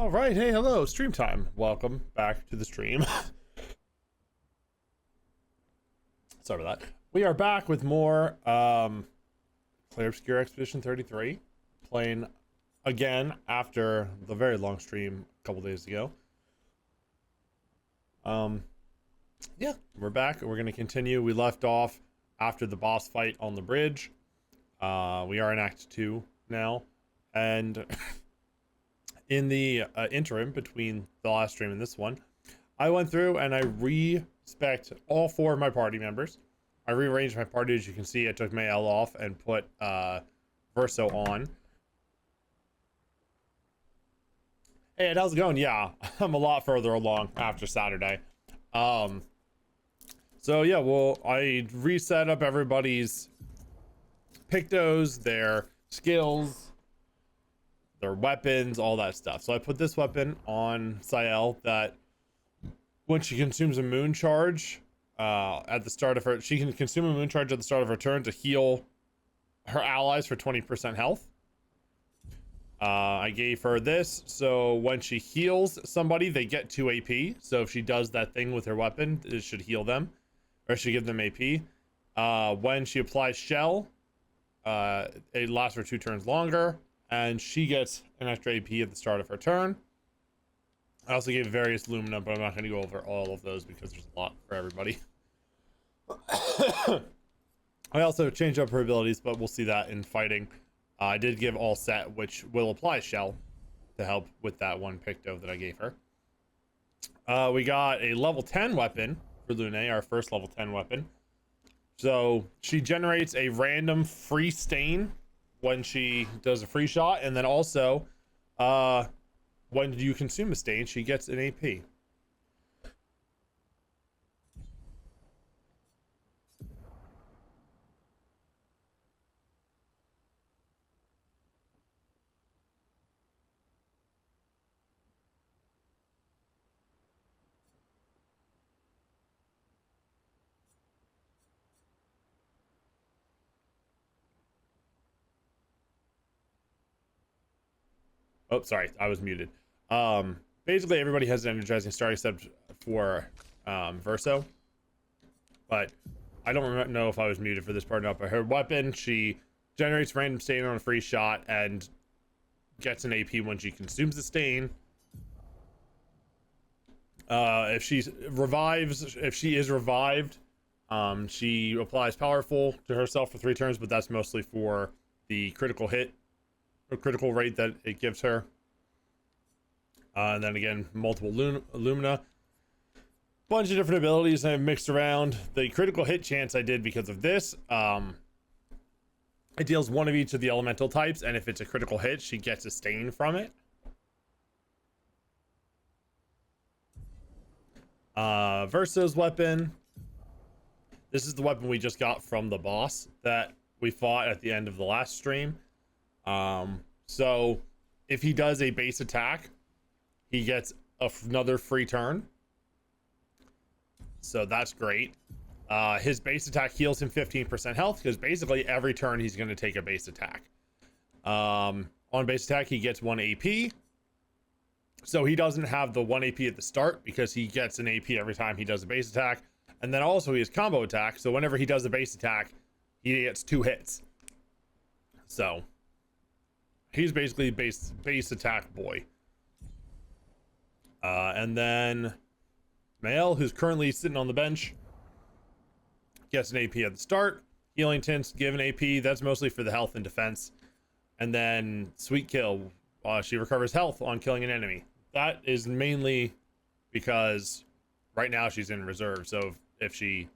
All right, hey, hello, stream time. Welcome back to the stream. Sorry about that. We are back with more Clair Obscur Expedition 33, playing again after the very long stream a couple days ago. Yeah, we're back. We're going to continue. We left off after the boss fight on the bridge. We are in Act 2 now, and in the interim between the last stream and this one, I went through and I respect all four of my party members. I rearranged my party. As you can see, I took Mael off and put Verso on. Hey, how's it going? Yeah, I'm a lot further along after Saturday. So yeah, well, I reset up everybody's pictos, their skills, their weapons, all that stuff. So I put this weapon on Sael that when she consumes a moon charge at the start of her, she can consume a moon charge at the start of her turn to heal her allies for 20% health. I gave her this, so when she heals somebody, they get 2 AP. So if she does that thing with her weapon, it should heal them, or should give them AP. When she applies Shell, it lasts for 2 turns longer, and she gets an extra AP at the start of her turn. I also gave various Lumina, but I'm not going to go over all of those because there's a lot for everybody. I also changed up her abilities, but we'll see that in fighting. I did give all set, which will apply Shell to help with that one Picto that I gave her. We got a level 10 weapon for Lune, our first level 10 weapon. So she generates a random free stain when she does a free shot, and then also when you consume a stain, she gets an AP. Oh, sorry, I was muted. Basically everybody has an energizing start except for Verso, but I don't know if I was muted for this part or not. But her weapon, she generates random stain on a free shot and gets an AP when she consumes the stain. If she is revived, she applies powerful to herself for 3 turns, but that's mostly for the critical hit or critical rate that it gives her. And then again, multiple Lumina. Bunch of different abilities I've mixed around. The critical hit chance I did because of this. It deals 1 of each of the elemental types, and if it's a critical hit, she gets a stain from it. Verso's weapon. This is the weapon we just got from the boss that we fought at the end of the last stream. So if he does a base attack, he gets another free turn. So that's great. His base attack heals him 15% health because basically every turn he's going to take a base attack. On base attack, he gets 1 AP. So he doesn't have the 1 AP at the start because he gets an AP every time he does a base attack. And then also he has combo attack. So whenever he does a base attack, he gets 2 hits. So he's basically base attack boy. And then Mael, who's currently sitting on the bench, gets an AP at the start. Healing tints give an AP. That's mostly for the health and defense. And then Sweet Kill, she recovers health on killing an enemy. That is mainly because right now she's in reserve. So if she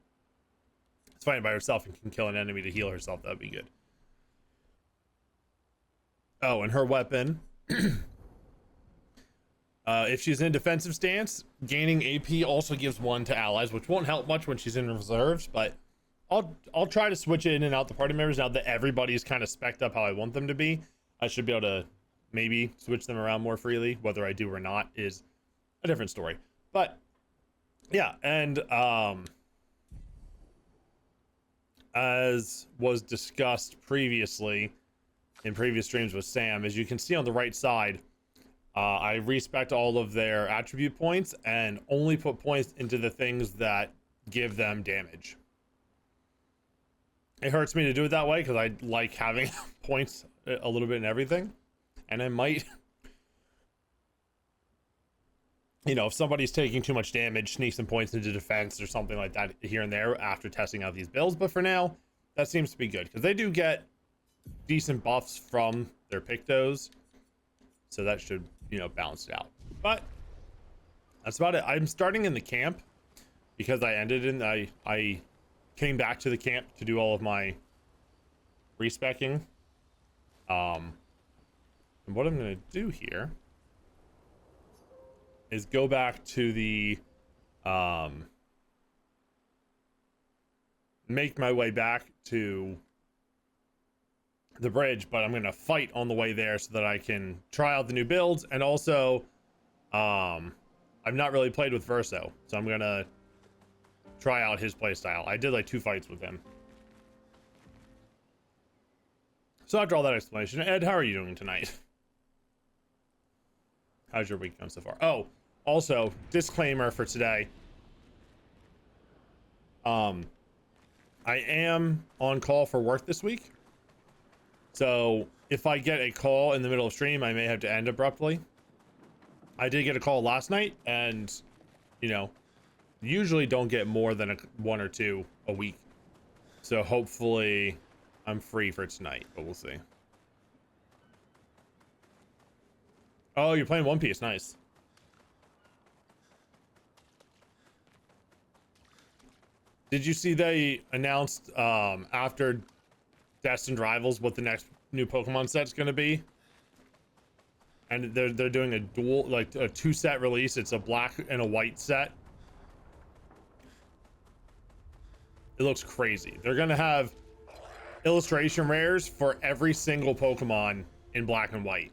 is fighting by herself and can kill an enemy to heal herself, that'd be good. Oh, and her weapon. If she's in a defensive stance, gaining AP also gives 1 to allies, which won't help much when she's in reserves, but I'll try to switch it in and out the party members now that everybody's kind of spec'd up how I want them to be. I should be able to maybe switch them around more freely. Whether I do or not is a different story. But yeah, and as was discussed previously in previous streams with Sam, as you can see on the right side, I respect all of their attribute points and only put points into the things that give them damage. It hurts me to do it that way because I like having points a little bit in everything. And I might, you know, if somebody's taking too much damage, sneak some points into defense or something like that here and there after testing out these builds. But for now, that seems to be good because they do get decent buffs from their Pictos. So that should, you know, balance it out. But that's about it. I'm starting in the camp because I came back to the camp to do all of my respecking. And what I'm going to do here is go back to the make my way back to the bridge, but I'm going to fight on the way there so that I can try out the new builds. And also I've not really played with Verso, so I'm going to try out his playstyle. I did like 2 fights with him. So after all that explanation, Ed, how are you doing tonight? How's your week going so far? Oh, also, disclaimer for today. I am on call for work this week. So if I get a call in the middle of stream, I may have to end abruptly. I did get a call last night and, you know, usually don't get more than 1 or 2 a week. So hopefully I'm free for tonight, but we'll see. Oh, you're playing One Piece. Nice. Did you see they announced after Destined Rivals what the next new Pokemon set's going to be? And they're doing a dual, like a 2-set release. It's a black and a white set. It looks crazy. They're going to have illustration rares for every single Pokemon in black and white.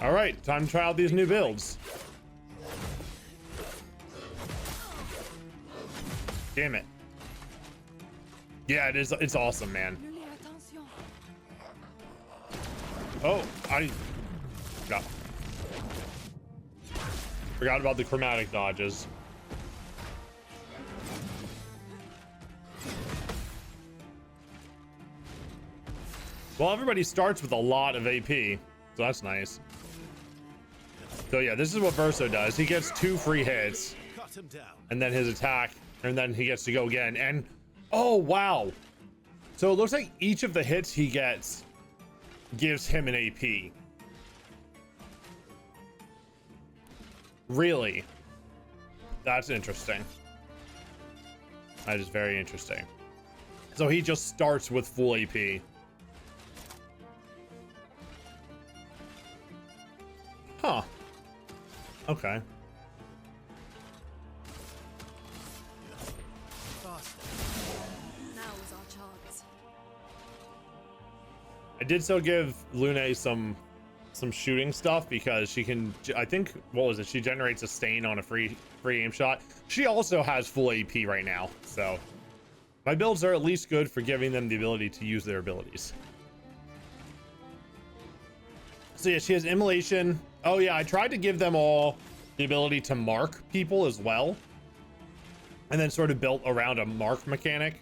All right, time to try out these new builds. Damn it. Yeah, it is. It's awesome, man. Oh, I forgot about the chromatic dodges. Well, everybody starts with a lot of AP, so that's nice. So yeah, this is what Verso does. He gets 2 free hits, and then his attack, and then he gets to go again. And oh wow, so it looks like each of the hits he gets gives him an AP. Really? That's interesting. That is very interesting. So he just starts with full AP. Huh. Okay. I did so give Lune some shooting stuff because she can, I think, what was it? She generates a stain on a free aim shot. She also has full AP right now. So my builds are at least good for giving them the ability to use their abilities. So yeah, she has immolation. Oh yeah, I tried to give them all the ability to mark people as well. And then sort of built around a mark mechanic.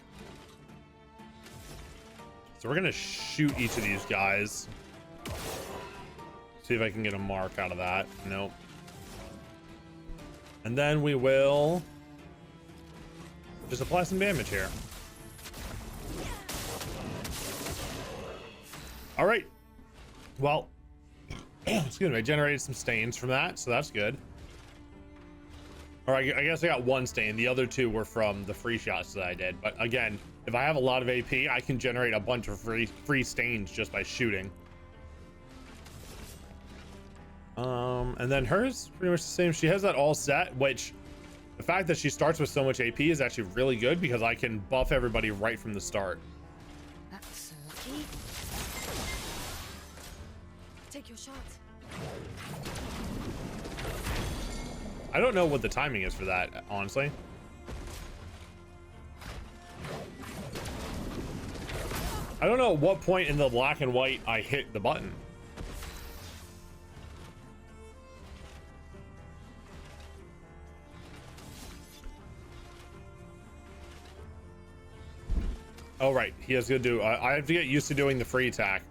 So we're gonna shoot each of these guys. See if I can get a mark out of that. Nope. And then we will just apply some damage here. All right. Well, excuse me, I generated some stains from that, so that's good. Or I guess I got 1 stain. The other 2 were from the free shots that I did. But again, if I have a lot of AP, I can generate a bunch of free stains just by shooting. And then hers pretty much the same. She has that all set, which the fact that she starts with so much AP is actually really good because I can buff everybody right from the start. That's lucky. Take your shot. I don't know what the timing is for that, honestly. I don't know at what point in the black and white I hit the button. Oh, right. He has to do... I have to get used to doing the free attack.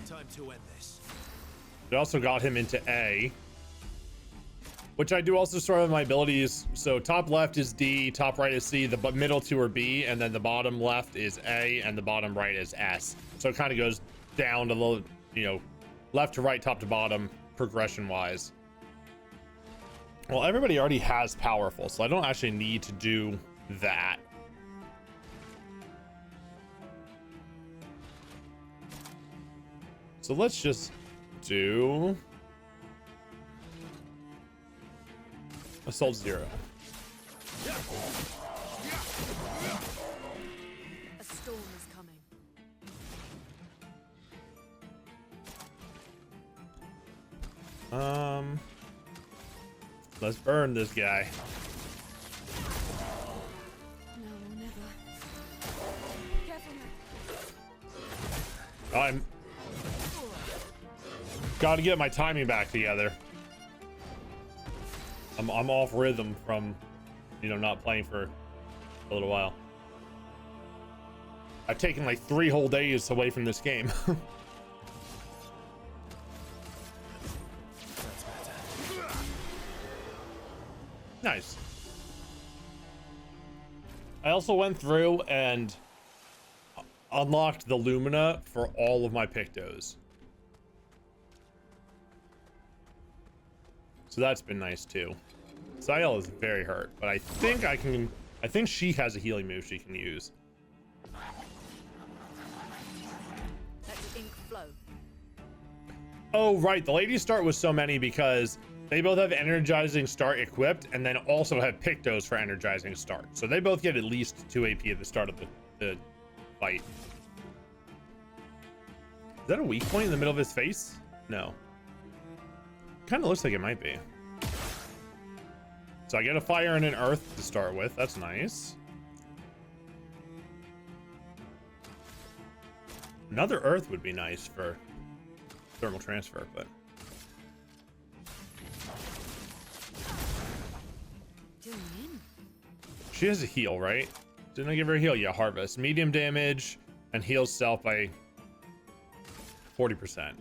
Time to end this. It also got him into A. Which I do also sort of my abilities. So top left is D, top right is C, the middle two are B, and then the bottom left is A, and the bottom right is S. So it kind of goes down to the, you know, left to right, top to bottom, progression-wise. Well, everybody already has powerful, so I don't actually need to do that. So let's just do Assault 0. A storm is coming. Let's burn this guy. No, never. Careful now. I'm gotta get my timing back together. I'm off rhythm from, you know, not playing for a little while. I've taken like 3 whole days away from this game. Nice. I also went through and unlocked the Lumina for all of my Pictos. So that's been nice too. Sayel is very hurt, but I think I think she has a healing move she can use. Let the ink flow. Oh, right. The Lady Start was so many because they both have Energizing Start equipped and then also have Pictos for Energizing Start. So they both get at least 2 AP at the start of the fight. Is that a weak point in the middle of his face? No. Kind of looks like it might be. So I get a fire and an earth to start with. That's nice. Another earth would be nice for thermal transfer, but she has a heal, right? Didn't I give her a heal? Yeah, harvest. Medium damage and heals self by 40%.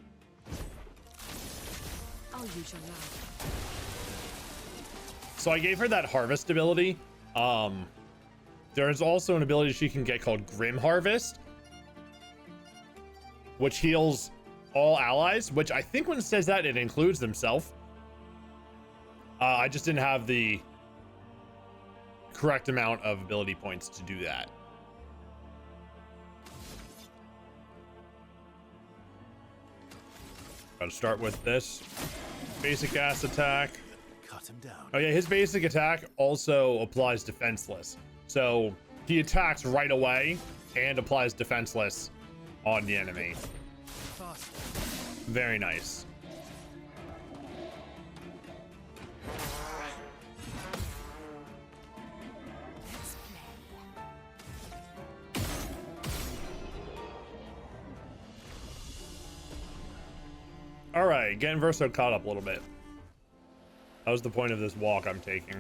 I'll use your love. So I gave her that harvest ability. There's also an ability she can get called Grim Harvest, which heals all allies, which I think when it says that, it includes themselves. I just didn't have the correct amount of ability points to do that. Gotta start with this basic ass attack. Cut him down. Oh yeah, his basic attack also applies defenseless. So he attacks right away and applies defenseless on the enemy. Faster. Very nice. Let's play. All right, getting Verso caught up a little bit. That was the point of this walk I'm taking.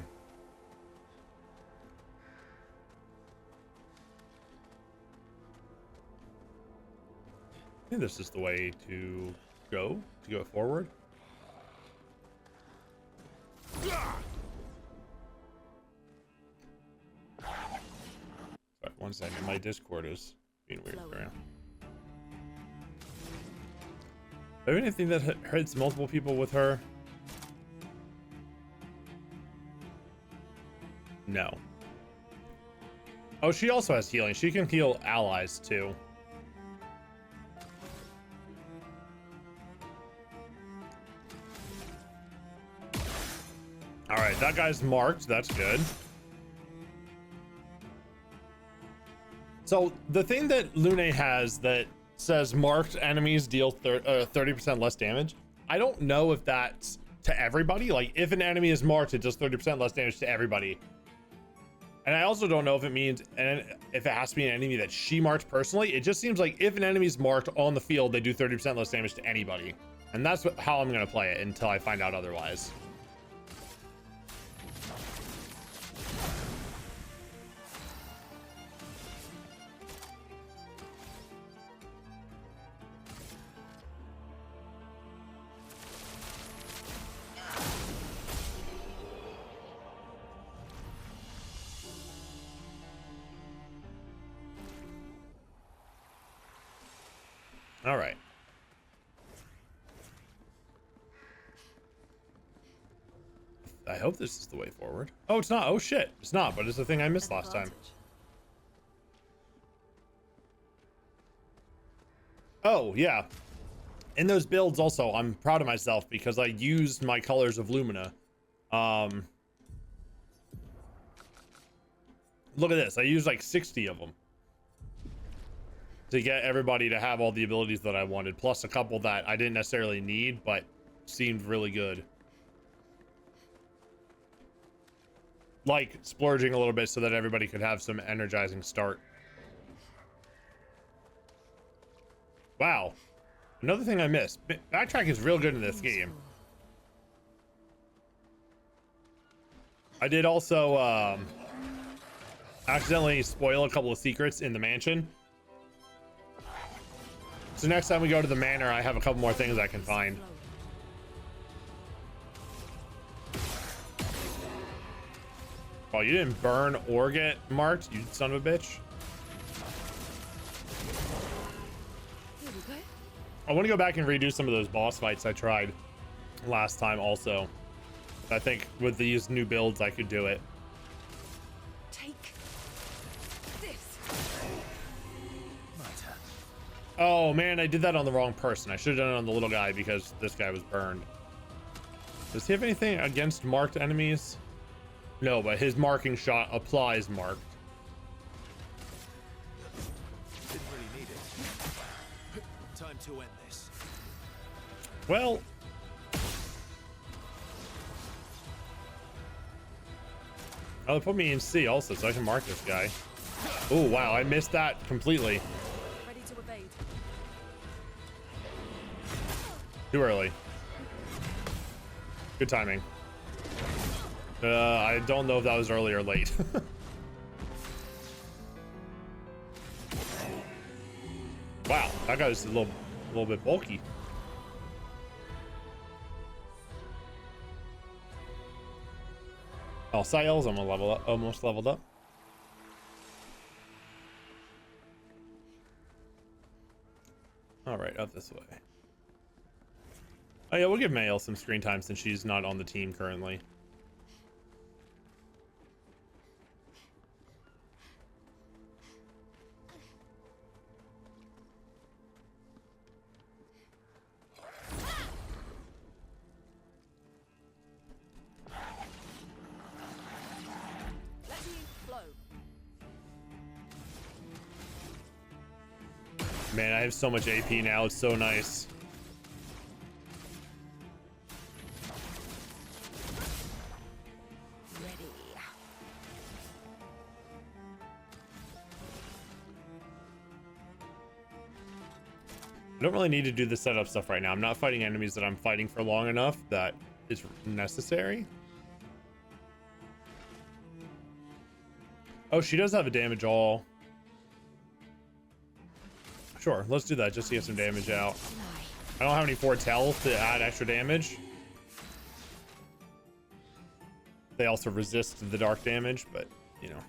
I think this is the way to go forward. Sorry, 1 second. My Discord is being weird right now. Do I have anything that hits multiple people with her? No. Oh, she also has healing. She can heal allies too. All right, that guy's marked. That's good. So the thing that Lune has that says marked enemies deal 30% less damage. I don't know if that's to everybody. Like if an enemy is marked, it does 30% less damage to everybody. And I also don't know if it means, and if it has to be an enemy that she marked personally. It just seems like if an enemy's marked on the field, they do 30% less damage to anybody. And that's how I'm going to play it until I find out otherwise. All right. I hope this is the way forward. Oh, it's not. Oh, shit. It's not, but it's the thing I missed last time. Advantage. Oh, yeah. In those builds also, I'm proud of myself because I used my colors of Lumina. Look at this. I used like 60 of them to get everybody to have all the abilities that I wanted, plus a couple that I didn't necessarily need, but seemed really good. Like splurging a little bit so that everybody could have some energizing start. Wow. Another thing I missed. Backtrack is real good in this game. I did also accidentally spoil a couple of secrets in the mansion. So next time we go to the manor, I have a couple more things I can find. Oh, you didn't burn or get marked, you son of a bitch. Here we go. I want to go back and redo some of those boss fights I tried last time also. I think with these new builds, I could do it. Take this. My turn. Oh man, I did that on the wrong person. I should have done it on the little guy because this guy was burned. Does he have anything against marked enemies? No, but his marking shot applies marked. Didn't really need it. Time to end this. Well, oh, they put me in C also, so I can mark this guy. Oh wow, I missed that completely. Ready to evade. Too early. Good timing. I don't know if that was early or late. Wow, that guy's a little bit bulky. Oh, Sael's almost leveled up. All right, up this way. Oh yeah, we'll give Mael some screen time since she's not on the team currently. Let the ink flow. Man, I have so much AP now. It's so nice. Ready. I don't really need to do the setup stuff right now. I'm not fighting enemies that I'm fighting for long enough that is necessary. Oh, she does have a damage all. Sure, let's do that just to get some damage out. I don't have any foretell to add extra damage. They also resist the dark damage, but you know.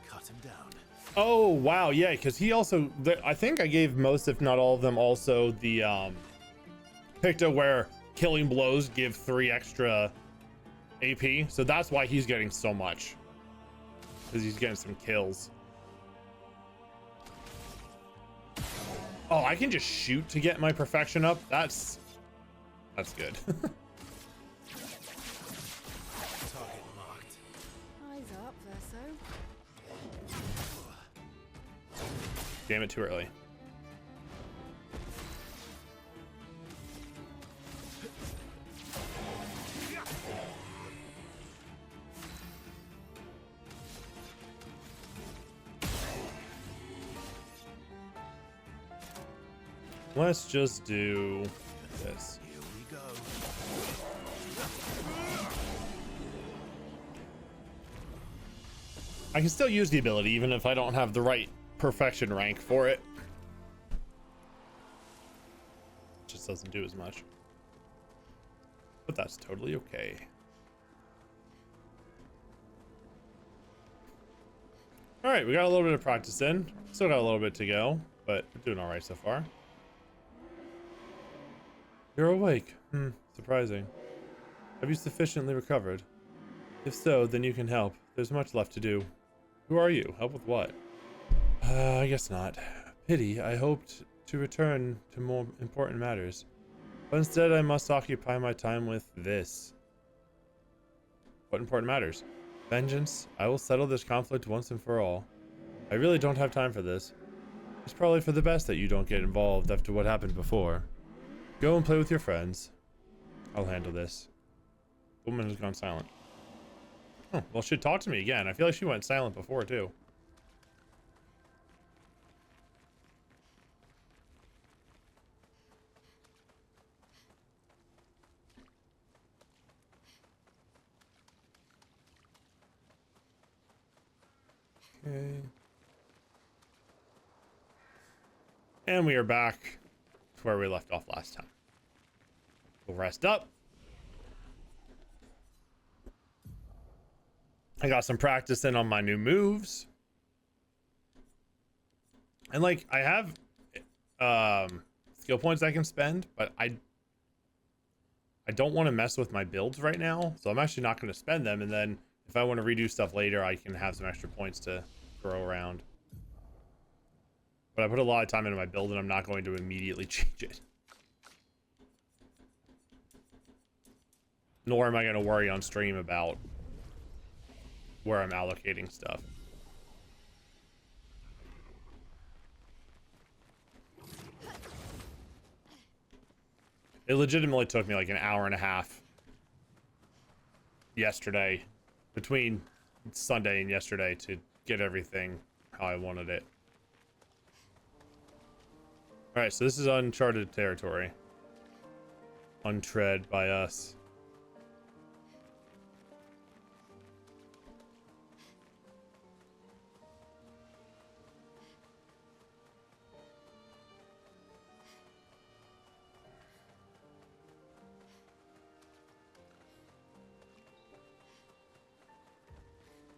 Cut him down. Oh wow, yeah, because he also, I think I gave most, if not all of them, also the Picta where killing blows give 3 extra AP, so that's why he's getting so much, because he's getting some kills. Oh, I can just shoot to get my perfection up. That's good. Target marked. Eyes up, Verso. Damn it, too early. Let's just do this. Here we go. I can still use the ability even if I don't have the right perfection rank for it. Just doesn't do as much. But that's totally okay. All right, we got a little bit of practice in. Still got a little bit to go, but we're doing all right so far. You're awake. Surprising. Have you sufficiently recovered? If so, then you can help. There's much left to do. Who are you? Help with what? I guess not. Pity. I hoped to return to more important matters. But instead, I must occupy my time with this. What important matters? Vengeance. I will settle this conflict once and for all. I really don't have time for this. It's probably for the best that you don't get involved after what happened before. Go and play with your friends. I'll handle this. The woman has gone silent. Oh, well, she'd talk to me again. I feel like she went silent before, too. Okay. And we are back to where we left off last time. We'll rest up. I got some practice in on my new moves. And like I have skill points I can spend, but I don't want to mess with my builds right now. So I'm actually not going to spend them, and then if I want to redo stuff later, I can have some extra points to throw around. But I put a lot of time into my build and I'm not going to immediately change it. Nor am I going to worry on stream about where I'm allocating stuff. It legitimately took me like an hour and a half yesterday, between Sunday and yesterday, to get everything how I wanted it. All right, so this is uncharted territory. Untread by us.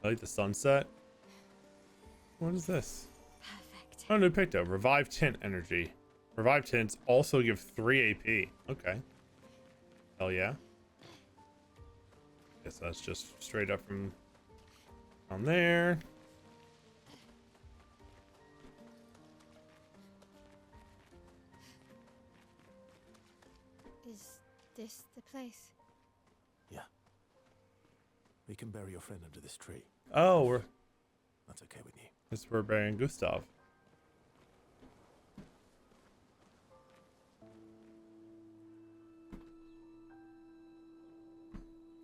I like the sunset. What is this? Perfect. Oh, new picked up. Revive tint energy. Revive tints also give 3 AP. Okay. Hell yeah. Guess that's just straight up from on there. Is this the place? Yeah. We can bury your friend under this tree. Oh, That's okay with you. we're burying Gustav.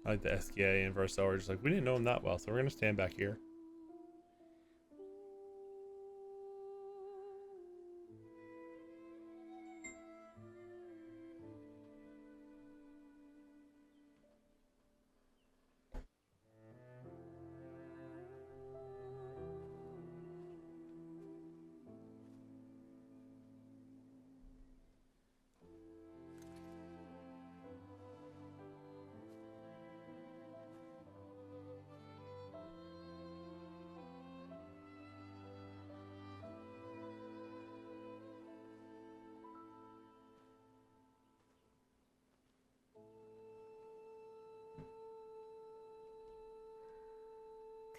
I like the SKA and Versa are just like, we didn't know him that well, so we're gonna stand back here.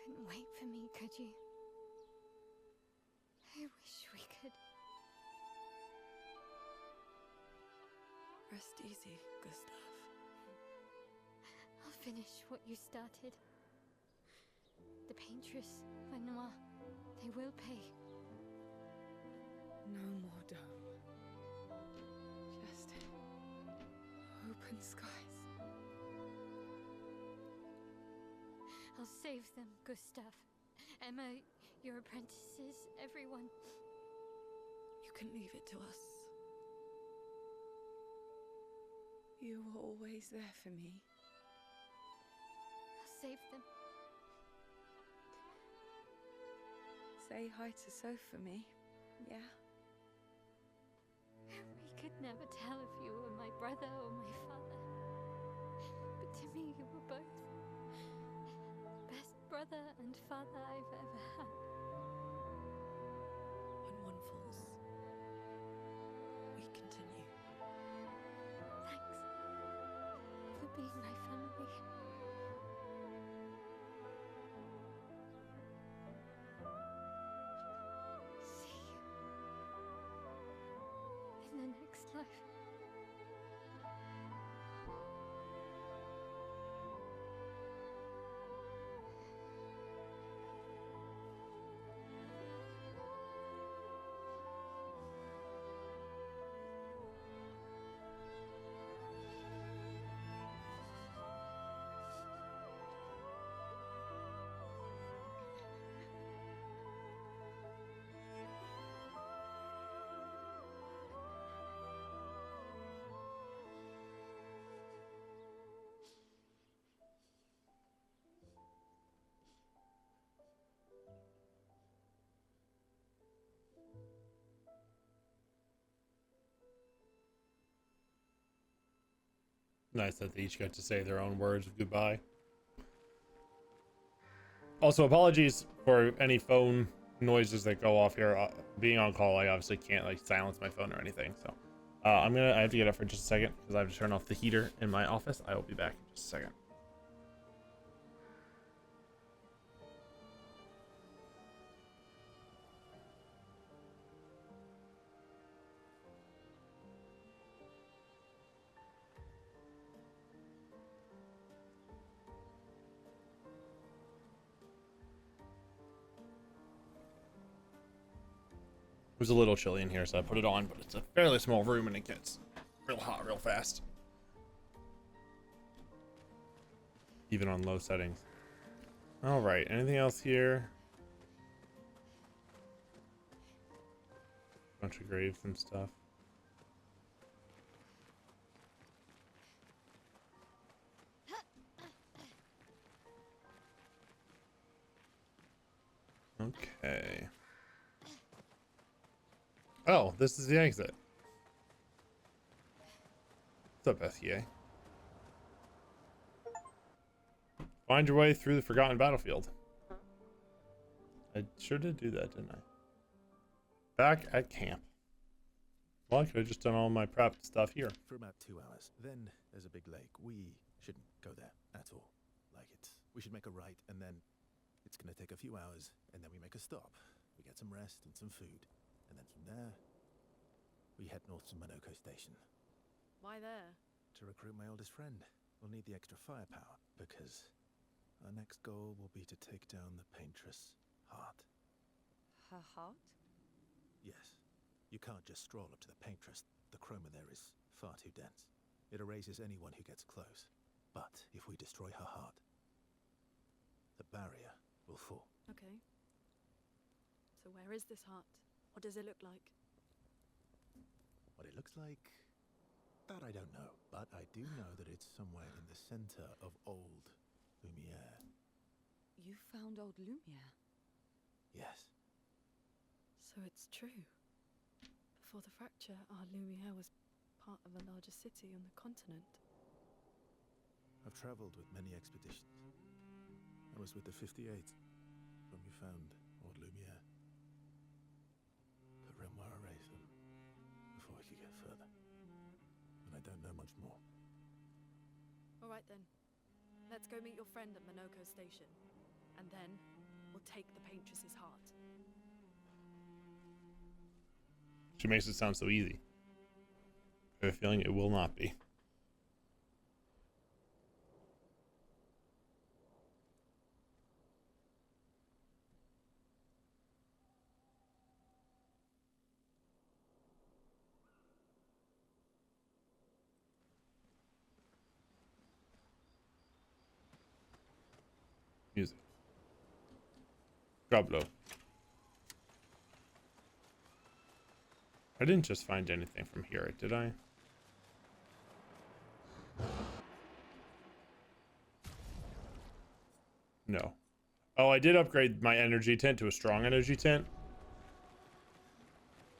Couldn't wait for me, could you? I wish we could. Rest easy, Gustav. I'll finish what you started. The paintress, Renoir, they will pay. No more dome. Just open skies. I'll save them, Gustav. Emma, your apprentices, everyone. You can leave it to us. You were always there for me. I'll save them. Say hi to Soph for me, yeah? We could never tell if you were my brother or my father. But to me, you were both. Best brother and father I've ever had. When one falls, we continue. Thanks for being my family. See you in the next life. Nice that they each got to say their own words of goodbye. Also, apologies for any phone noises that go off here. Being on call, I obviously can't like silence my phone or anything. So I have to get up for just a second because I have to turn off the heater in my office. I will be back in just a second. It was a little chilly in here, so I put it on, but it's a fairly small room and it gets real hot real fast. Even on low settings. All right, anything else here? Bunch of graves and stuff. Okay. Oh, this is the exit. What's up, SEA? Find your way through the forgotten battlefield. I sure did do that, didn't I? Back at camp. Well, I could have just done all my prep stuff here. For about 2 hours. Then there's a big lake. We shouldn't go there at all. We should make a right, and then it's gonna take a few hours, and then we make a stop. We get some rest and some food. And then from there, we head north to Minoko Station. Why there? To recruit my oldest friend. We'll need the extra firepower, because our next goal will be to take down the Paintress Heart. Her heart? Yes. You can't just stroll up to the Paintress. The chroma there is far too dense. It erases anyone who gets close. But if we destroy her heart, the barrier will fall. Okay. So where is this heart? What does it look like? What it looks like, that I don't know. But I do know that it's somewhere in the center of old Lumiere. You found old Lumiere? Yes. So it's true. Before the fracture, our Lumiere was part of a larger city on the continent. I've traveled with many expeditions. I was with the 58th when we found old Lumiere. But Renoir erased them before we could get further. And I don't know much more. All right then. Let's go meet your friend at Minoko Station. And then, we'll take the Paintress's heart. She makes it sound so easy. I have a feeling it will not be. Music. Goblo. I didn't just find anything from here, did I? I did upgrade my energy tint to a strong energy tint.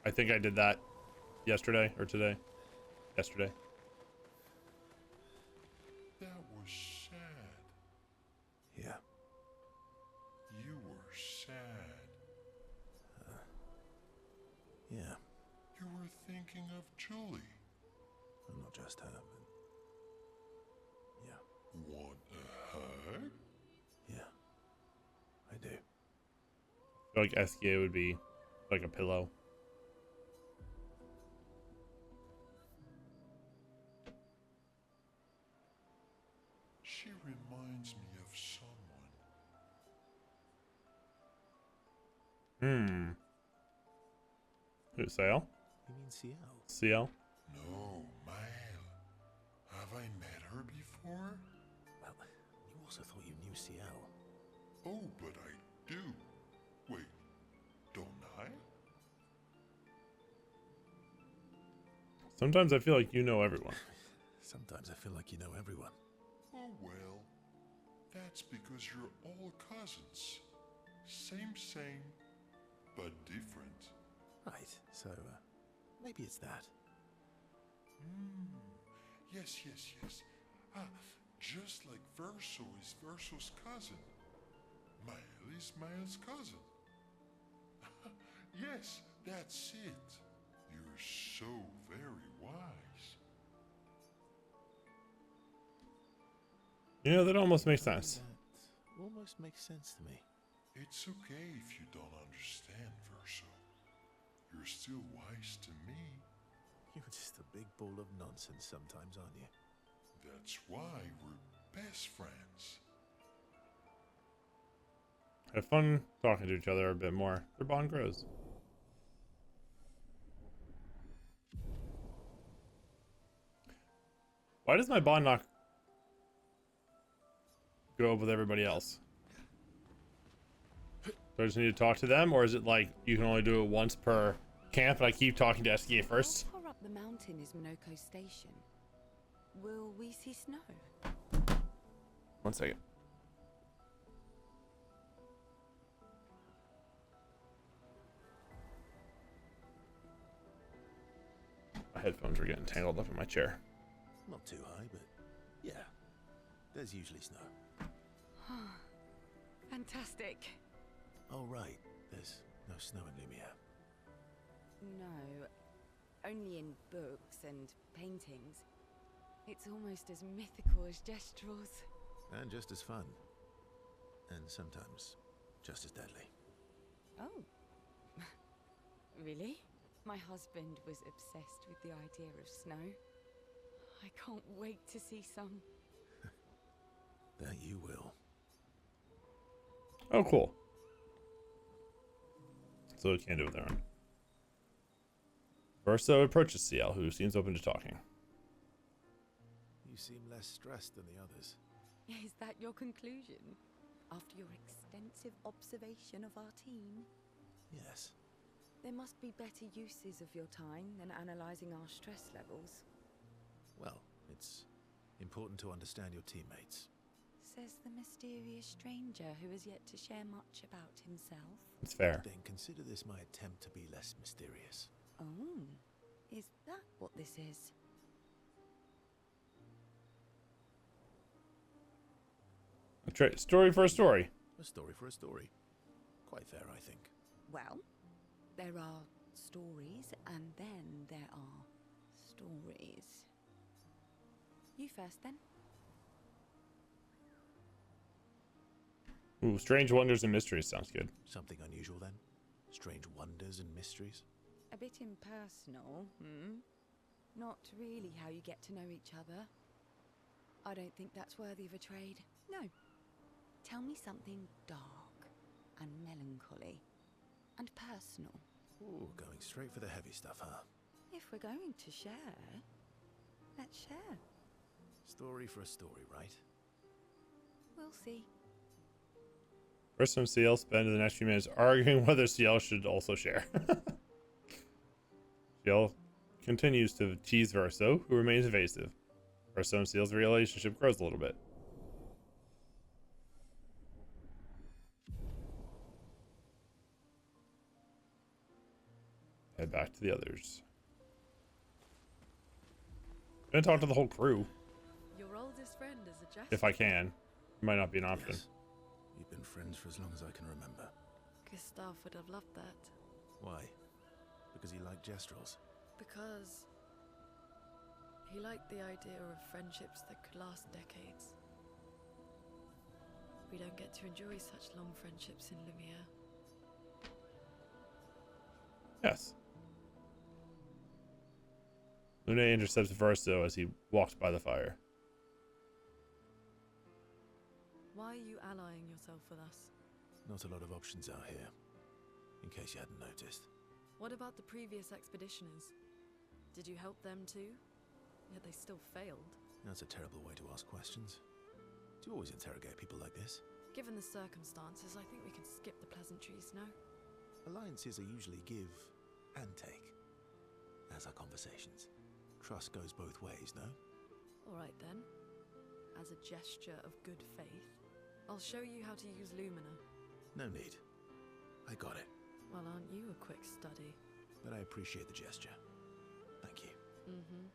I think I did that yesterday or today. Yesterday. That was sad. Yeah. You were sad. Yeah. You were thinking of Julie. Well, not just her, but... Yeah. Want a hug? Yeah. I do. I feel like SKA would be like a pillow. She reminds me of someone. Who, Sale? You mean CL? CL? No, Mael. Have I met her before? Well, you also thought you knew CL. Oh, but I do. Wait, don't I? Sometimes I feel like you know everyone. Sometimes I feel like you know everyone. Oh well, that's because you're all cousins. Same, but different. Right, so, maybe it's that. Yes. Ah, just like Verso is Verso's cousin. Mael is Mael's cousin. Yes, that's it. You're so very wise. You know, that almost makes sense. That almost makes sense to me. It's okay if you don't understand, Verso. You're still wise to me. You're just a big ball of nonsense sometimes, aren't you? That's why we're best friends. Have fun talking to each other a bit more. Their bond grows. Why does my bond not go up with everybody else? Do I just need to talk to them, or is it like you can only do it once per camp and I keep talking to SKA first? How far up the mountain is Minoko Station? Will we see snow? 1 second. My headphones were getting tangled up in my chair. Not too high, but yeah. There's usually snow. Fantastic. Oh, right. There's no snow in Lumia. No, only in books and paintings. It's almost as mythical as Gestrels. And just as fun. And sometimes just as deadly. Oh. Really? My husband was obsessed with the idea of snow. I can't wait to see some. That you will. Oh, cool. So it can do with their own. Verso approaches CL, who seems open to talking. You seem less stressed than the others. Is that your conclusion? After your extensive observation of our team? Yes. There must be better uses of your time than analyzing our stress levels. Well, it's important to understand your teammates. Says the mysterious stranger who has yet to share much about himself. It's fair. Then consider this my attempt to be less mysterious. Oh, is that what this is? Story for a story. A story for a story. Quite fair, I think. Well, there are stories and then there are stories. You first then. Ooh, Strange Wonders and Mysteries sounds good. Something unusual then? Strange wonders and mysteries? A bit impersonal, Not really how you get to know each other. I don't think that's worthy of a trade. No. Tell me something dark and melancholy and personal. Ooh, going straight for the heavy stuff, huh? If we're going to share, let's share. Story for a story, right? We'll see. Verso and CL spend the next few minutes arguing whether CL should also share. CL continues to tease Verso, who remains evasive. Verso and CL's relationship grows a little bit. Head back to the others. Gonna talk to the whole crew Your oldest friend is a jester. if I can. It might not be an option. Yes. We've been friends for as long as I can remember. Gustav would have loved that. Why? Because he liked Jestrels. Because he liked the idea of friendships that could last decades. We don't get to enjoy such long friendships in Lumiere. Yes. Lune intercepts Verso as he walks by the fire. Why are you allying yourself with us? Not a lot of options out here, in case you hadn't noticed. What about the previous expeditioners? Did you help them too? Yet they still failed. That's a terrible way to ask questions. Do you always interrogate people like this? Given the circumstances, I think we can skip the pleasantries, no? Alliances are usually give and take, as are conversations. Trust goes both ways, no? Alright then. As a gesture of good faith, I'll show you how to use Lumina. No need. I got it. Well, aren't you a quick study? But I appreciate the gesture. Thank you. Mm-hmm.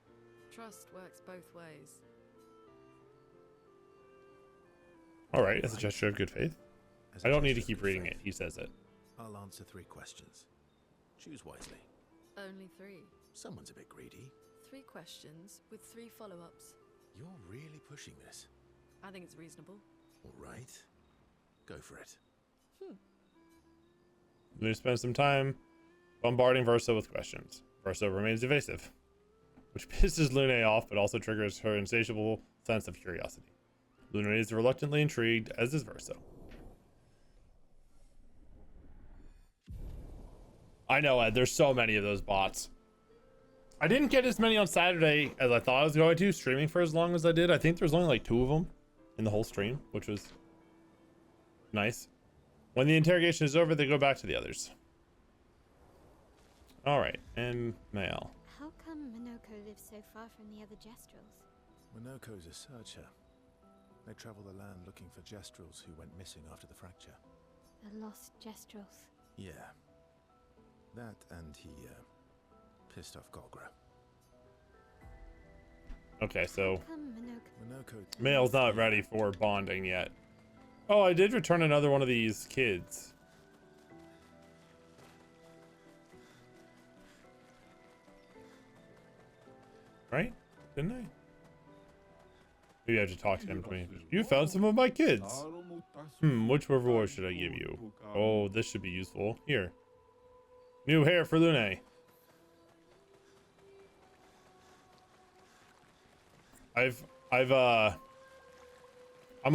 Trust works both ways. All right, as a gesture of good faith. As a I don't need to gesture of keep good reading faith, it. He says it. I'll answer 3 questions. Choose wisely. Only 3. Someone's a bit greedy. 3 questions with 3 follow-ups. You're really pushing this. I think it's reasonable. All right. Go for it. Lune spends some time bombarding Verso with questions. Verso remains evasive, which pisses Lune off, but also triggers her insatiable sense of curiosity. Lune is reluctantly intrigued, as is Verso. I know, Ed, there's so many of those bots. I didn't get as many on Saturday as I thought I was going to, streaming for as long as I did. I think there's only like 2 of them in the whole stream, which was nice. When the interrogation is over, they go back to the others. Alright, and Mael. How come Minoko lives so far from the other Jestrels? Minoko's a searcher. They travel the land looking for Jestrels who went missing after the fracture. The lost Jestrels. Yeah. That and he, pissed off Golgra. Okay, so How come Minoko... Minoko... Mael's not ready for bonding yet. Oh, I did return another one of these kids. Right? Didn't I? Maybe I have to talk to him. You found some of my kids. Which reward should I give you? Oh, this should be useful. Here. New hair for Lune. I'm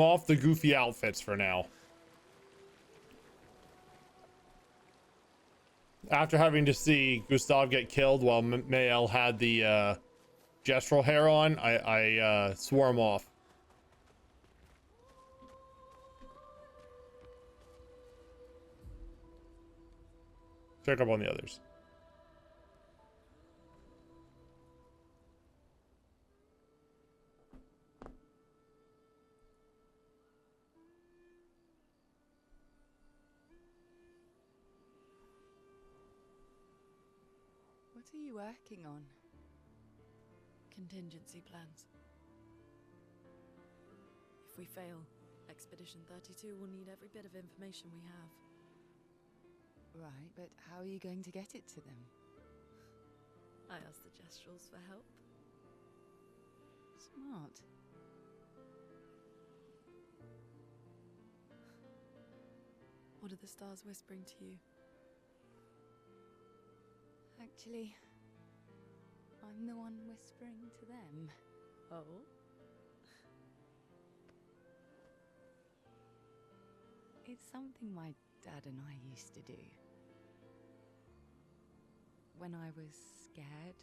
off the goofy outfits for now. After having to see Gustav get killed while Mael had the gestural hair on, I swore him off. Check up on the others. What are you working on? Contingency plans. If we fail, Expedition 32 will need every bit of information we have. Right, but how are you going to get it to them? I asked the Jestrels for help. Smart. What are the stars whispering to you? Actually, I'm the one whispering to them. Oh? It's something my dad and I used to do. When I was scared,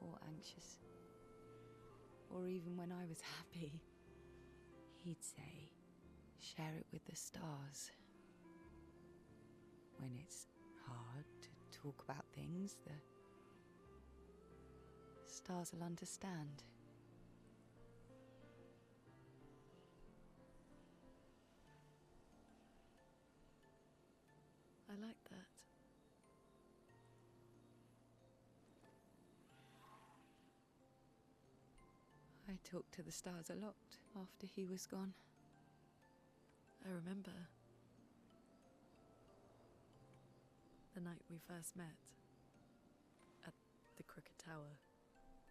or anxious, or even when I was happy, he'd say, share it with the stars. When it's hard to talk about things, the stars will understand. I like that. I talked to the stars a lot after he was gone. I remember the night we first met at the Crooked Tower.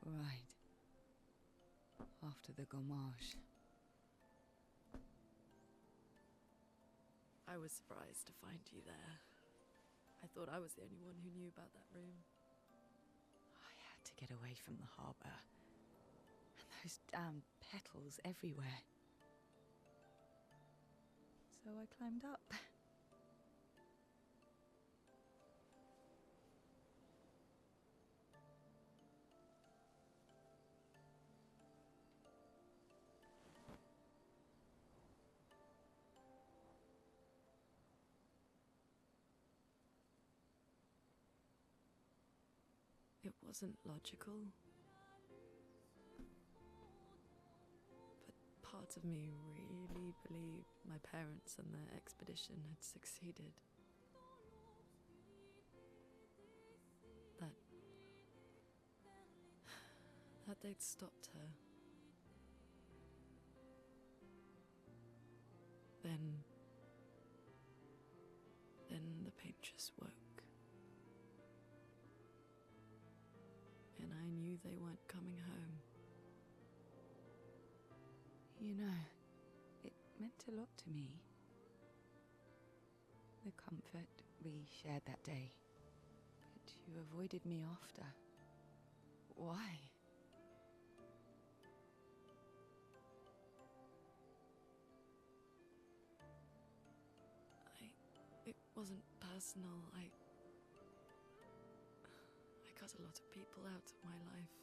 Right. After the gommage. I was surprised to find you there. I thought I was the only one who knew about that room. I had to get away from the harbour. And those damn petals everywhere. So I climbed up. It wasn't logical. But parts of me really believed my parents and their expedition had succeeded. That they'd stopped her. Then the painters woke. And I knew they weren't coming home. You know, it meant a lot to me. The comfort we shared that day. But you avoided me after. Why? It wasn't personal. I cut a lot of people out of my life.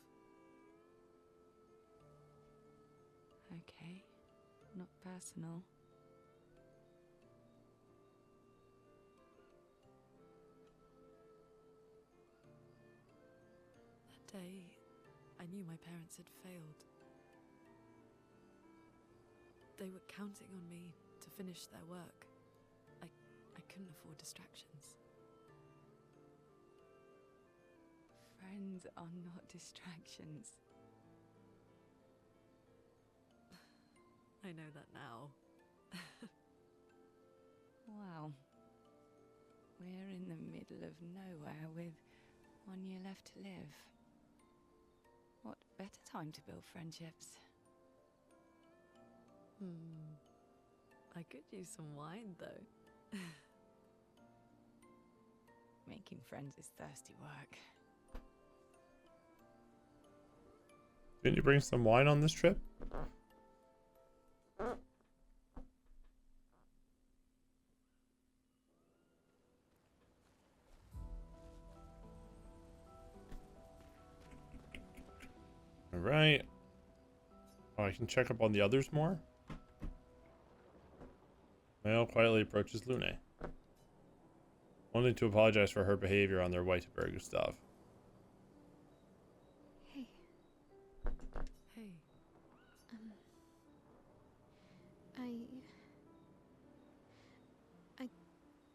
Okay, not personal. That day, I knew my parents had failed. They were counting on me to finish their work. I couldn't afford distractions. Friends are not distractions. I know that now. Wow. We're in the middle of nowhere with 1 year left to live. What better time to build friendships? I could use some wine, though. Making friends is thirsty work. Didn't you bring some wine on this trip? All right. Oh, I can check up on the others more. Male quietly approaches Lune, only to apologize for her behavior on their way to Bergustav. Hey, Hey,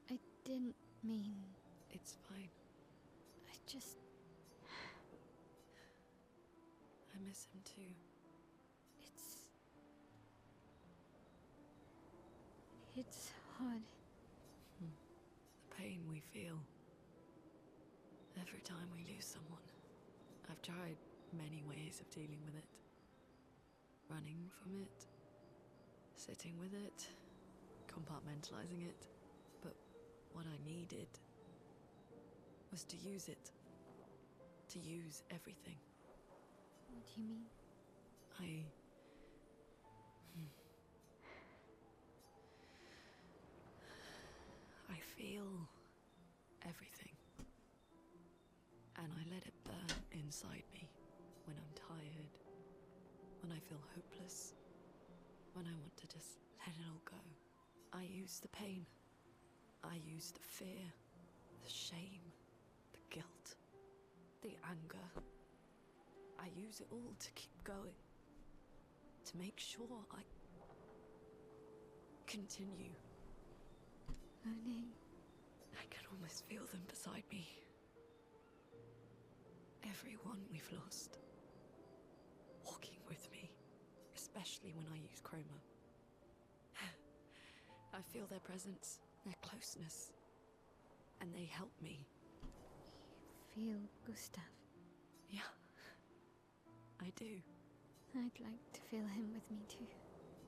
I didn't mean. it's fine. I just. I miss him too. It's hard. The pain we feel every time we lose someone. I've tried many ways of dealing with it. Running from it, sitting with it, compartmentalizing it. But what I needed was to use it. To use everything. What do you mean? I feel everything. And I let it burn inside me when I'm tired, when I feel hopeless, when I want to just let it all go. I use the pain. I use the fear, the shame, the guilt, the anger. I use it all to keep going, to make sure I continue. Lune. I can almost feel them beside me. Everyone we've lost, walking with me. especially when I use chroma. I feel their presence, their closeness, and they help me. You feel Gustav? Yeah, I do. I'd like to feel him with me too.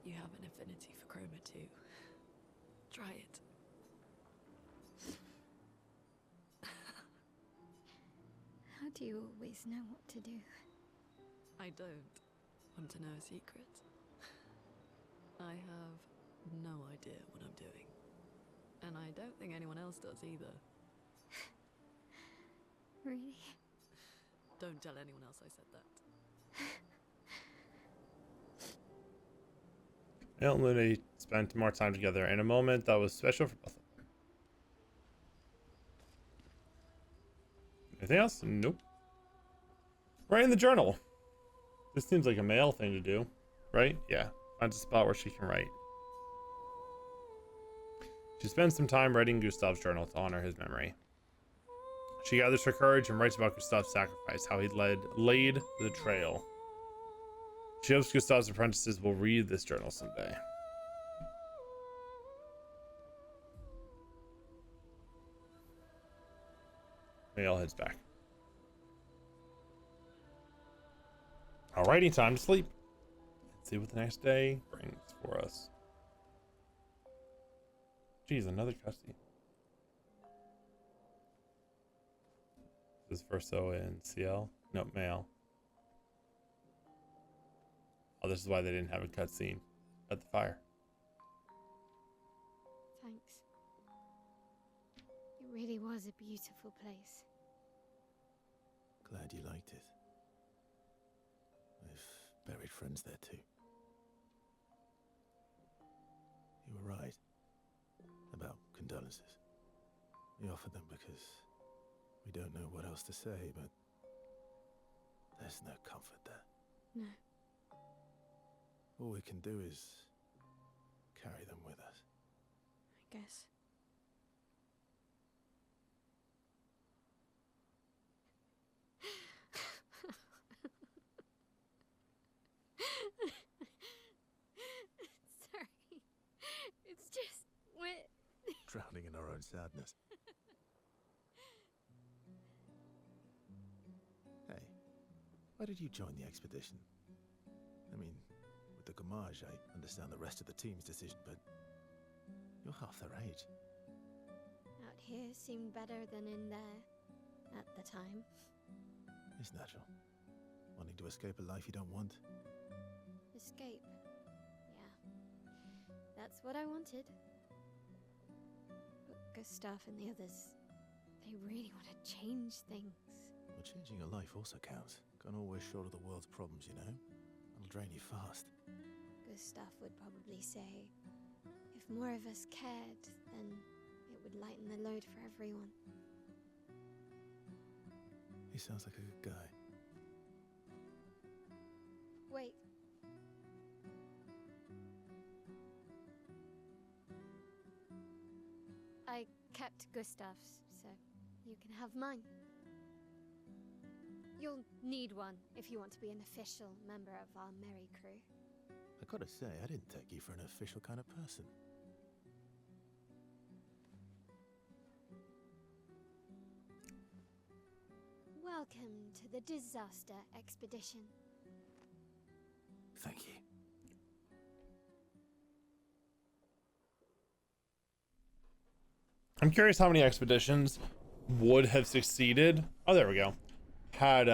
You have an affinity for chroma too. Try it. How do you always know what to do? I don't want to know a secret. I have no idea what I'm doing. And I don't think anyone else does either. Really? Don't tell anyone else I said that. Mel and Luna spent more time together in a moment that was special for both of them. Anything else? Nope. Write in the journal. This seems like a male thing to do, right? Yeah. Finds a spot where she can write. She spends some time writing Gustav's journal to honor his memory. She gathers her courage and writes about Gustav's sacrifice, how he laid the trail. She hopes Gustav's apprentices will read this journal someday. Male heads back. Alrighty, time to sleep. Let's see what the next day brings for us. Geez, another cutscene. This is Verso and CL? No, male. Oh, this is why they didn't have a cutscene at the fire. Thanks. It really was a beautiful place. Glad you liked it. I've buried friends there too. You were right about condolences. We offered them because we don't know what else to say, but there's no comfort there. No. All we can do is carry them with us. I guess. Sorry. It's just Drowning in our own sadness. Hey, why did you join the expedition? I mean, with the Gamage, I understand the rest of the team's decision, but you're half their age. out here seemed better than in there at the time. It's natural. Wanting to escape a life you don't want. Escape. Yeah. That's what I wanted. But Gustav and the others, they really want to change things. Well, changing a life also counts. Can't always shoulder the world's problems, you know? It'll drain you fast. Gustav would probably say, if more of us cared, then it would lighten the load for everyone. He sounds like a good guy. Wait. I kept Gustav's, so you can have mine. You'll need one if you want to be an official member of our merry crew. I gotta say, I didn't take you for an official kind of person. Welcome to the disaster expedition. Thank you. I'm curious how many expeditions would have succeeded. Oh, there we go. Had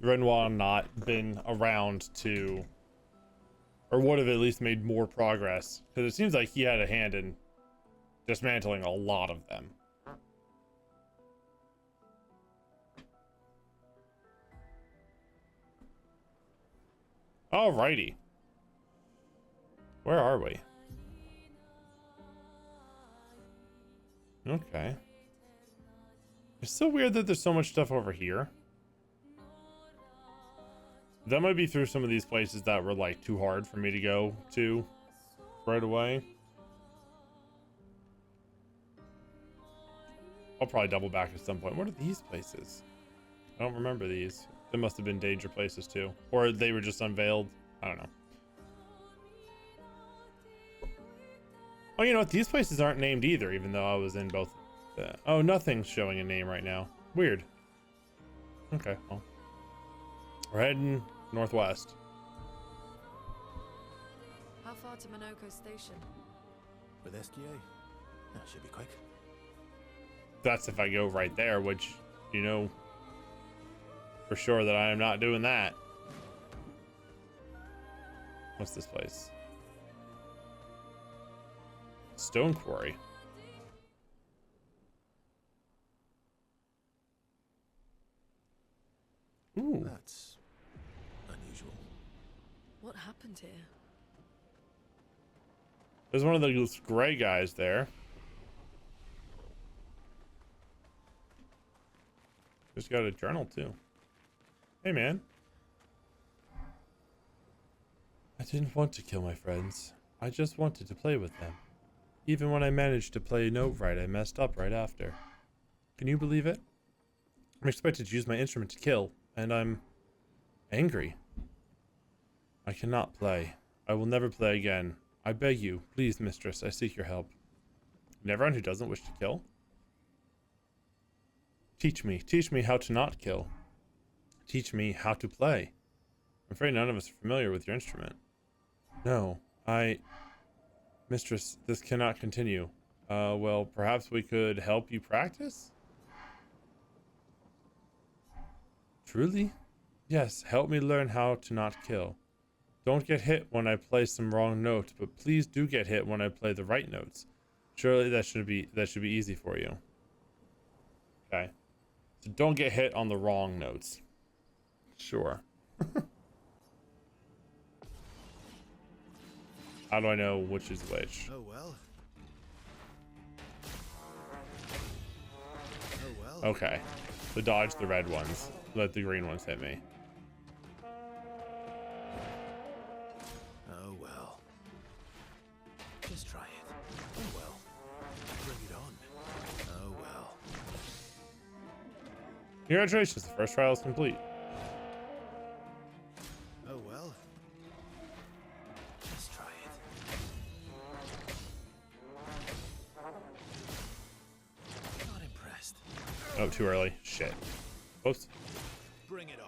Renoir not been around to, or would have at least made more progress, because it seems like he had a hand in dismantling a lot of them. Alrighty. Where are we? Okay. It's so weird that there's so much stuff over here. That might be through some of these places that were like too hard for me to go to right away. I'll probably double back at some point. What are these places? I don't remember these. They must have been danger places too. Or they were just unveiled I don't know. Oh, you know what? These places aren't named either, even though I was in both. Oh, nothing's showing a name right now. Weird. Okay, well. We're heading northwest. How far to Minoko Station? With SGA? That should be quick. That's if I go right there, which, you know, for sure that I am not doing that. What's this place? Stone Quarry. Ooh. That's unusual. What happened here? There's one of those gray guys there. Just got a journal too. Hey man. I didn't want to kill my friends. I just wanted to play with them. Even when I managed to play a note right, I messed up right after. Can you believe it? I'm expected to use my instrument to kill, and I'm angry. I cannot play. I will never play again. I beg you, please, mistress, I seek your help. And everyone who doesn't wish to kill? Teach me how to not kill. Teach me how to play. I'm afraid none of us are familiar with your instrument. No, Mistress, this cannot continue. Well, perhaps we could help you practice? Truly? Yes, help me learn how to not kill. Don't get hit when I play some wrong notes, but please do get hit when I play the right notes. Surely that should be easy for you. Okay. So don't get hit on the wrong notes. Sure. How do I know which is which? Oh well. Oh well. Okay. So dodge the red ones. Let the green ones hit me. Oh well. Just try it. Oh well. Bring it on. Oh well. Congratulations, the first trial is complete. Oh well. Just try it. Not impressed. Oh, too early. Shit. Oops. Bring it on.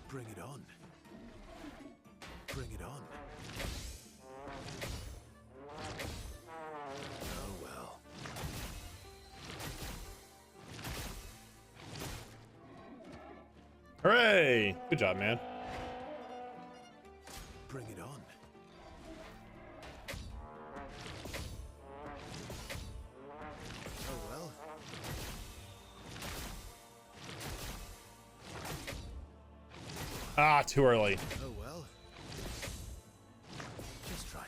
Bring it on. Bring it on. Oh well. Hooray! Good job, man. Bring it on. Oh well. Ah, too early. Oh well. Just try it.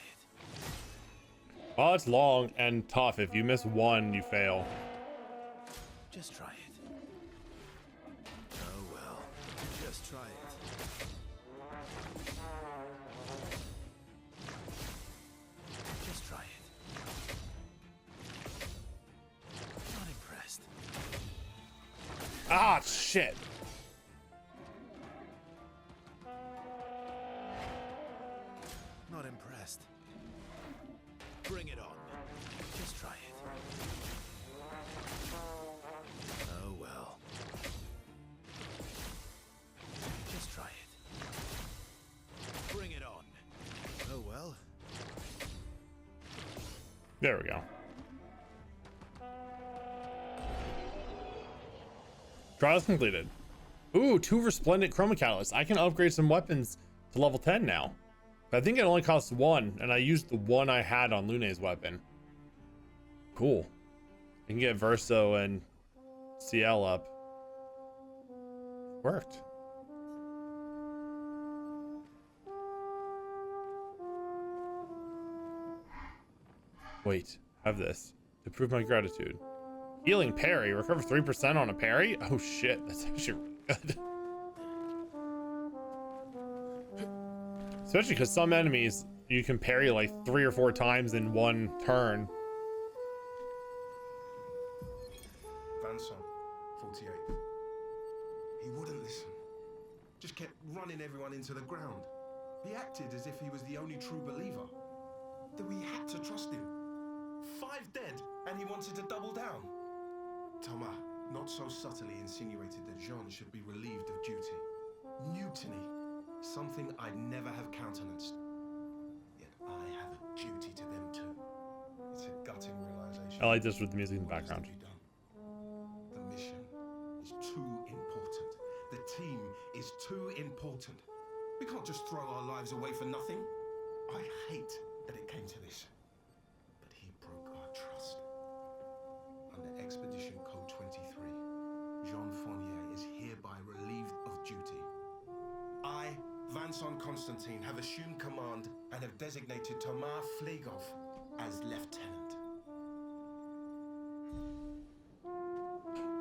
Oh, it's long and tough. If you miss one, you fail. Just try it. Oh well. Just try it. Just try it. Not impressed. Ah, shit. Not impressed. Bring it on. Just try it. Oh well. Just try it. Bring it on. Oh well. There we go. Trials completed. Ooh, 2 resplendent chroma catalysts. I can upgrade some weapons to level 10 now. But I think it only costs 1, and I used the one I had on Lune's weapon. Cool. I can get Verso and CL up. Worked. Wait, have this to prove my gratitude. Healing parry, recover 3% on a parry? Oh shit, that's actually really good. Especially because some enemies you can parry like 3 or 4 times in one turn. Grandson, 48. He wouldn't listen. just kept running everyone into the ground. He acted as if he was the only true believer. That we had to trust him. 5 dead, and he wanted to double down. Thomas not so subtly insinuated that Jean should be relieved of duty. Mutiny, something I'd never have countenanced. Yet I have a duty to them too. It's a gutting realization. I like this with the music in the What is to background. be done? The mission is too important. The team is too important. We can't just throw our lives away for nothing. I hate that it came to this. But he broke our trust. Under Expedition Code 23, Jean Fournier is hereby relieved of duty. I, Vincent Constantine, have assumed command and have designated Thomas Flegov as lieutenant.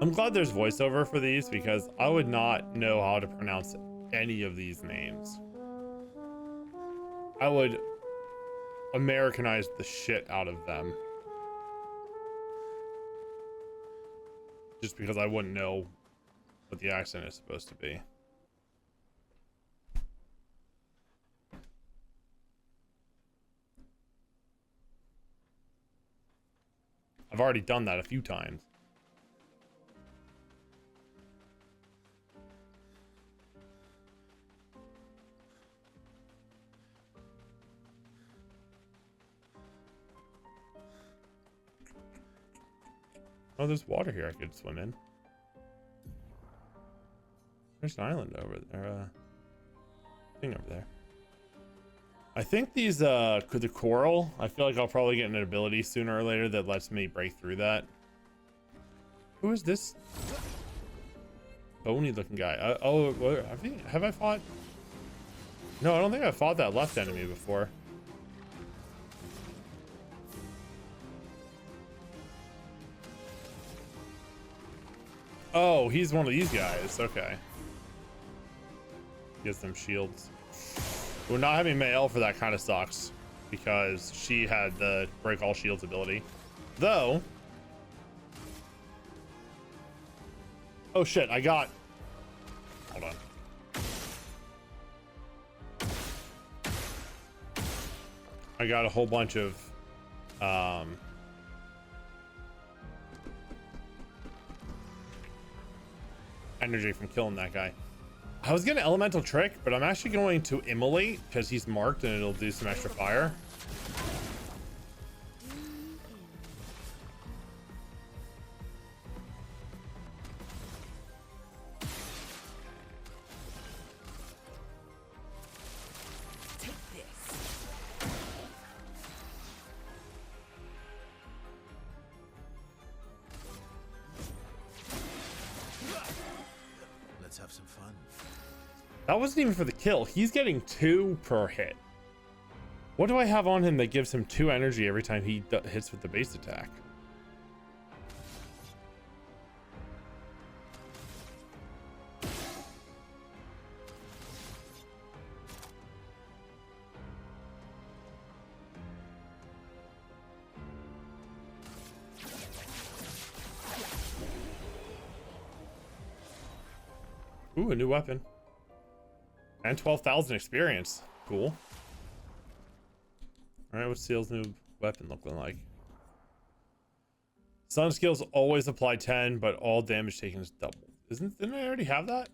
I'm glad there's voiceover for these because I would not know how to pronounce any of these names. I would Americanize the shit out of them. Just because I wouldn't know what the accent is supposed to be. I've already done that a few times. Oh, there's water here I could swim in. There's an island over there. Thing over there. I think these, the coral, I feel like I'll probably get an ability sooner or later that lets me break through that. Who is this bony looking guy? Have I fought? No, I don't think I fought that left enemy before. Oh, he's one of these guys. Okay. Gets them shields. We're not having Mael for that kind of sucks because she had the break all shields ability. Though. Oh shit, I got. Hold on. I got a whole bunch of energy from killing that guy. I was gonna elemental trick, but I'm actually going to immolate because he's marked and it'll do some extra fire. Let's have some fun. That wasn't even for the kill. He's getting 2 per hit. What do I have on him that gives him 2 energy every time he hits with the base attack? Ooh, a new weapon. And 12,000 experience. Cool. Alright, what's Seal's new weapon looking like? Some skills always apply 10, but all damage taken is double. Didn't I already have that?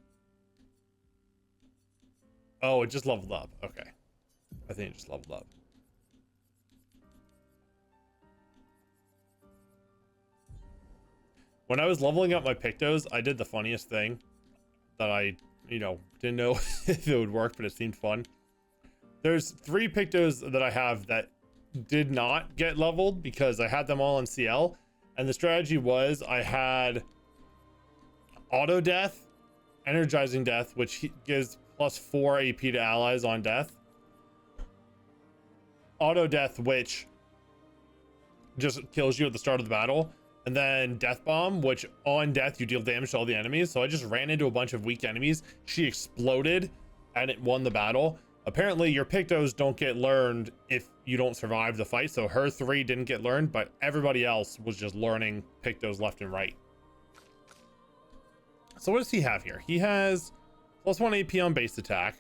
Oh, it just leveled up. Okay. I think it just leveled up. When I was leveling up my Pictos, I did the funniest thing that I, didn't know if it would work, but it seemed fun. There's 3 Pictos that I have that did not get leveled because I had them all in CL. And the strategy was I had auto death, energizing death, which gives plus 4 AP to allies on death. Auto death, which just kills you at the start of the battle. And then Death Bomb, which on death, you deal damage to all the enemies. So I just ran into a bunch of weak enemies. She exploded and it won the battle. Apparently, your Pictos don't get learned if you don't survive the fight. So her 3 didn't get learned, but everybody else was just learning Pictos left and right. So what does he have here? He has +1 AP on base attack.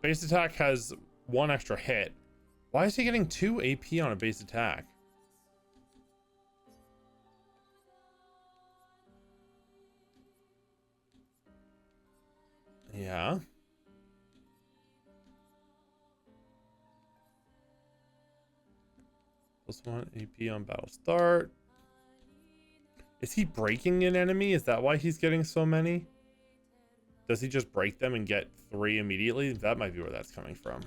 Base attack has 1 extra hit. Why is he getting 2 AP on a base attack? Yeah. +1 AP on battle start. Is he breaking an enemy? Is that why he's getting so many? Does he just break them and get 3 immediately? That might be where that's coming from.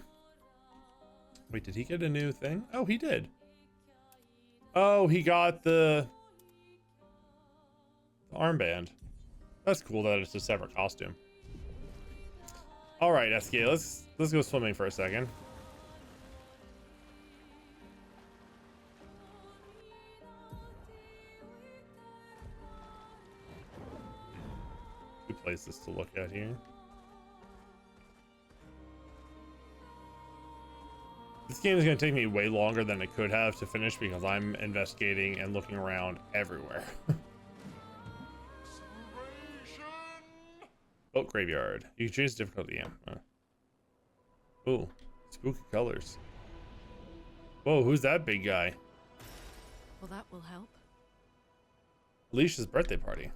Wait, did he get a new thing? Oh, he did. Oh, he got the armband. That's cool that it's a separate costume. All right, SK, let's go swimming for a second. Two places to look at here. This game is going to take me way longer than it could have to finish because I'm investigating and looking around everywhere. Oh, graveyard. You can change the difficulty. Yeah. Oh, spooky colors. Whoa, who's that big guy? Well, that will help. Alicia's birthday party.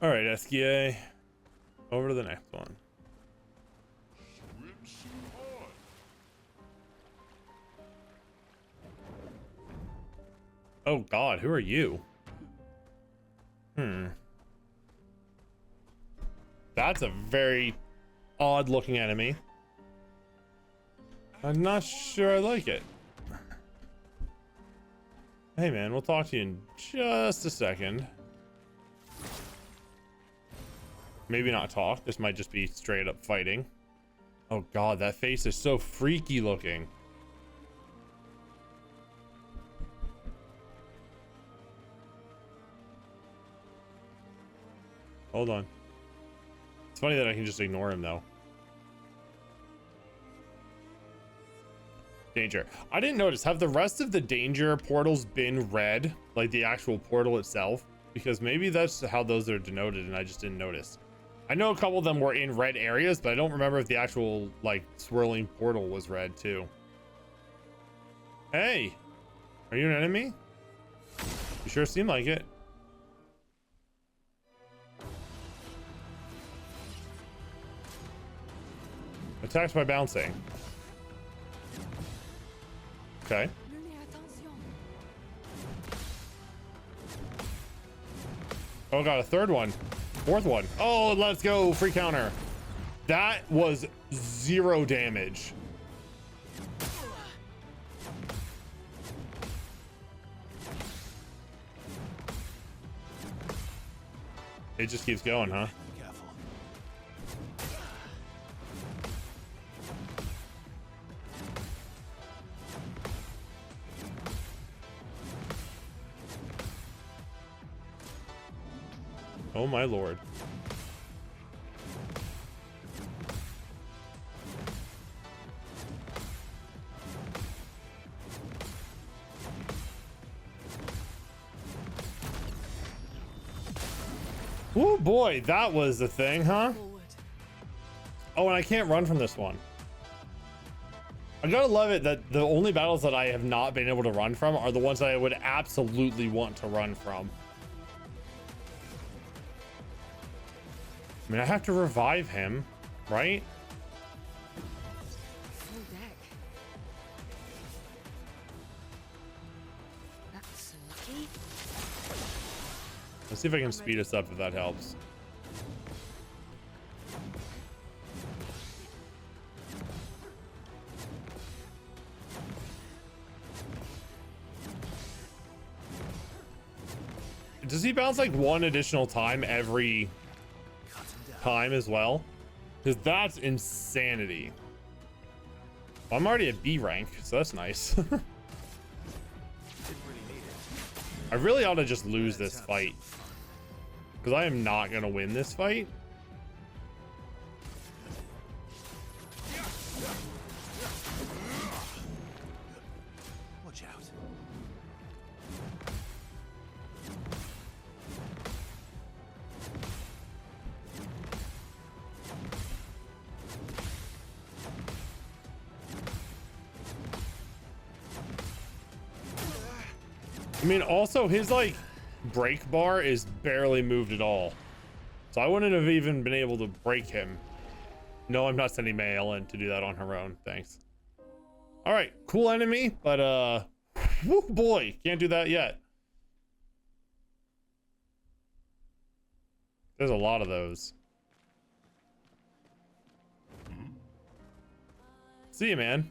All right, SKA. Over to the next one. Oh God, who are you? That's a very odd looking enemy. I'm not sure I like it. Hey man, we'll talk to you in just a second. Maybe not talk. This might just be straight up fighting. Oh God, that face is so freaky looking. Hold on. It's funny that I can just ignore him though. Danger. I didn't notice. Have the rest of the danger portals been red? Like the actual portal itself? Because maybe that's how those are denoted and I just didn't notice. I know a couple of them were in red areas, but I don't remember if the actual like swirling portal was red too. Hey, are you an enemy? You sure seem like it. Attacks by bouncing. Okay. Oh, got a third one. Fourth one. Oh, let's go. Free counter. That was 0 damage. It just keeps going, huh? Be careful. Oh my lord. Oh boy, that was the thing, huh? Forward. Oh, and I can't run from this one. I gotta love it that the only battles that I have not been able to run from are the ones that I would absolutely want to run from. I mean, I have to revive him, right? Full deck. That's lucky. Let's see if I can speed us up if that helps. Does he bounce like 1 additional time every time as well? Because that's insanity. Well, I'm already at B rank, so that's nice. I really ought to just lose this fight. because I am not going to win this fight. Watch out. I mean, also his like break bar is barely moved at all, so I wouldn't have even been able to break him. No, I'm not sending Mael in to do that on her own. Thanks. All right, cool enemy, but whoo boy, can't do that yet. There's a lot of those. See you, man.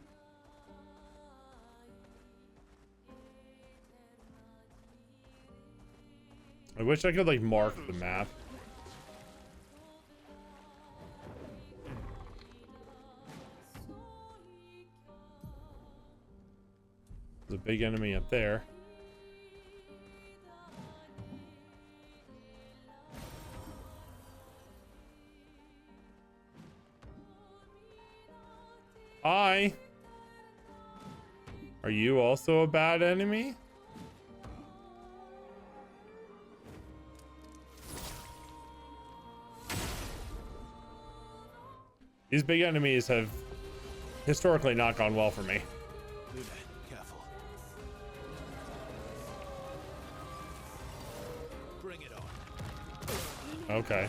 I wish I could like mark the map. There's a big enemy up there. Hi. Are you also a bad enemy? These big enemies have historically not gone well for me. Luna, careful. Bring it on. Okay.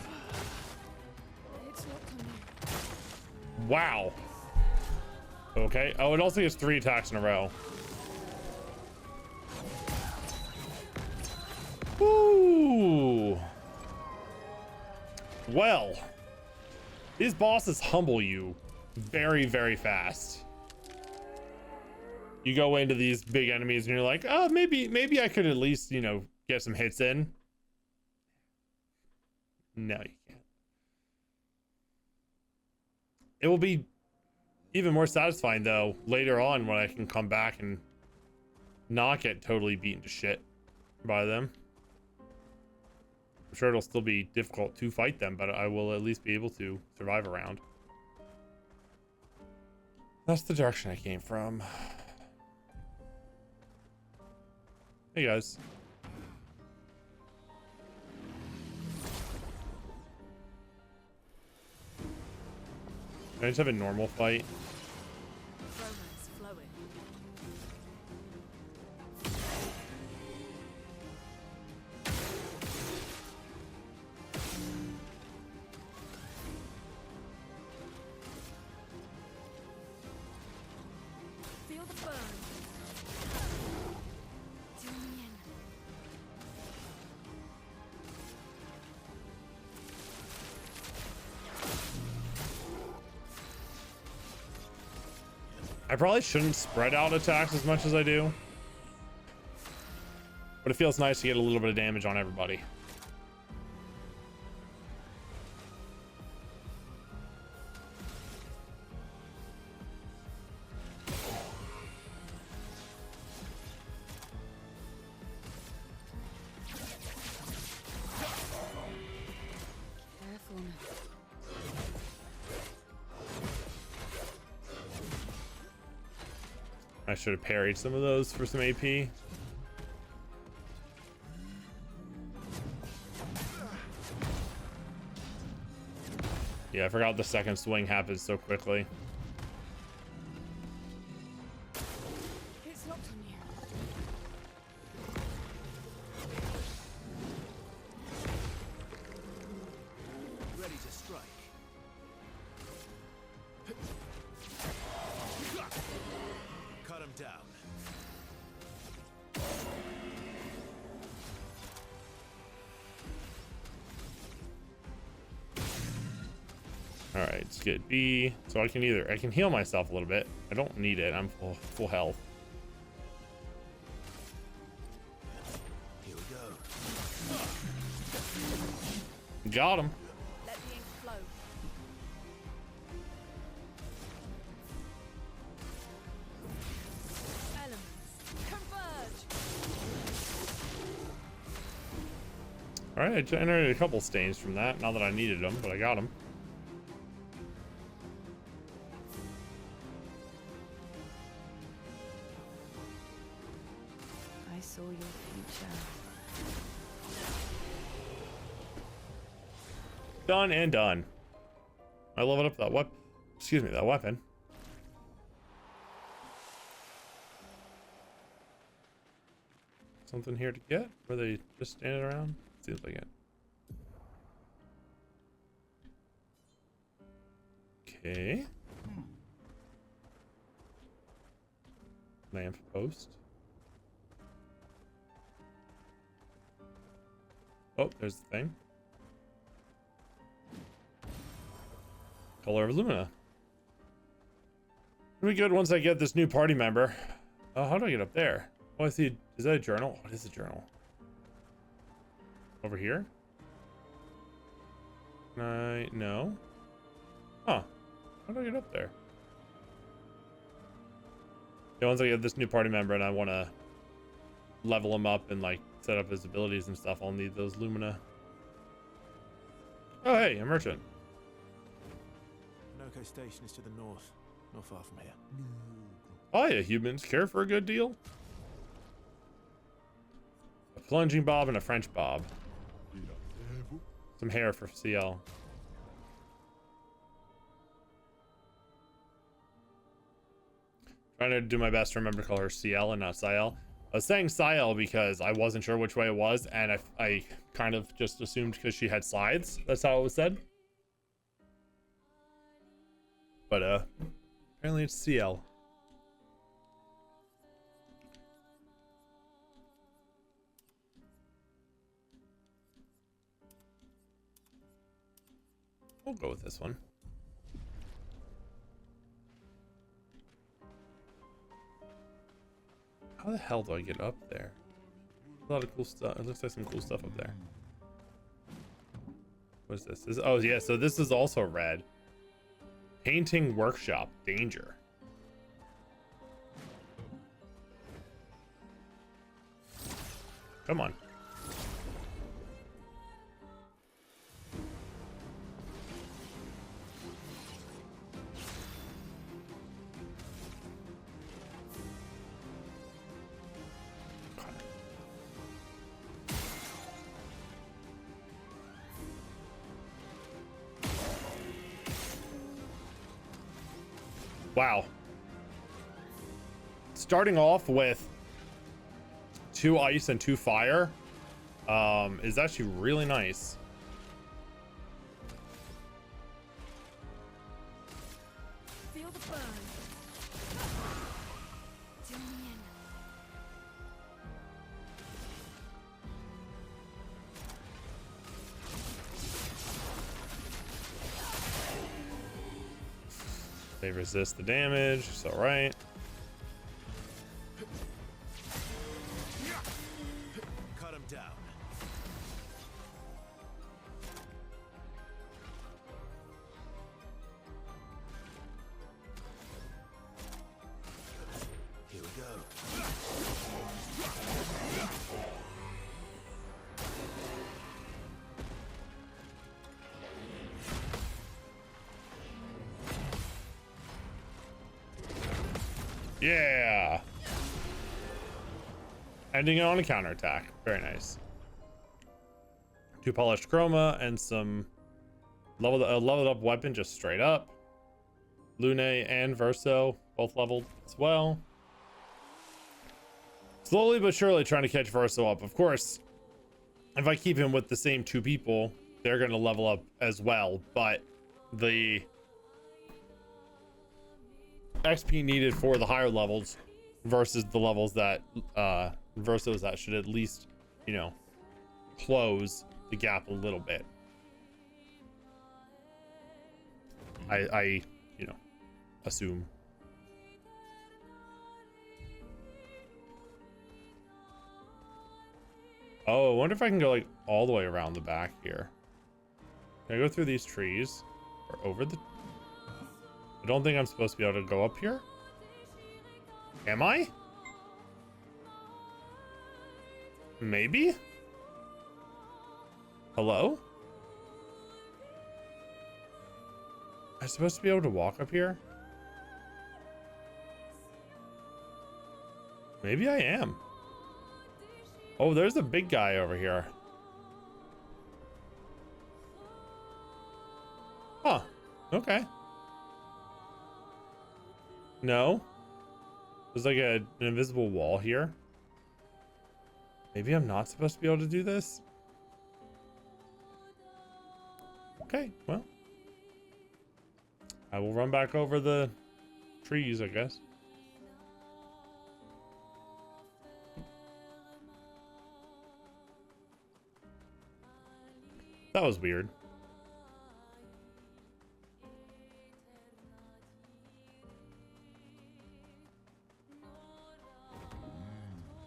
It's not coming. Wow. Okay. Oh, it also gets 3 attacks in a row. Woo. Well, these bosses humble you very, very fast. You go into these big enemies and you're like, oh, maybe I could at least, you know, get some hits in. No, you can't. It will be even more satisfying though later on when I can come back and not get totally beaten to shit by them. I'm sure it'll still be difficult to fight them, but I will at least be able to survive a round. That's the direction I came from. Hey guys. Can I just have a normal fight? Romance flowing. Feel the burn. Zoom in. I probably shouldn't spread out attacks as much as I do, but it feels nice to get a little bit of damage on everybody. Careful now. I should have parried some of those for some AP. Yeah, I forgot the second swing happens so quickly. It's locked on you. Ready to strike. Cut him down. All right, let's get B. So I can heal myself a little bit. I don't need it. I'm full health. Here we go. Got him. Let the ink flow. Elements converge. Alright, I generated a couple stains from that. Not that I needed them, but I got them. I saw your future. Done and done. I leveled up that weapon. Excuse me, that weapon. Something here to get? Were they just standing around? Seems like it. Okay. Lamp post. Oh, there's the thing. Color of Lumina. It'll be good once I get this new party member. How do I get up there? Oh, I see. Is that a journal? What is a journal? Over here? No. Huh. How do I get up there? Yeah, once I get this new party member and I want to level him up and like set up his abilities and stuff, I'll need those Lumina. Oh, hey, a merchant. Noko Station is to the north, not far from here. Oh yeah, humans care for a good deal. A plunging bob and a French bob. Some hair for CL. Trying to do my best to remember to call her CL and not Siel. I was saying Siel because I wasn't sure which way it was, and I kind of just assumed because she had slides. That's how it was said. But apparently it's CL. We'll go with this one. How the hell do I get up there? A lot of cool stuff. It looks like some cool stuff up there. What is this? Oh yeah, so this is also red. Painting workshop, danger. Come on. Wow. Starting off with 2 ice and 2 fire is actually really nice. Feel the burn. Zoom in. They resist the damage, so right. Cut him down. Here we go. Yeah. Ending it on a counterattack. Very nice. 2 polished chroma and some leveled up weapon just straight up. Lune and Verso both leveled as well. Slowly but surely trying to catch Verso up. Of course, if I keep him with the same 2 people, they're going to level up as well. But the XP needed for the higher levels versus the levels that Versos that should at least, you know, close the gap a little bit. I you know, assume. Oh, I wonder if I can go like all the way around the back here. Can I go through these trees or over the... I don't think I'm supposed to be able to go up here. Am I? Hello? Am I supposed to be able to walk up here? Maybe I am. Oh, there's a big guy over here. Huh. Okay. No. There's like an invisible wall here. Maybe I'm not supposed to be able to do this? Okay, well. I will run back over the trees, I guess. That was weird.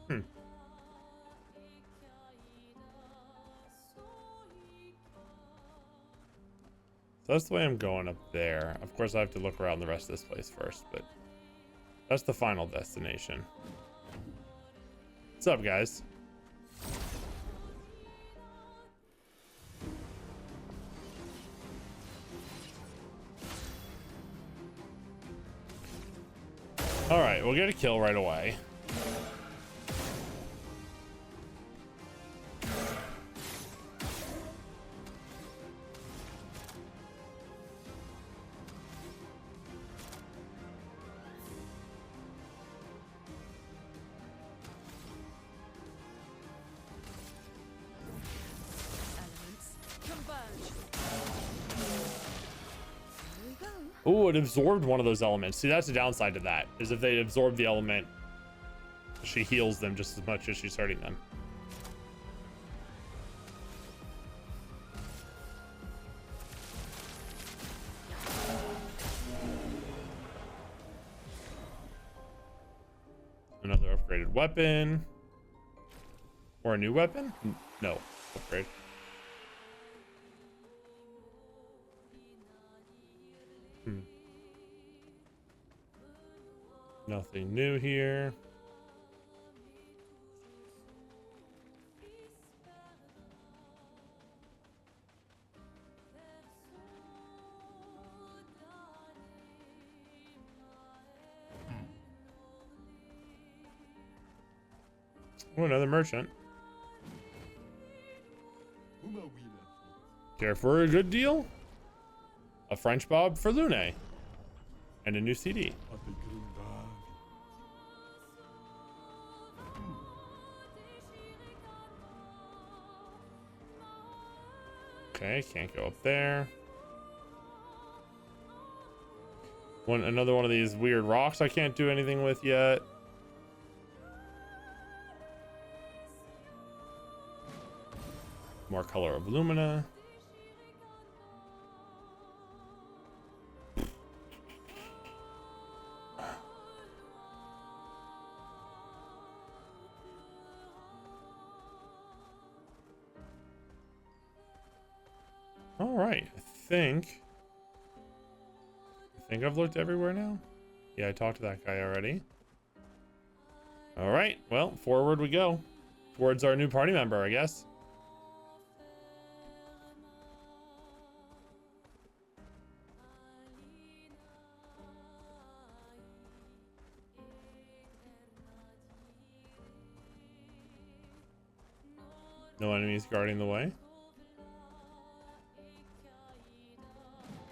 Hmm. So that's the way I'm going up there. Of course, I have to look around the rest of this place first, but that's the final destination. What's up, guys? All right, we'll get a kill right away. Oh, it absorbed one of those elements. See, that's the downside to that, is if they absorb the element, she heals them just as much as she's hurting them. Another upgraded weapon. Or a new weapon? No, upgrade. Nothing new here. Oh, another merchant. Care for a good deal? A French bob for Lune. And a new CD. Okay, can't go up there. Another one of these weird rocks I can't do anything with yet. More color of Lumina. All right, I think I've looked everywhere now. Yeah, I talked to that guy already. All right, well, forward we go towards our new party member, I guess. No enemies guarding the way.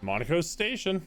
Monaco Station.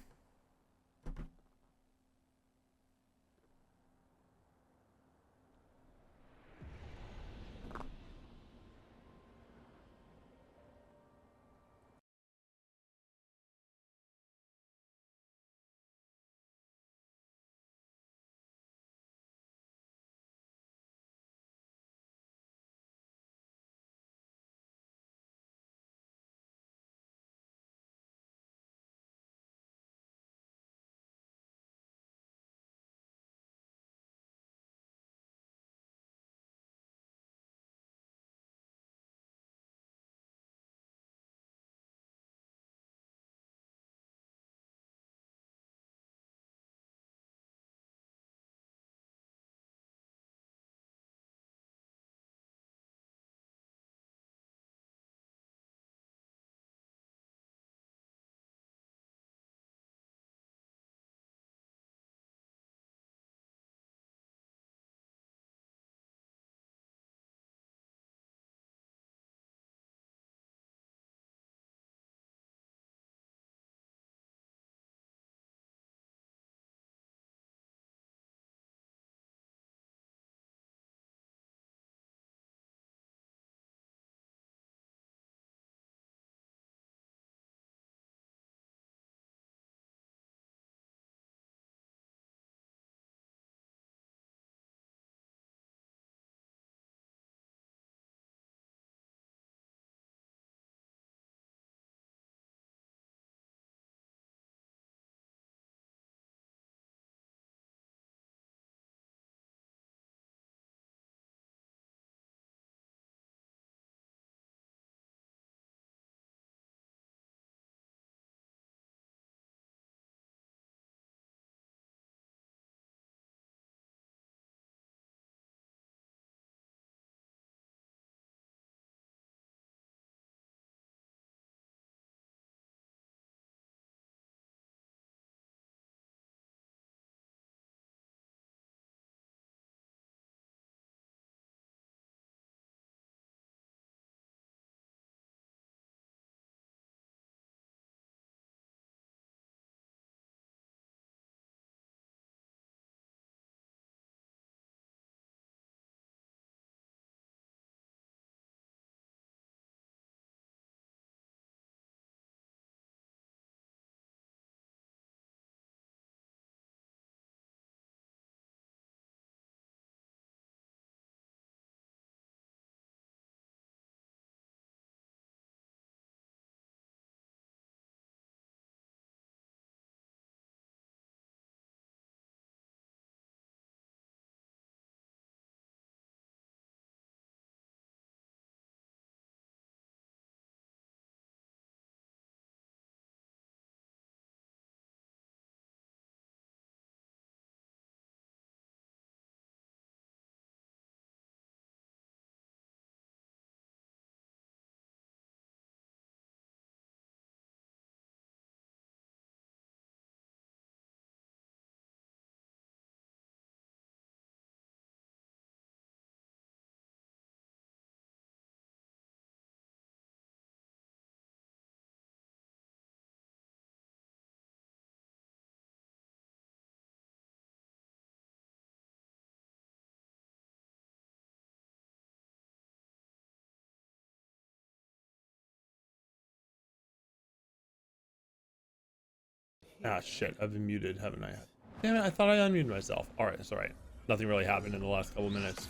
Ah, shit. I've been muted, haven't I? Damn it, I thought I unmuted myself. Alright, it's alright. Nothing really happened in the last couple minutes.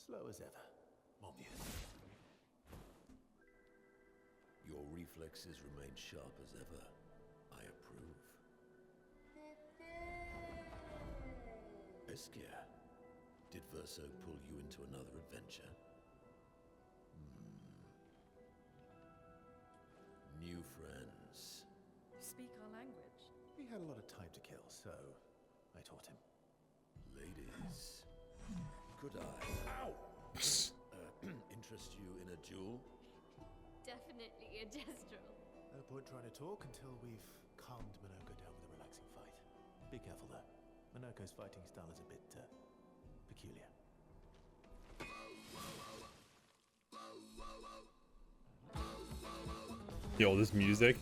Slow as ever. Obvious. Your reflexes remain sharp as ever. I approve. Obscur, did Verso pull you into another adventure? New friends. Speak our language. He had a lot of time to kill, so I taught him. Ladies, could I interest you in a duel? Definitely a gestural. No point trying to talk until we've calmed Minoko down with a relaxing fight. Be careful though. Minoko's fighting style is a bit peculiar. Yo, this music.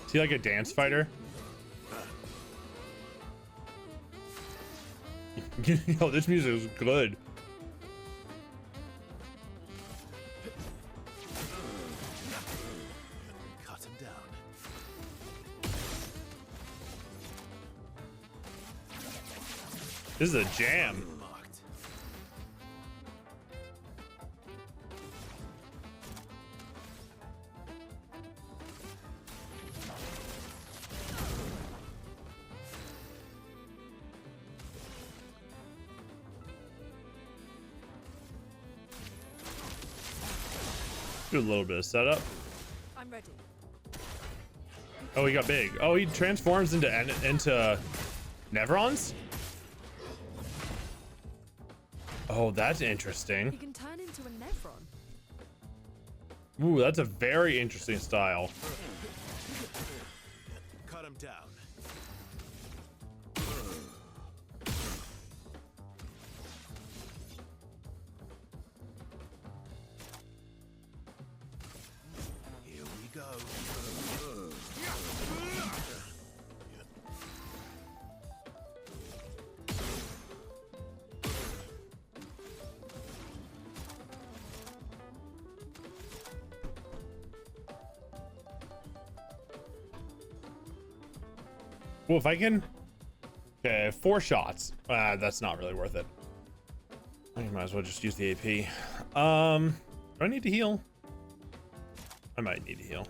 Is he like a dance fighter? Yo, this music is good. Cut him down. This is a jam. Marked. Do a little bit of setup. I'm ready. Oh, he got big. Oh, he transforms into Nevrons? Oh, that's interesting. You can turn into a Nevron. Ooh, that's a very interesting style. Cut him down. Here we go. Well, if I can... Okay, 4 shots. That's not really worth it. I might as well just use the AP. Do I need to heal? I might need to heal.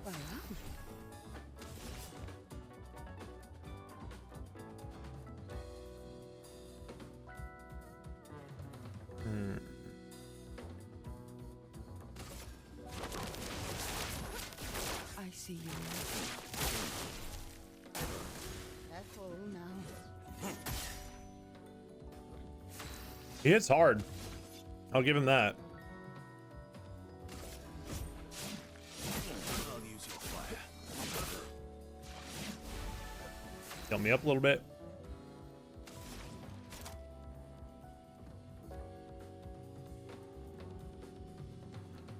Well, I see you. Careful now. He hits hard. I'll give him that. I'll use your fire. Heal me up a little bit.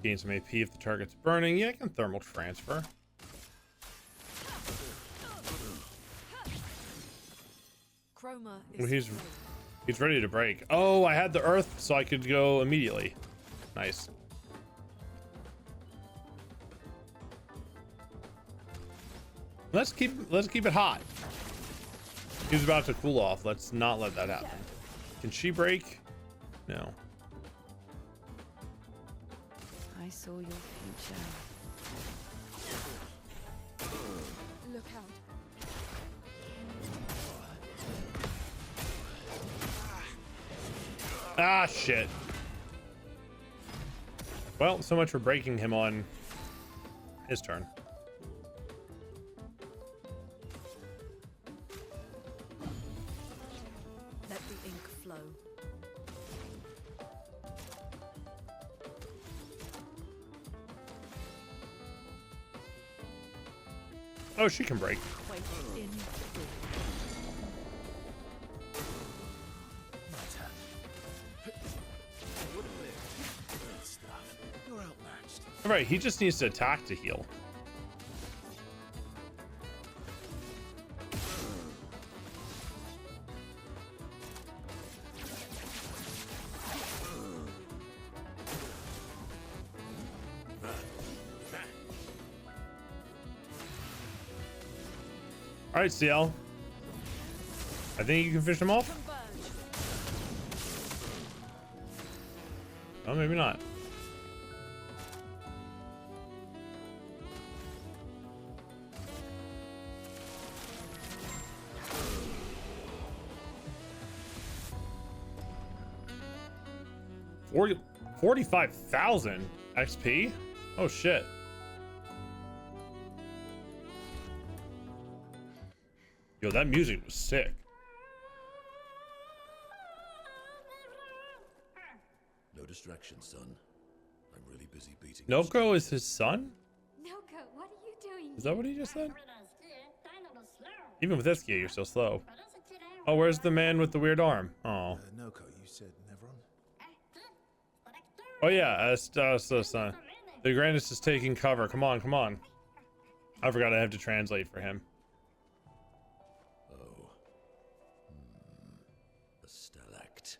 Gain some AP if the target's burning. Yeah, I can thermal transfer. Chroma Well, is he's ready to break. Oh, I had the earth, so I could go immediately. Nice. Let's keep it hot. He's about to cool off. Let's not let that happen. Can she break? No. I saw your future. Look out. Ah, shit. Well, so much for breaking him on his turn. Let the ink flow. Oh, she can break. Wait in fear. My turn. Would have lived. Good stuff. You're outmatched. All right, he just needs to attack to heal. All right, CL. I think you can finish him off. Oh, maybe not. $40 45,000 XP? Oh shit. Yo, that music was sick. No distraction, son. I'm really busy beating. Noko is his son? Noko, what are you doing? Is that what he just said? Even with this gear, you're still slow. Oh, where's the man with the weird arm? Oh. Noko, you said Nevron? Oh yeah, son. The grandest is taking cover. Come on, come on. I forgot I have to translate for him. Oh. A stalact.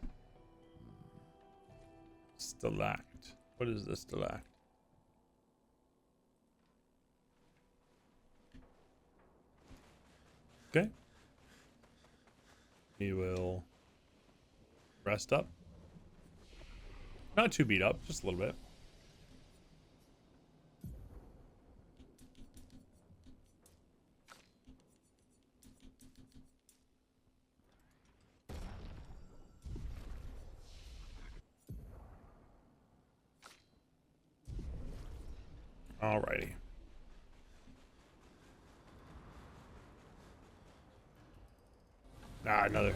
Stalact. What is this stalact? Okay. He will rest up. Not too beat up, just a little bit. Alrighty. Ah, another.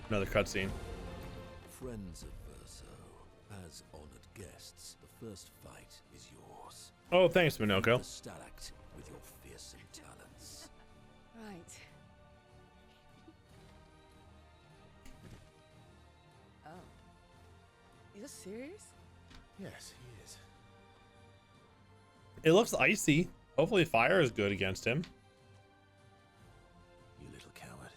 Another cutscene. Friends of Verso, as honored guests, the first fight is yours. Oh, thanks, Minoko. The stalact with your fearsome talents. Right. Oh. You're serious? Yes, he is. It looks icy. Hopefully fire is good against him. You little coward.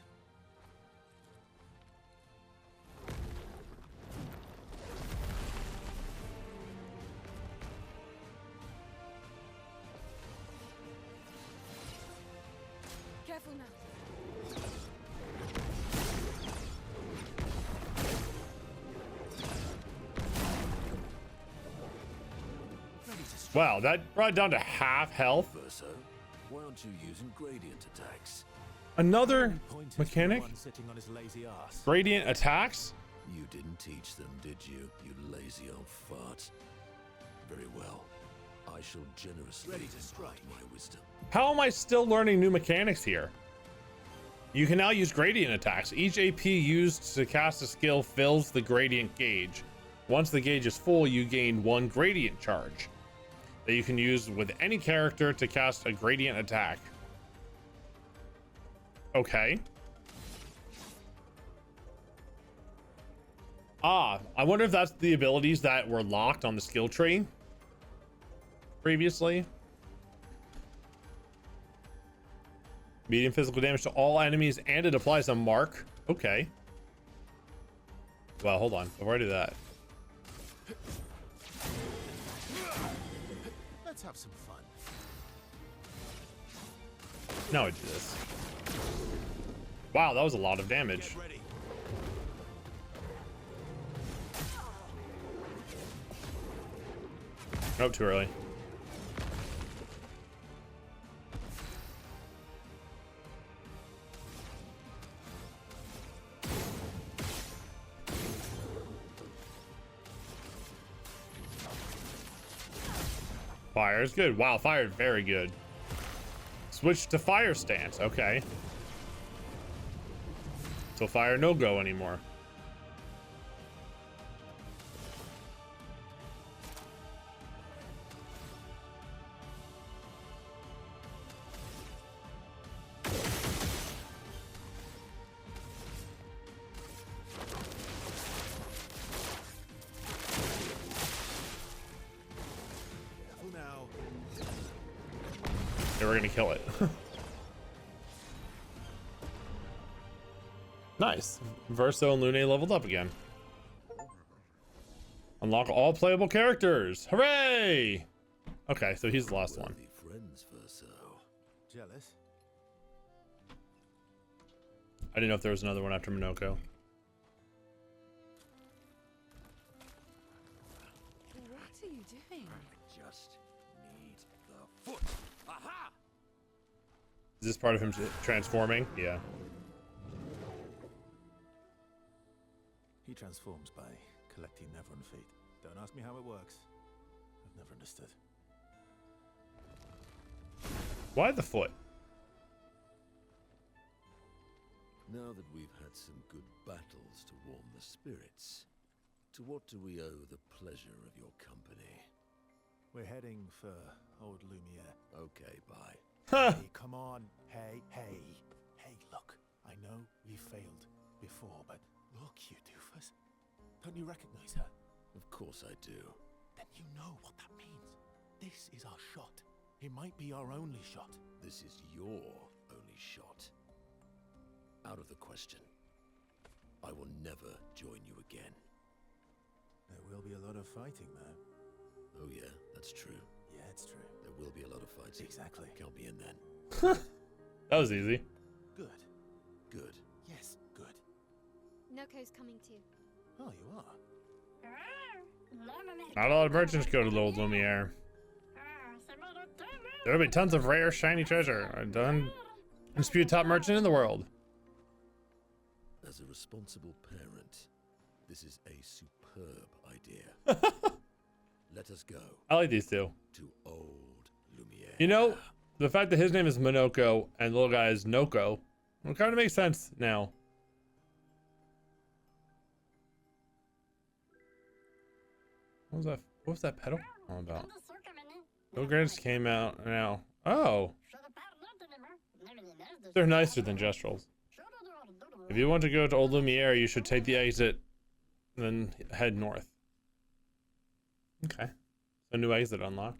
Careful now. Wow, that brought it down to half health. Verso, why aren't you using gradient attacks? Another Pointed to the mechanic? one sitting on his lazy ass. Gradient attacks? You didn't teach them, did you, you lazy old fart? Very well. I shall generously impart my wisdom. How am I still learning new mechanics here? You can now use gradient attacks. Each AP used to cast a skill fills the gradient gauge. Once the gauge is full, you gain 1 gradient charge that you can use with any character to cast a gradient attack. Okay. Ah, I wonder if that's the abilities that were locked on the skill tree previously. Medium physical damage to all enemies, and it applies a mark. Okay. Well, hold on. Before I do that. Let's have some fun. Now I do this. Wow, that was a lot of damage. Get ready. Nope, too early. Fire is good. Wow, fire is very good. Switch to fire stance. Okay. So fire no go anymore. Careful now. Yeah, we're gonna kill it. Nice. Verso and Lune leveled up again. Unlock all playable characters. Hooray! Okay, so he's the last one. Worthy friends, Verso. Jealous? I didn't know if there was another one after Minoko. What are you doing? I just need the foot. Aha! Is this part of him transforming? Yeah. He transforms by collecting Neveron feet. Don't ask me how it works. I've never understood. Why the foot? Now that we've had some good battles to warm the spirits, to what do we owe the pleasure of your company? We're heading for old Lumiere. Okay, bye. Hey, come on. Hey. Hey, look. I know we failed before, but look, you doofus. Don't you recognize her? Of course I do. Then you know what that means. This is our shot. It might be our only shot. This is your only shot. Out of the question. I will never join you again. There will be a lot of fighting, though. Oh yeah, that's true. Yeah, it's true. There will be a lot of fights. Exactly. Count me in then. That was easy. Good. Good. Yes, good. Noko's coming too. Oh, you are? Not a lot of merchants go to the old Lumiere. There'll be tons of rare, shiny treasure. I'm done. Dispute top merchant in the world. As a responsible parent, this is a superb idea. Let us go I like these two. to old Lumiere. You know, the fact that his name is Minoko and the little guy is Noko, it kind of makes sense now. What was that? What was that pedal all about? The greatest came out now. Oh, they're nicer than Jestrels. If you want to go to Old Lumiere, you should take the exit, and then head north. Okay, a new exit unlocked.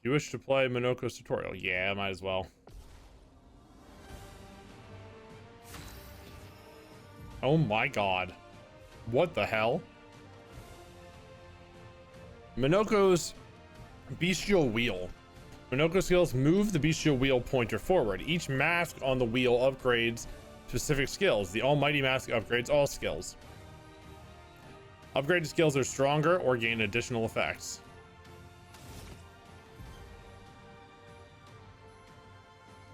You wish to play Minoko's tutorial? Yeah, might as well. Oh my god. What the hell? Minoko's bestial wheel. Minoko skills move the bestial wheel pointer forward. Each mask on the wheel upgrades specific skills. The almighty mask upgrades all skills. Upgraded skills are stronger or gain additional effects.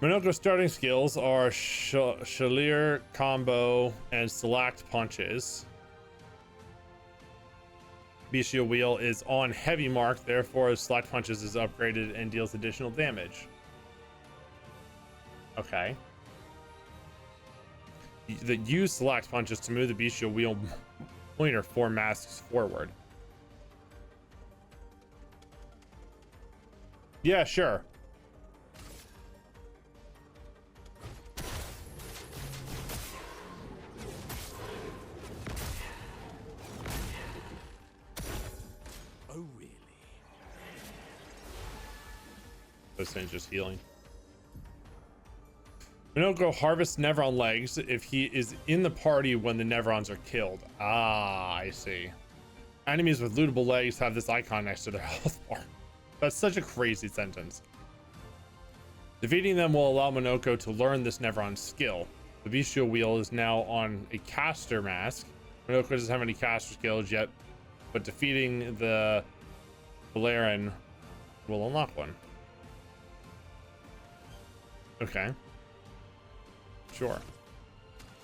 Minoko's starting skills are Chalier, Combo, and Select Punches. Bestial Wheel is on Heavy Mark, therefore Select Punches is upgraded and deals additional damage. Okay. Use Select Punches to move the Bestial Wheel pointer 4 masks forward. Yeah, sure. Oh, really? Those things just healing. Minoko harvests Neveron legs if he is in the party when the Neverons are killed. Ah, I see. Enemies with lootable legs have this icon next to their health bar. That's such a crazy sentence. Defeating them will allow Minoko to learn this Neveron skill. The Bestial Wheel is now on a caster mask. Minoko doesn't have any caster skills yet, but defeating the Valerian will unlock one. Okay. Sure.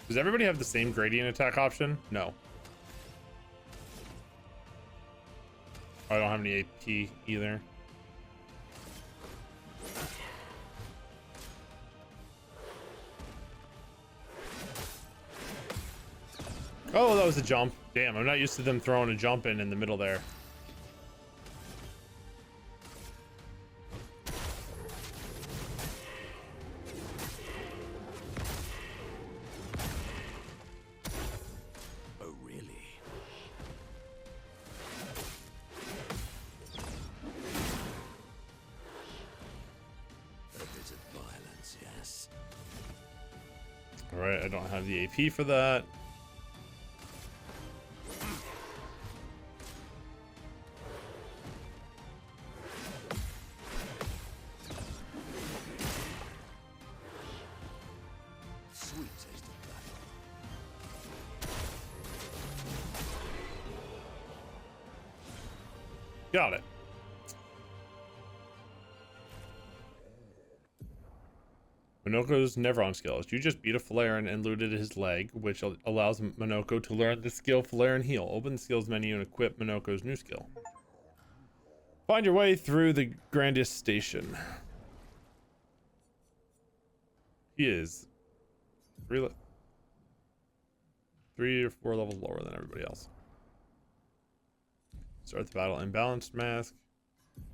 Does everybody have the same gradient attack option? No. I don't have any AP either. Oh, that was a jump. Damn, I'm not used to them throwing a jump in the middle there. Oh, really? A bit of violence, yes. All right, I don't have the AP for that. Got it. Minoko's Nevron skills. You just beat a Falaran and looted his leg, which allows Minoko to learn the skill Falaran Heal. Open the skills menu and equip Minoko's new skill. Find your way through the Grandis Station. He is 3 or 4 levels lower than everybody else. Start the battle. Imbalanced mask.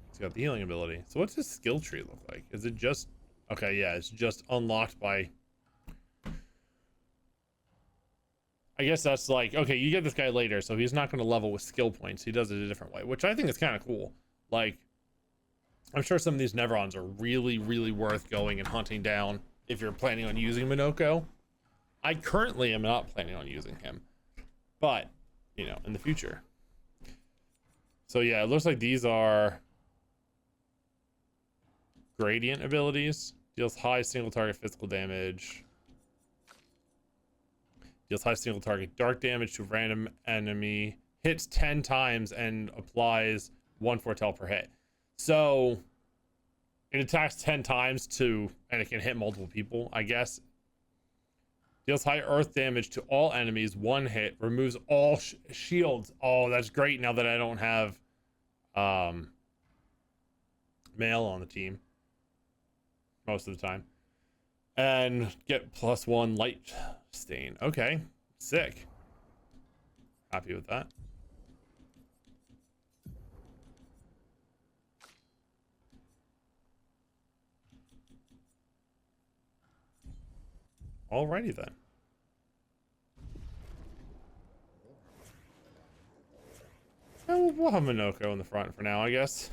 He's got the healing ability. So what's his skill tree look like? Is it just... Okay, yeah, it's just unlocked by... I guess that's like, okay, you get this guy later, so he's not going to level with skill points. He does it a different way, which I think is kind of cool. Like, I'm sure some of these Nevrons are really, really worth going and hunting down if you're planning on using Minoko. I currently am not planning on using him, but, you know, in the future. So yeah, it looks like these are gradient abilities. Deals high single target physical damage. Deals high single target dark damage to a random enemy. Hits 10 times and applies 1 foretell per hit. So it attacks 10 times and it can hit multiple people, I guess. Deals high earth damage to all enemies, 1 hit. Removes all shields. Oh, that's great now that I don't have male on the team most of the time. And get +1 light stain. Okay, sick. Happy with that. Alrighty then. Well, we'll have Minoko in the front for now, I guess.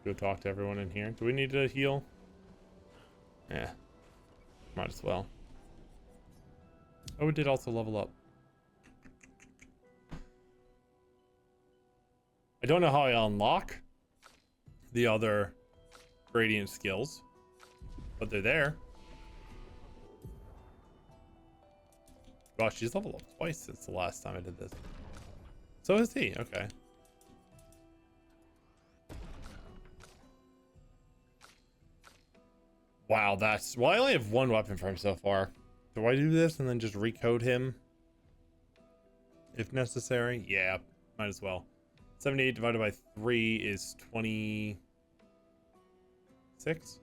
Go talk to everyone in here. Do we need to heal? Yeah. Might as well. Oh, we did also level up. I don't know how I unlock the other gradient skills, but they're there. Gosh, she's leveled up twice since the last time I did this. So is he. Okay. Wow, that's... Well, I only have 1 weapon for him so far. Do I do this and then just recode him if necessary? Yeah, might as well. 78 divided by 3 is 26.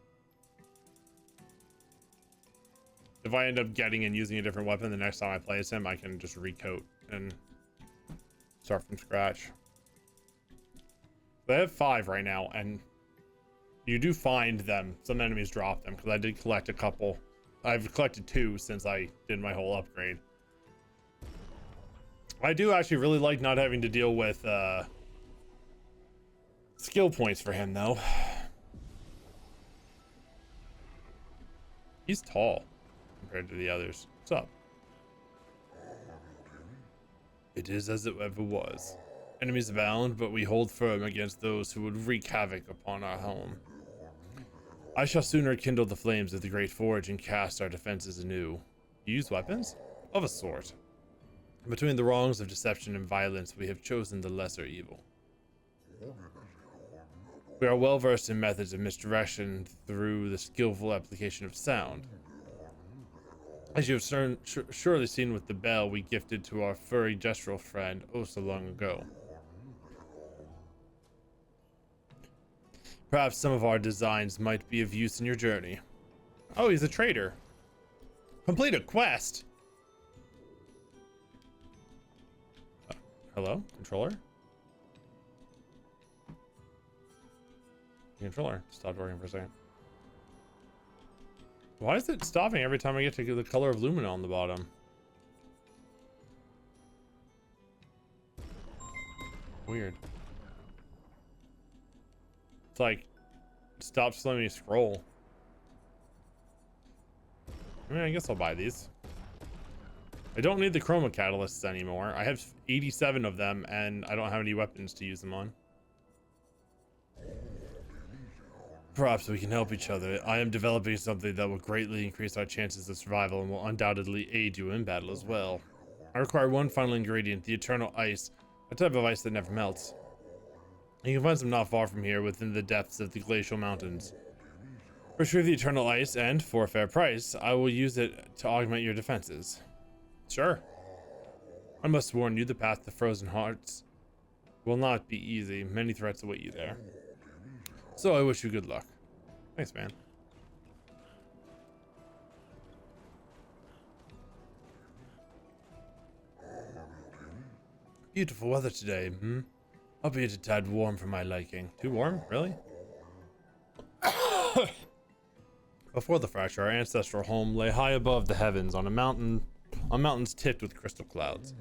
If I end up getting and using a different weapon the next time I play as him, I can just recoat and start from scratch. So I have 5 right now, and you do find them. Some enemies drop them, because I did collect a couple. I've collected 2 since I did my whole upgrade. I do actually really like not having to deal with skill points for him, though. He's tall compared to the others. What's up? It is as it ever was. Enemies abound, but we hold firm against those who would wreak havoc upon our home. I shall sooner kindle the flames of the great forge and cast our defenses anew. Use weapons? Of a sort. Between the wrongs of deception and violence, we have chosen the lesser evil. We are well versed in methods of misdirection through the skillful application of sound. As you have surely seen with the bell we gifted to our furry gestural friend oh so long ago. Perhaps some of our designs might be of use in your journey. Oh, he's a trader. Complete a quest. Hello, controller? The controller stopped working for a second. Why is it stopping every time I get to the color of Lumina on the bottom? Weird. It's like, stops letting me scroll. I mean, I guess I'll buy these. I don't need the chroma catalysts anymore. I have 87 of them, and I don't have any weapons to use them on. Perhaps we can help each other. I am developing something that will greatly increase our chances of survival and will undoubtedly aid you in battle as well. I require one final ingredient, the eternal ice, a type of ice that never melts. You can find some not far from here within the depths of the glacial mountains. Retrieve the eternal ice and, for a fair price, I will use it to augment your defenses. Sure. I must warn you, the path to Frozen Hearts will not be easy. Many threats await you there. So I wish you good luck. Thanks, man. Beautiful weather today, albeit a tad warm for my liking. Too warm? Really? Before the fracture, our ancestral home lay high above the heavens on mountains tipped with crystal clouds.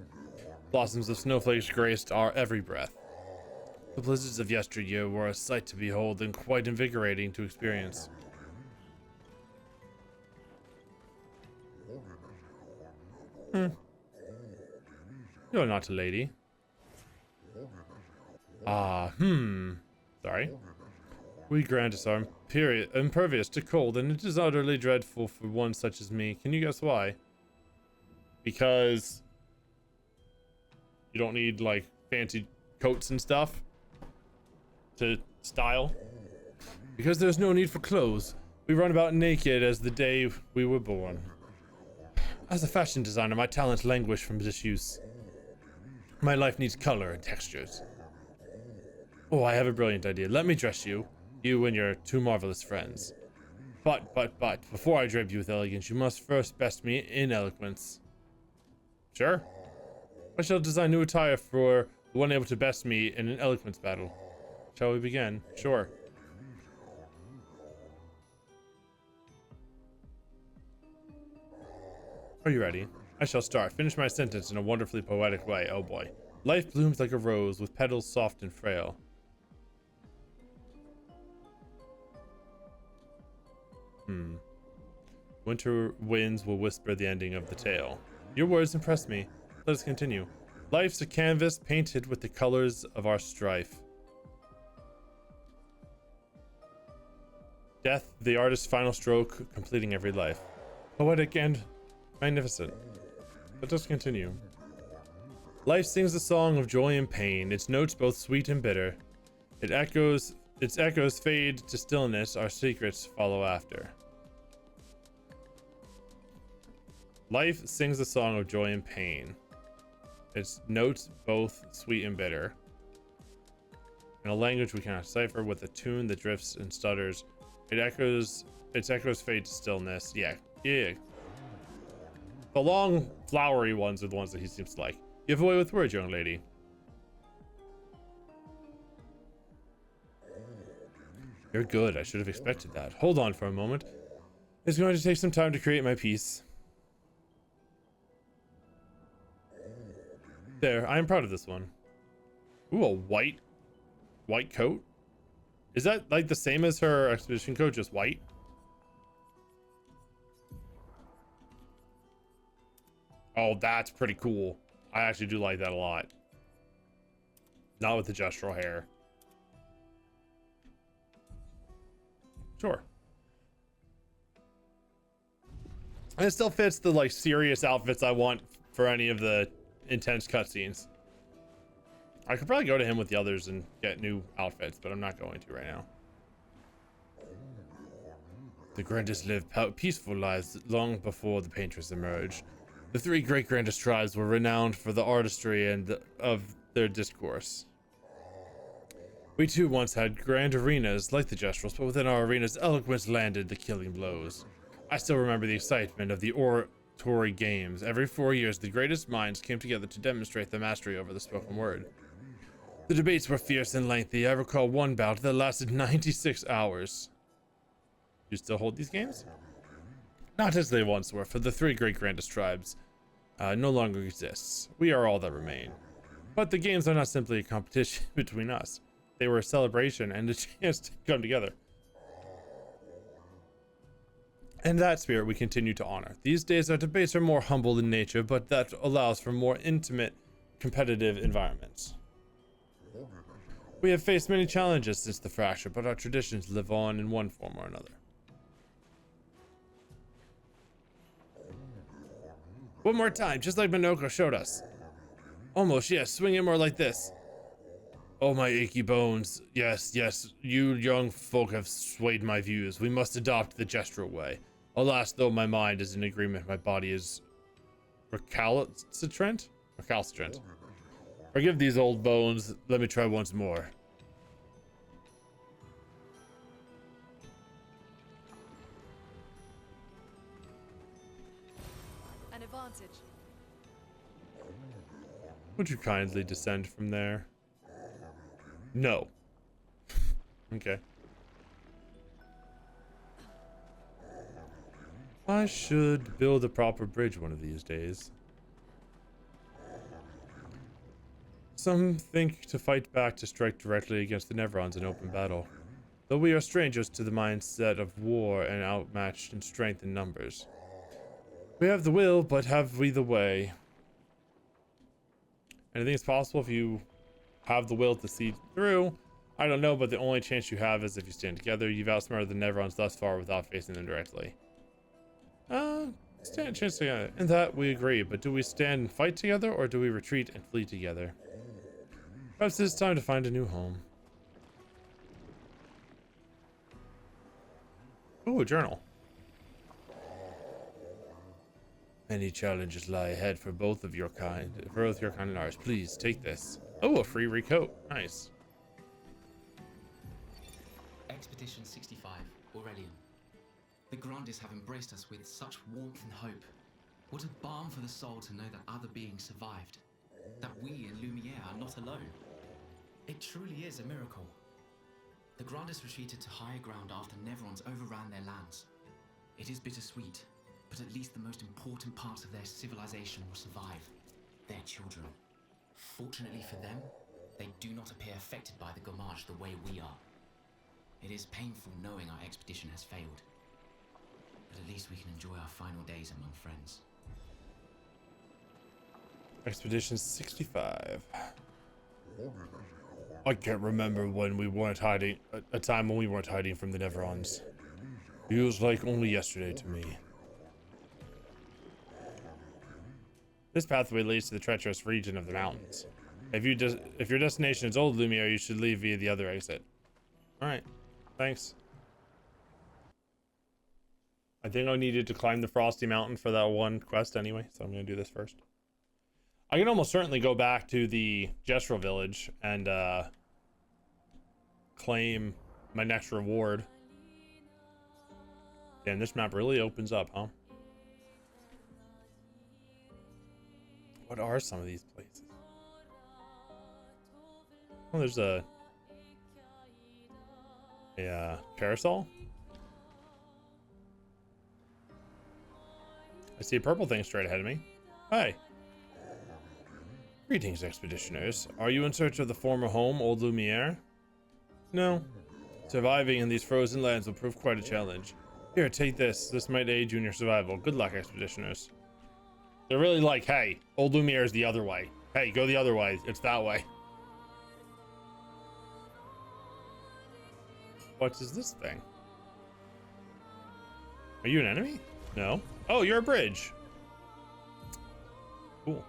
Blossoms of snowflakes graced our every breath. The blizzards of yesteryear were a sight to behold and quite invigorating to experience. You're not a lady. Sorry. We Grandis are impervious to cold, and it is utterly dreadful for one such as me. Can you guess why? Because you don't need, like, fancy coats and stuff to style. Because there's no need for clothes. We run about naked as the day we were born. As a fashion designer, my talents languish from disuse. My life needs color and textures. Oh, I have a brilliant idea. Let me dress you and your two marvelous friends. But, before I drape you with elegance, you must first best me in eloquence. Sure. I shall design new attire for the one able to best me in an eloquence battle. Shall we begin? Sure. Are you ready? I shall start. Finish my sentence in a wonderfully poetic way. Oh boy. Life blooms like a rose with petals soft and frail. Winter winds will whisper the ending of the tale. Your words impress me. Let us continue. Life's a canvas painted with the colors of our strife. Death, the artist's final stroke, completing every life. Poetic and magnificent. Let us continue. Life sings a song of joy and pain, its notes both sweet and bitter. Its echoes fade to stillness, our secrets follow after. Life sings a song of joy and pain. Its notes both sweet and bitter. In a language we cannot decipher, with a tune that drifts and stutters. Its echoes fade to stillness. Yeah. The long, flowery ones are the ones that he seems to like. You have a way with words, young lady. You're good. I should have expected that. Hold on for a moment. It's going to take some time to create my piece. There, I am proud of this one. Ooh, a white coat? Is that like the same as her expedition coat, just white? Oh, that's pretty cool. I actually do like that a lot. Not with the gestural hair. Sure. And it still fits the like serious outfits I want for any of the intense cutscenes. I could probably go to him with the others and get new outfits, but I'm not going to right now. The Grandis lived peaceful lives long before the painters emerged. The three great Grandis tribes were renowned for the artistry and of their discourse. We too once had grand arenas like the Gestrals, but within our arenas, eloquence landed the killing blows. I still remember the excitement of the oratory games. Every 4 years, the greatest minds came together to demonstrate their mastery over the spoken word. The debates were fierce and lengthy. I recall one bout that lasted 96 hours. You still hold these games? Not as they once were, for the three great Grandis tribes no longer exists. We are all that remain. But the games are not simply a competition between us. They were a celebration and a chance to come together. And that spirit we continue to honor. These days our debates are more humble in nature, but that allows for more intimate, competitive environments. We have faced many challenges since the fracture, but our traditions live on in one form or another. One more time, just like Minoko showed us. Almost, yes. Swing it more like this. Oh, my achy bones. Yes, yes. You young folk have swayed my views. We must adopt the gestural way. Alas, though my mind is in agreement, my body is recalcitrant? Recalcitrant. Forgive these old bones. Let me try once more. An advantage. Would you kindly descend from there? No. Okay. I should build a proper bridge one of these days. Some think to fight back to strike directly against the Nevrons in open battle. Though we are strangers to the mindset of war and outmatched in strength and numbers. We have the will, but have we the way? Anything is possible if you have the will to see through. I don't know, but the only chance you have is if you stand together. You've outsmarted the Nevrons thus far without facing them directly. Stand a chance together. In that we agree, but do we stand and fight together, or do we retreat and flee together? Perhaps it's time to find a new home. Ooh, a journal. Many challenges lie ahead for both of your kind, and ours. Please take this. Oh, a free recoat. Nice. Expedition 65, Aurelian. The Grandes have embraced us with such warmth and hope. What a balm for the soul to know that other beings survived. That we in Lumiere are not alone. It truly is a miracle. The Grandes retreated to higher ground after Nevrons overran their lands. It is bittersweet, but at least the most important parts of their civilization will survive. Their children. Fortunately for them, they do not appear affected by the Gommage the way we are. It is painful knowing our expedition has failed. But at least we can enjoy our final days among friends. Expedition 65. I can't remember when we weren't hiding, a time when we weren't hiding from the Nevrons. Feels like only yesterday to me. This pathway leads to the treacherous region of the mountains. If your destination is Old Lumiere, you should leave via the other exit. Alright, thanks. I think I needed to climb the Frosty Mountain for that one quest anyway, so I'm going to do this first. I can almost certainly go back to the Gestural Village and claim my next reward. Damn, this map really opens up, huh? What are some of these places? Oh, there's a carousel. I see a purple thing straight ahead of me. Hi. Greetings, expeditioners. Are you in search of the former home, Old Lumiere? No. Surviving in these frozen lands will prove quite a challenge. Here, take this. This might aid you in your survival. Good luck, expeditioners. They're really like, hey, Old Lumiere is the other way. Hey, go the other way. It's that way. What is this thing? Are you an enemy? No. Oh, you're a bridge. Cool.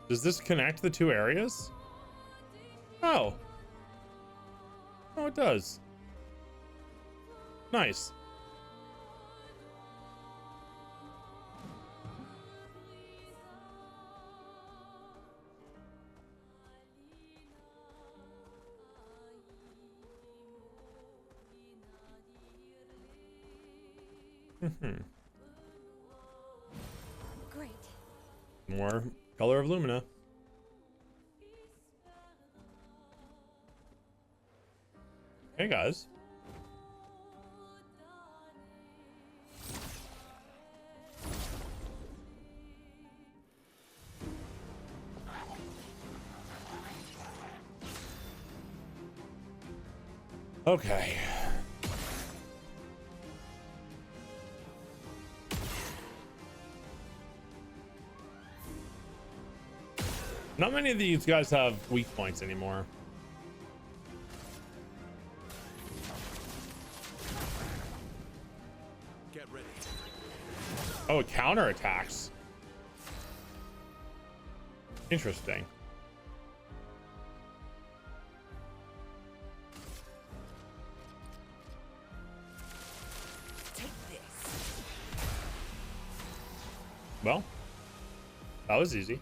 Does this connect the two areas? Oh. Oh, it does. Nice. Great. More color of Lumina. Hey guys. Okay. Not many of these guys have weak points anymore. Oh, it counterattacks. Interesting. Take this. Well, that was easy.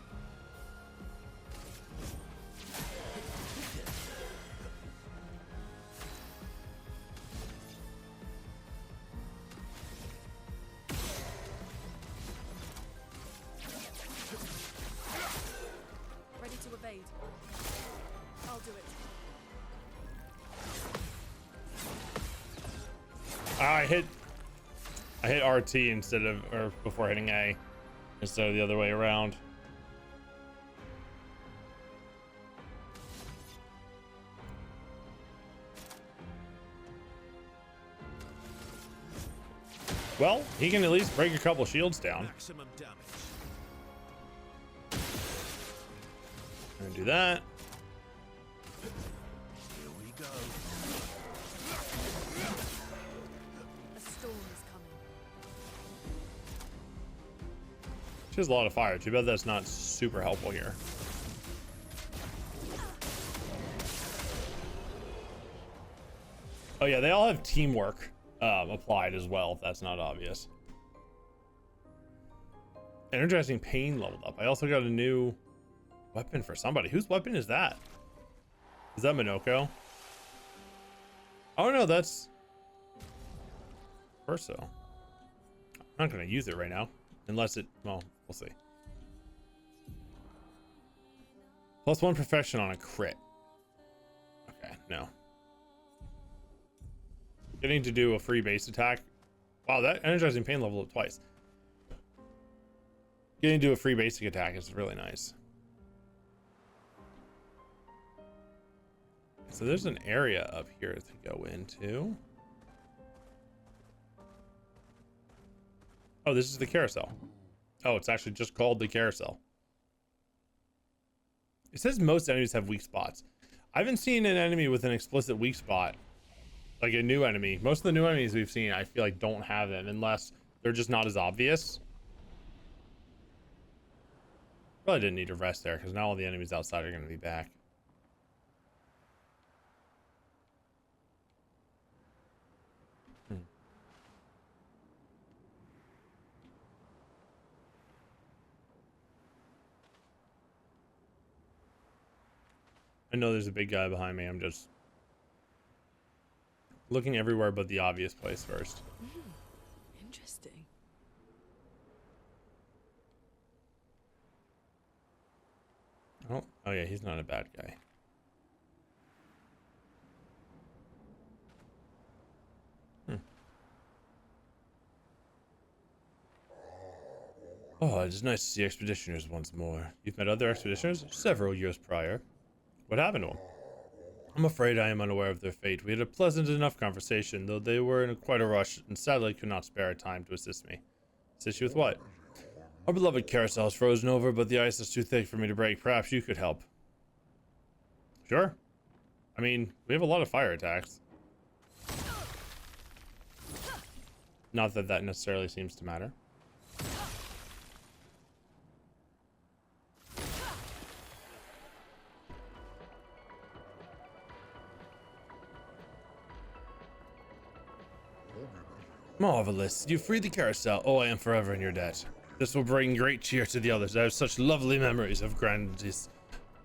Ready to evade. I'll do it. I hit RT instead of, or before hitting A, instead of the other way around. Well, he can at least break a couple shields down. Maximum damage. Gonna do that. Here we go. A storm is coming. She has a lot of fire. Too bad that's not super helpful here. Oh yeah, they all have teamwork applied as well, if that's not obvious. Energizing pain leveled up. I also got a new weapon for somebody. Whose weapon is that? Is that Minoko? Oh no, that's Perso. I'm not gonna use it right now. Unless it, well, we'll see. +1 profession on a crit. Okay, no. Getting to do a free base attack. Wow, that energizing pain level up twice. Getting to do a free basic attack is really nice. So there's an area up here to go into. Oh, this is the carousel. Oh, it's actually just called the carousel. It says most enemies have weak spots. I haven't seen an enemy with an explicit weak spot. Like a new enemy. Most of the new enemies we've seen, I feel like don't have them unless they're just not as obvious. Probably didn't need to rest there because now all the enemies outside are going to be back. I know there's a big guy behind me. I'm just looking everywhere but the obvious place first. Interesting. Oh yeah, he's not a bad guy. Oh, it's nice to see expeditioners once more. You've met other expeditioners several years prior. What happened to them? I'm afraid I am unaware of their fate. We had a pleasant enough conversation, though they were in quite a rush and sadly could not spare time to assist me. Assist you with what? Our beloved carousel is frozen over, but the ice is too thick for me to break. Perhaps you could help. Sure. I mean, we have a lot of fire attacks. Not that that necessarily seems to matter. Marvelous. You freed the carousel. Oh, I am forever in your debt. This will bring great cheer to the others. I have such lovely memories of Grandis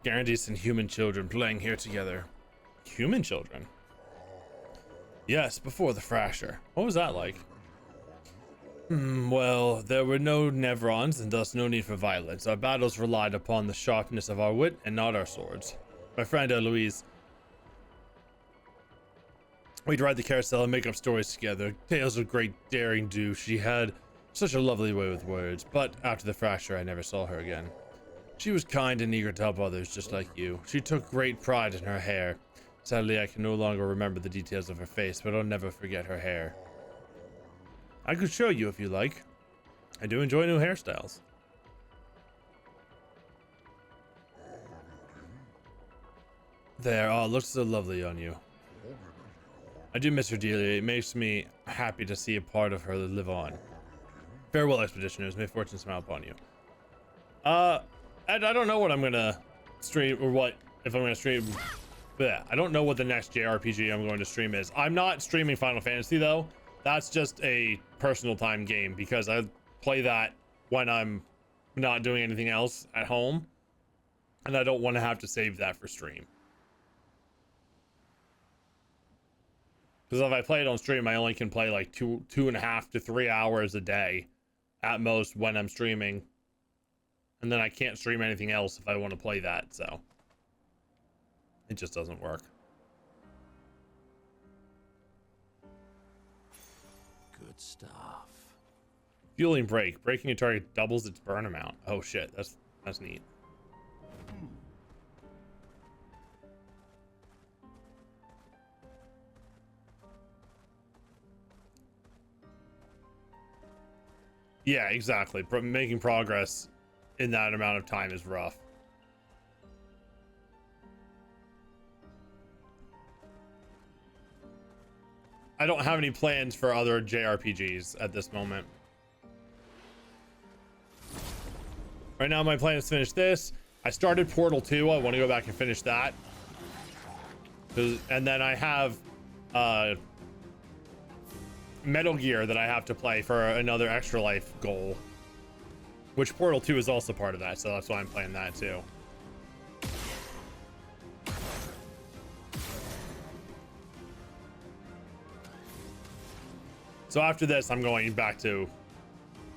and human children playing here together. Human children? Yes, before the fracture. What was that like? Well, there were no Nevrons and thus no need for violence. Our battles relied upon the sharpness of our wit and not our swords. My friend Eloise, we'd ride the carousel and make up stories together. Tales of great daring do. She had such a lovely way with words, but after the fracture, I never saw her again. She was kind and eager to help others, just like you. She took great pride in her hair. Sadly, I can no longer remember the details of her face, but I'll never forget her hair. I could show you if you like. I do enjoy new hairstyles. There, oh, it looks so lovely on you. I do miss her dearly. It makes me happy to see a part of her live on. Farewell, expeditioners. May fortune smile upon you. I don't know what I'm gonna stream, or what, if I'm gonna stream. Bleh. I don't know what the next JRPG I'm going to stream is. I'm not streaming Final Fantasy though. That's just a personal time game because I play that when I'm not doing anything else at home, and I don't want to have to save that for stream. Because if I play it on stream, I only can play like 2.5 to 3 hours a day at most when I'm streaming. And then I can't stream anything else if I want to play that, so it just doesn't work. Good stuff. Fueling break. Breaking a target doubles its burn amount. Oh shit, that's neat. Yeah, exactly. Making progress in that amount of time is rough. I don't have any plans for other JRPGs at this moment. Right now, my plan is to finish this. I started Portal 2. I want to go back and finish that. And then I have Metal Gear that I have to play for another Extra Life goal, which Portal 2 is also part of that, so that's why I'm playing that too. So after this, I'm going back to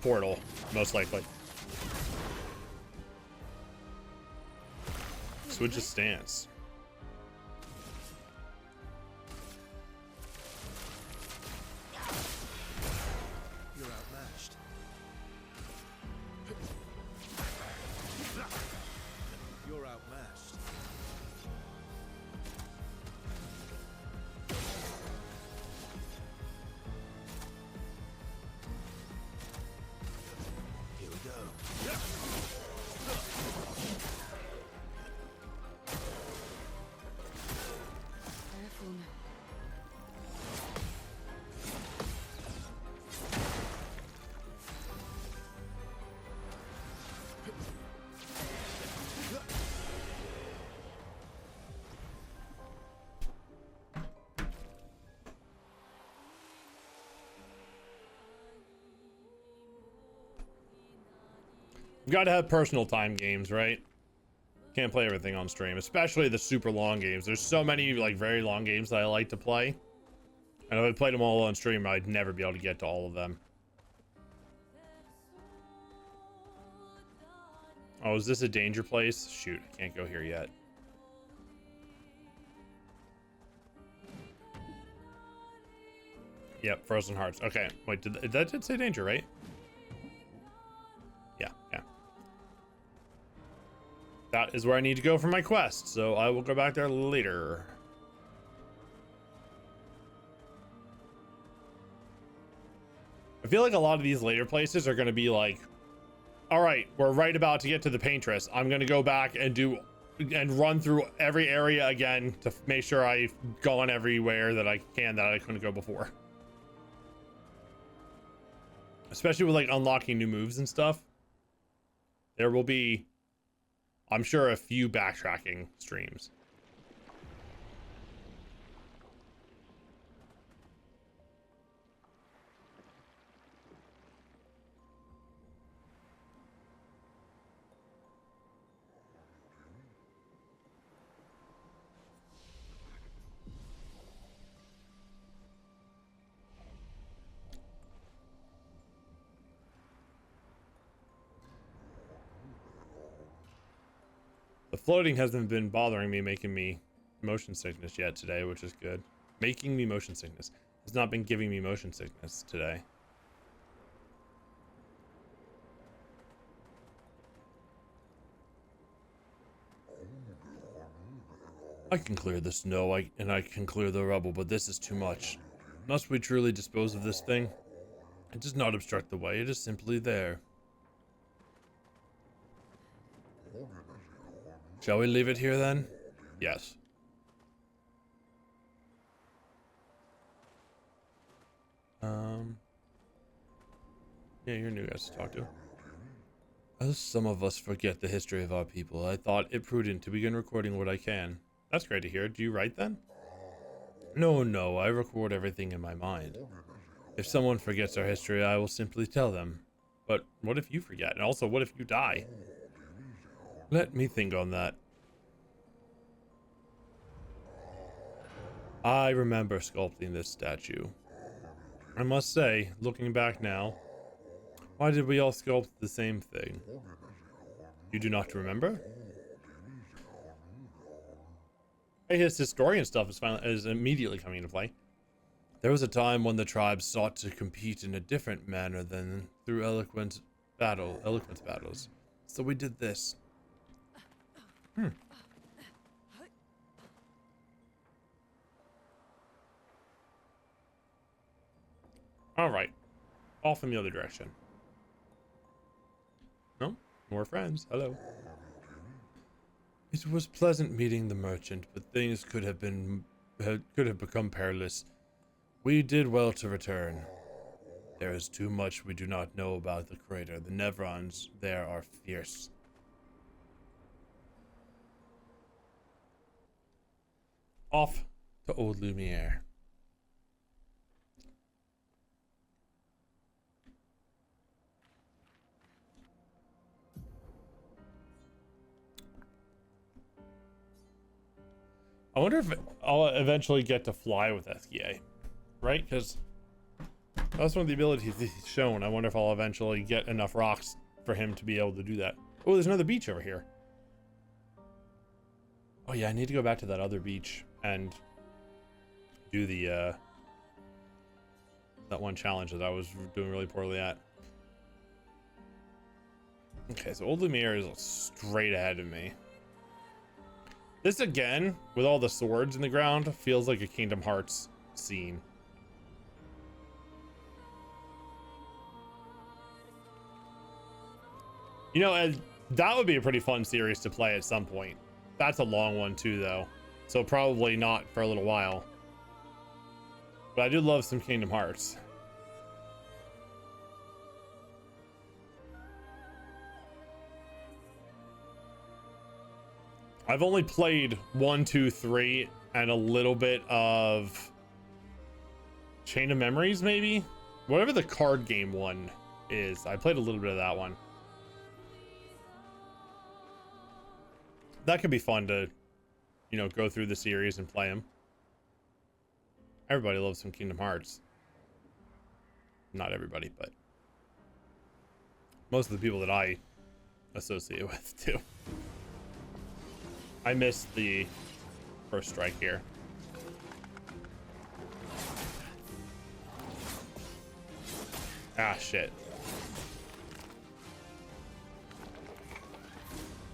Portal, most likely. Switch of stance. You're outmatched. You're outmatched. Here we go. Careful now. You gotta have personal time games, right? Can't play everything on stream, especially the super long games. There's so many like very long games that I like to play, and if I played them all on stream, I'd never be able to get to all of them. Oh, is this a danger place? Shoot, I can't go here yet. Yep, Frozen Hearts. Okay, wait, that did say danger, right? Yeah. That is where I need to go for my quest, so I will go back there later. I feel like a lot of these later places are going to be like, all right, we're right about to get to the Paintress. I'm going to go back and run through every area again to make sure I've gone everywhere that I can that I couldn't go before. Especially with like unlocking new moves and stuff. There will be, I'm sure, a few backtracking streams. The floating hasn't been bothering me, making me motion sickness yet today, which is good. Making me motion sickness. It's not been giving me motion sickness today. I can clear the snow and I can clear the rubble, but this is too much. Must we truly dispose of this thing? It does not obstruct the way, it is simply there. Shall we leave it here then? Yes. Yeah, you're new guys to talk to. As some of us forget the history of our people, I thought it prudent to begin recording what I can. That's great to hear. Do you write then? No, I record everything in my mind. If someone forgets our history, I will simply tell them. But what if you forget? And also, what if you die? Let me think on that. I remember sculpting this statue. I must say, looking back now, why did we all sculpt the same thing? You do not remember? Hey, his historian stuff is immediately coming into play. There was a time when the tribes sought to compete in a different manner than through eloquence battles. So we did this. Alright. Off in the other direction. No? More friends. Hello. It was pleasant meeting the merchant, but things could have become perilous. We did well to return. There is too much we do not know about the crater. The Nevrons there are fierce. Off to Old Lumiere. I wonder if I'll eventually get to fly with SKA, right? Because that's one of the abilities he's shown. I wonder if I'll eventually get enough rocks for him to be able to do that. Oh, there's another beach over here. Oh yeah, I need to go back to that other beach and do the that one challenge that I was doing really poorly at. Okay, so Old Lumiere is straight ahead of me. This again, with all the swords in the ground, feels like a Kingdom Hearts scene. You know, that would be a pretty fun series to play at some point. That's a long one too, though. So probably not for a little while. But I do love some Kingdom Hearts. I've only played 1, 2, 3, and a little bit of Chain of Memories, maybe? Whatever the card game one is. I played a little bit of that one. That could be fun to, you know, go through the series and play them. Everybody loves some Kingdom Hearts. Not everybody, but most of the people that I associate with do. I missed the first strike here. Ah, shit.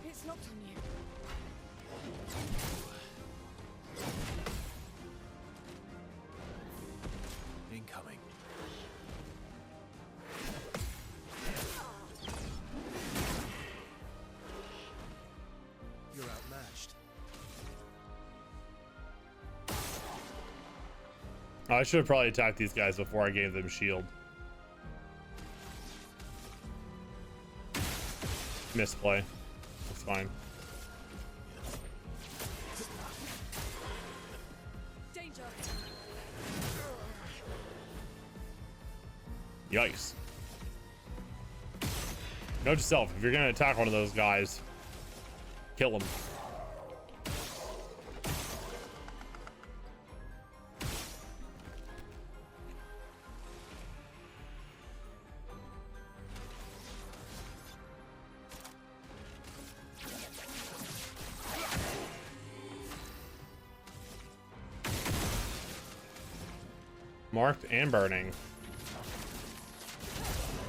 It's locked on you. Incoming. You're outmatched. I should have probably attacked these guys before I gave them shield. Misplay. That's fine. Danger. Yikes. Note to self, if you're gonna attack one of those guys, kill them. Marked and burning.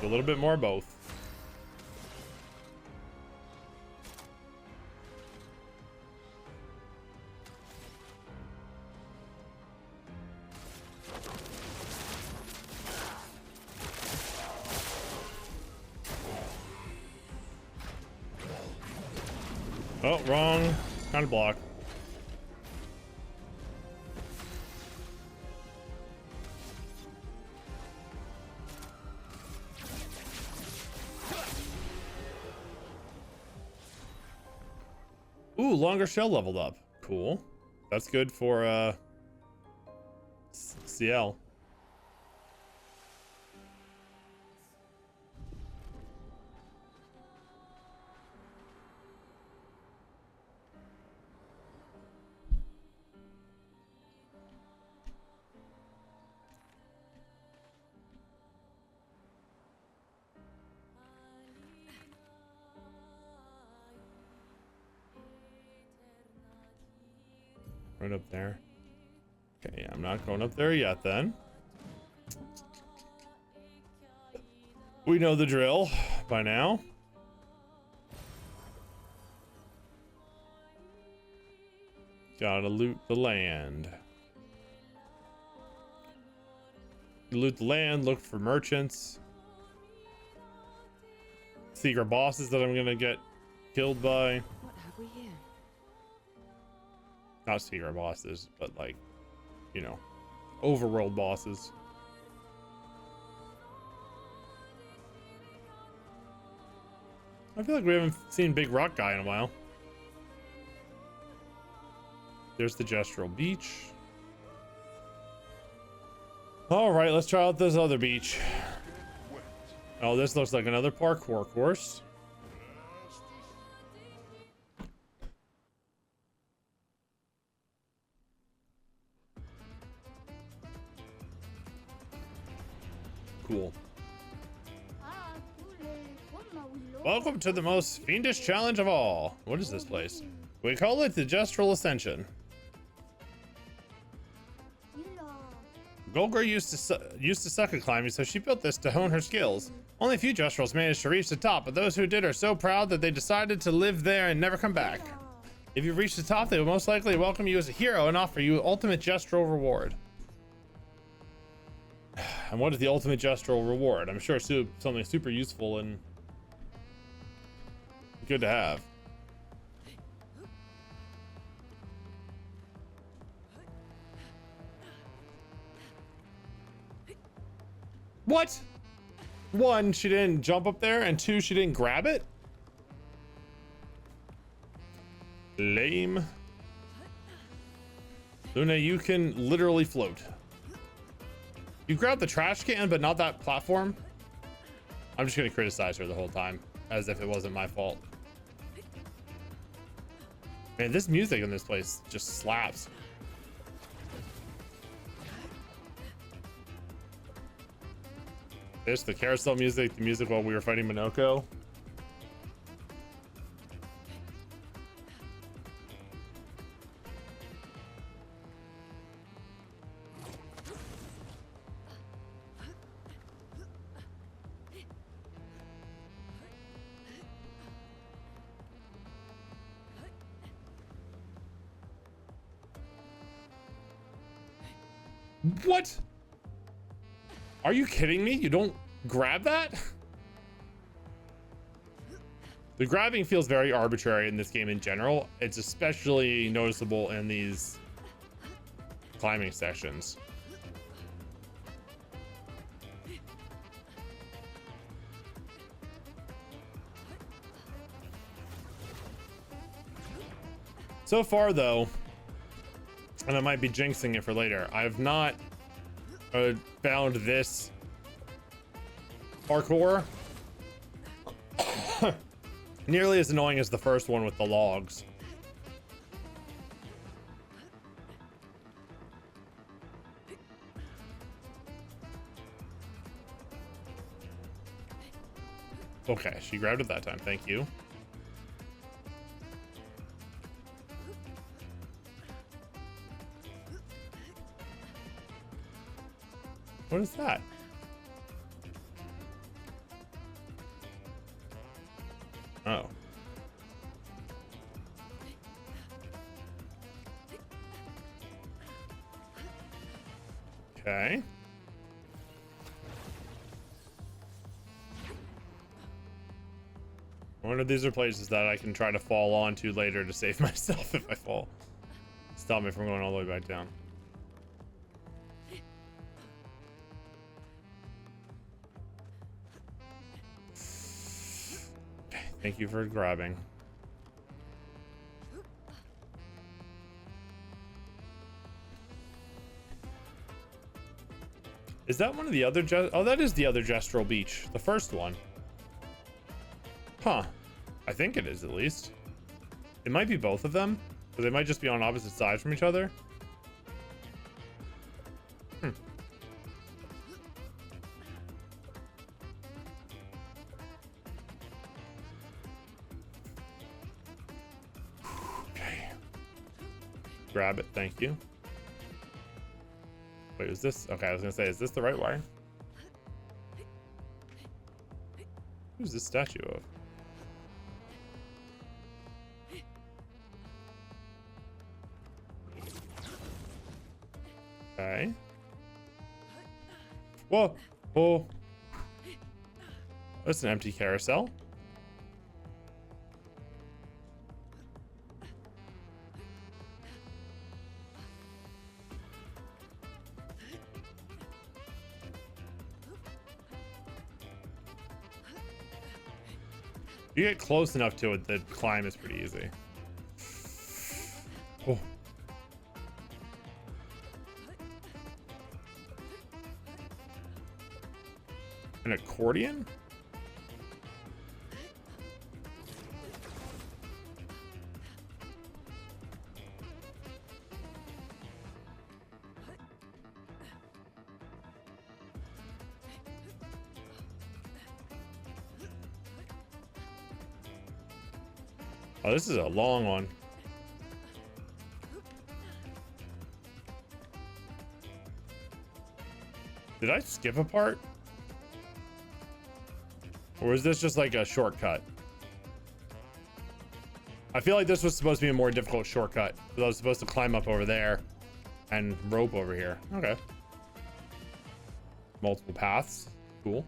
A little bit more of both. Oh, wrong kind of block. Ooh, longer shell leveled up. Cool. That's good for CL. Right up there. Okay, yeah, I'm not going up there yet then. We know the drill by now. Gotta loot the land. Loot the land, look for merchants. Secret bosses that I'm gonna get killed by. What have we here? Not secret bosses, but like, you know, overworld bosses. I feel like we haven't seen Big Rock Guy in a while. There's the Gestural Beach. All right, let's try out this other beach. Oh, this looks like another parkour course. Cool. Welcome to the most fiendish challenge of all. What is this place? We call it the Gestural Ascension. Golgar used to suck at climbing, so she built this to hone her skills. Only a few Gestrals managed to reach the top, but those who did are so proud that they decided to live there and never come back. If you reach the top, they will most likely welcome you as a hero and offer you ultimate Gestral reward. And what is the ultimate Gestral reward? I'm sure something super useful and good to have. What? One, she didn't jump up there, and two, she didn't grab it? Lame. Luna, you can literally float. You grabbed the trash can, but not that platform? I'm just gonna criticize her the whole time, as if it wasn't my fault. Man, this music in this place just slaps. There's the carousel music, the music while we were fighting Minoko. What? Are you kidding me? You don't grab that? The grabbing feels very arbitrary in this game in general. It's especially noticeable in these climbing sections. So far though, and I might be jinxing it for later, I have not found this parkour nearly as annoying as the first one with the logs. Okay, she grabbed it that time. Thank you. What is that? Oh. Okay. I wonder if these are places that I can try to fall onto later to save myself if I fall. Stop me from going all the way back down. Okay, thank you for grabbing. Is that one of the other oh, that is the other Gestural Beach, the first one. Huh. I think it is, at least. It might be both of them, but they might just be on opposite sides from each other. Okay. Grab it, thank you. Wait, is this? Okay, I was gonna say, is this the right wire? Who's this statue of? Okay. Whoa! Oh! That's an empty carousel. You get close enough to it, the climb is pretty easy. Oh. An accordion? Oh, this is a long one. Did I skip a part? Or is this just like a shortcut? I feel like this was supposed to be a more difficult shortcut. Because I was supposed to climb up over there and rope over here. Okay. Multiple paths. Cool.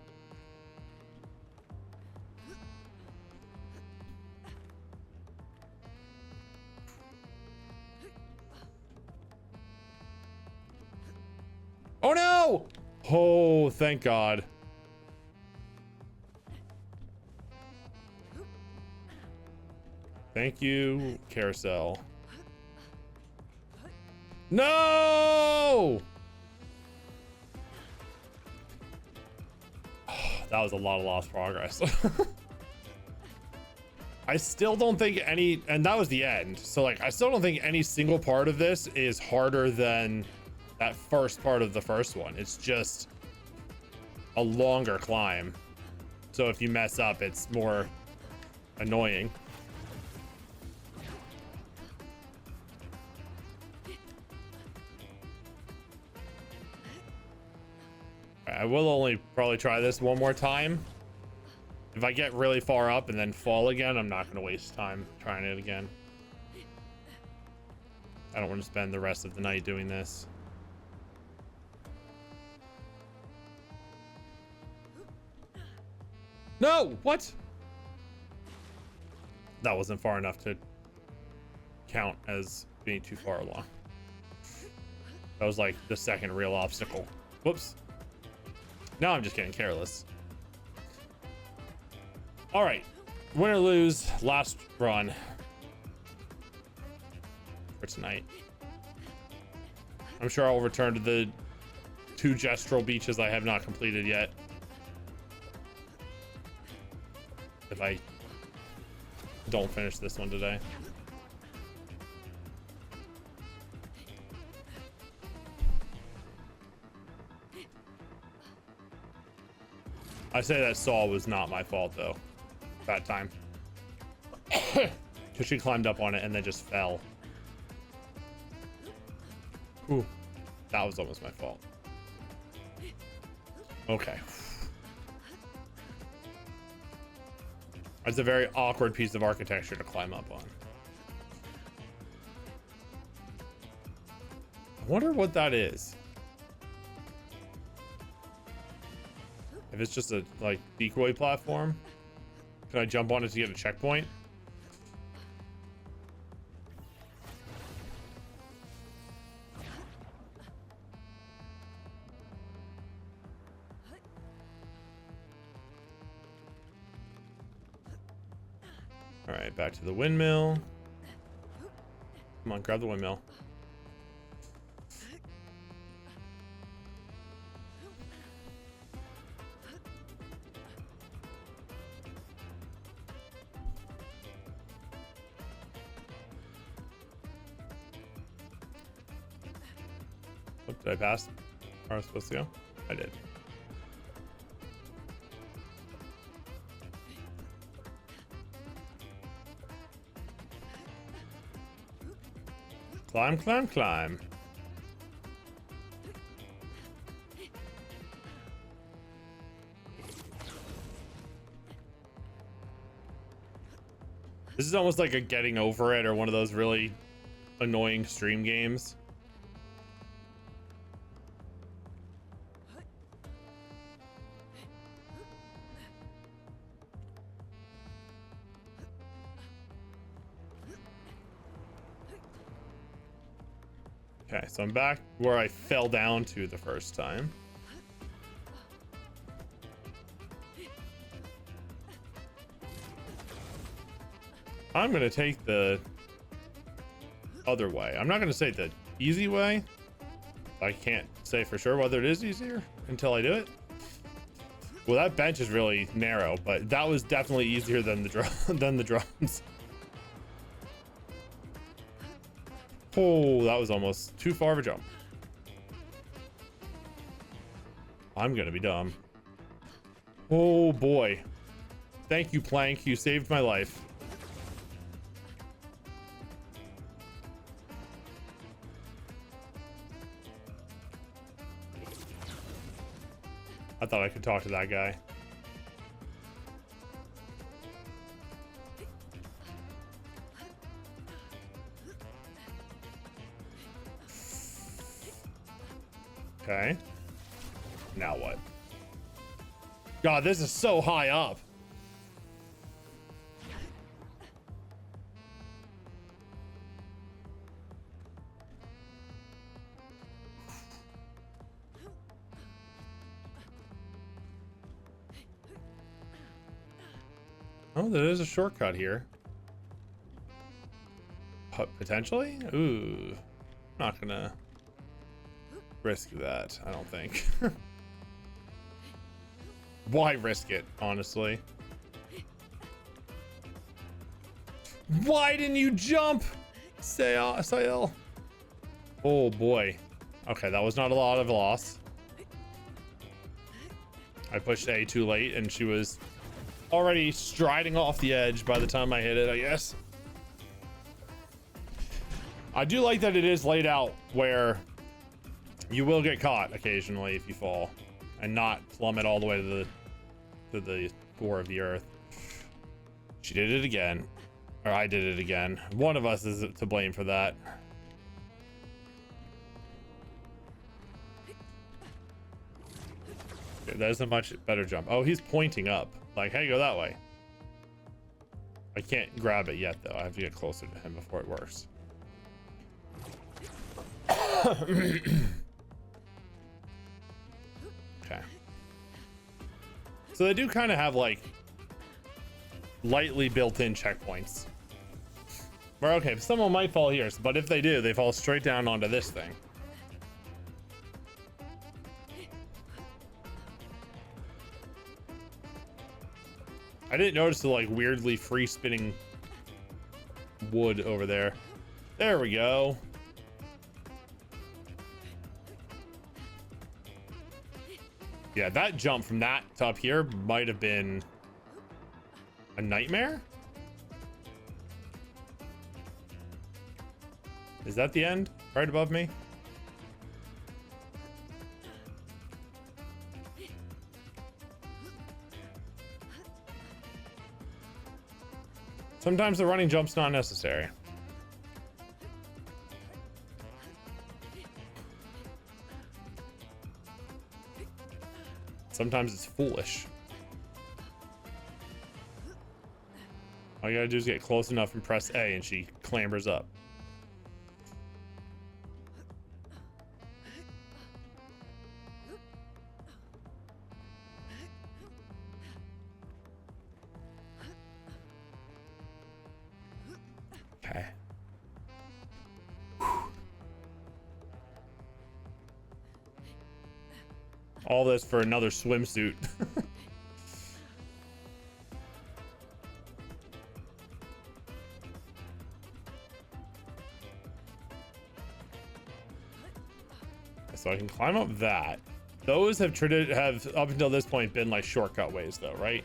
Oh no! Oh, thank God. Thank you, carousel. No! That was a lot of lost progress. I still don't think any, and that was the end. So like, I still don't think any single part of this is harder than that first part of the first one. It's just a longer climb. So if you mess up, it's more annoying. I will only probably try this one more time. If I get really far up and then fall again, I'm not going to waste time trying it again. I don't want to spend the rest of the night doing this. No! What? That wasn't far enough to count as being too far along. That was like the second real obstacle. Whoops. Now I'm just getting careless. All right, win or lose, last run for tonight. I'm sure I'll return to the 2 gestural beaches I have not completed yet. If I don't finish this one today. I say that Saw was not my fault though, that time. Because she climbed up on it and then just fell. Ooh, that was almost my fault. Okay. That's a very awkward piece of architecture to climb up on. I wonder what that is. If it's just a like decoy platform, can I jump on it to get a checkpoint? All right, back to the windmill. Come on, grab the windmill. Oh, did I pass where I was supposed to go? I did. Climb, climb, climb. This is almost like a getting over it or one of those really annoying stream games. Okay, so I'm back where I fell down to the first time. I'm gonna take the other way. I'm not gonna say the easy way. I can't say for sure whether it is easier until I do it. Well, that bench is really narrow, but that was definitely easier than the drums. Oh, that was almost too far of a jump. I'm gonna be dumb. Oh boy. Thank you, Plank. You saved my life. I thought I could talk to that guy. Okay. Now what? God, this is so high up. Oh, there is a shortcut here. Potentially? Ooh. Not gonna risk that, I don't think. Why risk it, honestly? Why didn't you jump? Sael. Oh boy. Okay, that was not a lot of loss. I pushed A too late and she was already striding off the edge by the time I hit it, I guess. I do like that it is laid out where you will get caught occasionally if you fall and not plummet all the way to the core of the earth. She did it again, or I did it again. One of us is to blame for that. Okay, that is a much better jump. Oh, he's pointing up. Like, hey, go that way. I can't grab it yet, though. I have to get closer to him before it works. Okay. So they do kind of have, like, lightly built-in checkpoints. Where, okay, someone might fall here, but if they do, they fall straight down onto this thing. I didn't notice the like weirdly free spinning wood over there. There we go. Yeah, that jump from that to up here might have been a nightmare. Is that the end? Right above me? Sometimes the running jump's not necessary. Sometimes it's foolish. All you gotta do is get close enough and press A and she clambers up. Okay. All this for another swimsuit. so I can climb up that. Those have up until this point been like shortcut ways though, right?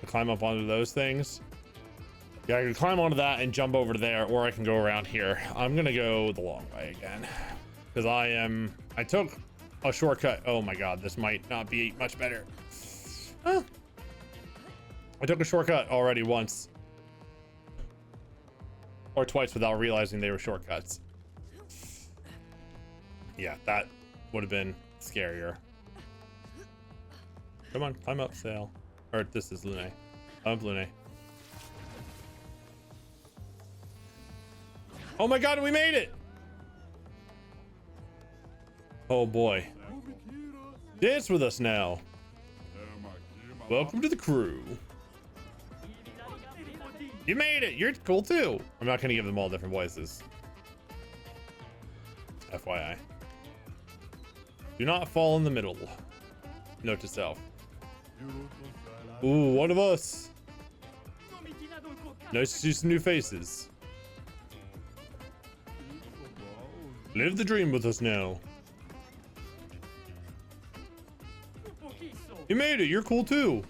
To climb up onto those things. Yeah, I can climb onto that and jump over to there, or I can go around here. I'm gonna go the long way again. Because I took a shortcut. Oh my god, this might not be much better. Huh. I took a shortcut already once. Or twice without realizing they were shortcuts. Yeah, that would have been scarier. Come on, climb up, Sail. Or this is Lune. I'm Lune. Oh my god, we made it! Oh boy. Dance with us now. Welcome to the crew. You made it! You're cool too! I'm not gonna give them all different voices. FYI. Do not fall in the middle. Note to self. Ooh, one of us. Nice to see some new faces. Live the dream with us now. You made it! You're cool too!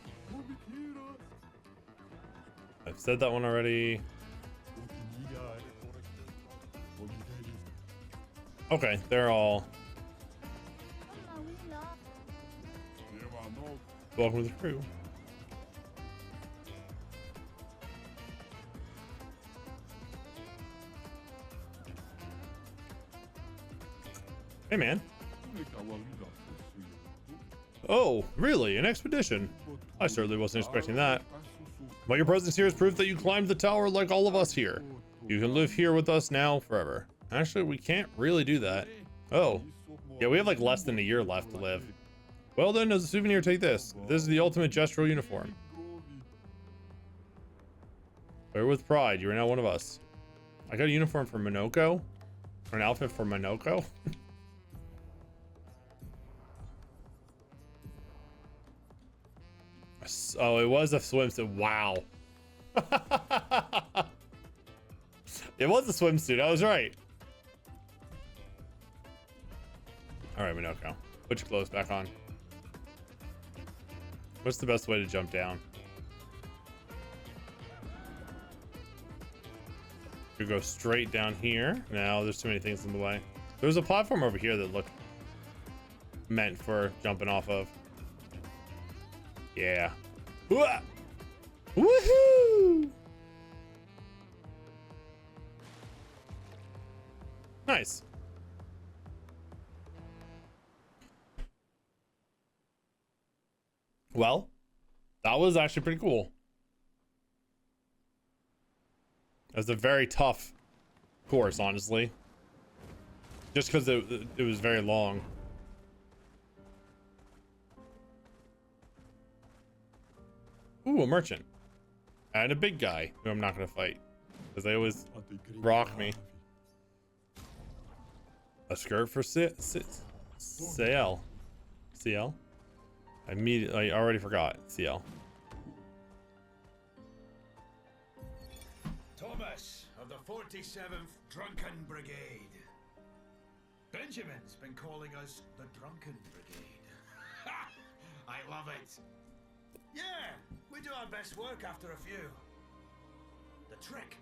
I've said that one already. Okay, they're all... Welcome to the crew. Hey, man. Oh, really? An expedition? I certainly wasn't expecting that. But your presence here is proof that you climbed the tower like all of us here. You can live here with us now forever. Actually, we can't really do that. Oh. Yeah, we have like less than a year left to live. Well then, as a souvenir, take this. This is the ultimate gestural uniform. Wear with pride. You are now one of us. I got a uniform for Minoko? Or an outfit for Minoko? Oh, it was a swimsuit. Wow. It was a swimsuit. I was right. All right, Minoko. Put your clothes back on. What's the best way to jump down? We go straight down here. No, there's too many things in the way. There was a platform over here that looked meant for jumping off of. Yeah. Woohoo! Nice. Well, that was actually pretty cool. It was a very tough course, honestly. Just because it was very long. Ooh, a merchant. And a big guy who I'm not going to fight. Because they always rock me. A skirt for CL. CL? I already forgot. CL. Thomas of the 47th Drunken Brigade. Benjamin's been calling us the Drunken Brigade. Ha! I love it. Yeah, we do our best work after a few. The trick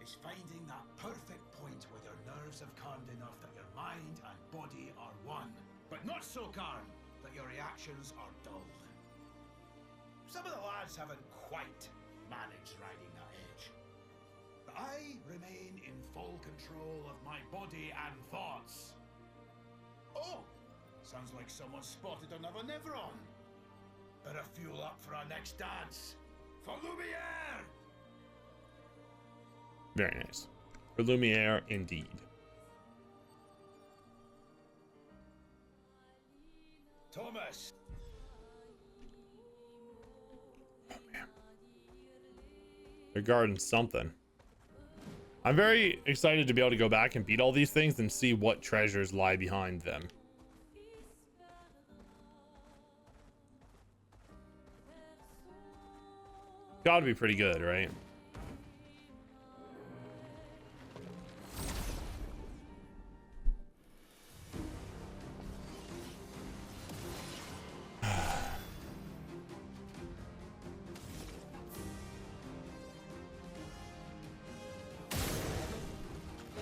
is finding that perfect point where your nerves have calmed enough that your mind and body are one, but not so calm that your reactions are dull. Some of the lads haven't quite managed riding that edge, but I remain in full control of my body and thoughts. Oh, sounds like someone spotted another Neveron. Better fuel up for our next dance. For Lumiere! Very nice. For Lumiere, indeed. Thomas! Oh, man. They're guarding something. I'm very excited to be able to go back and beat all these things and see what treasures lie behind them. Gotta be pretty good, right?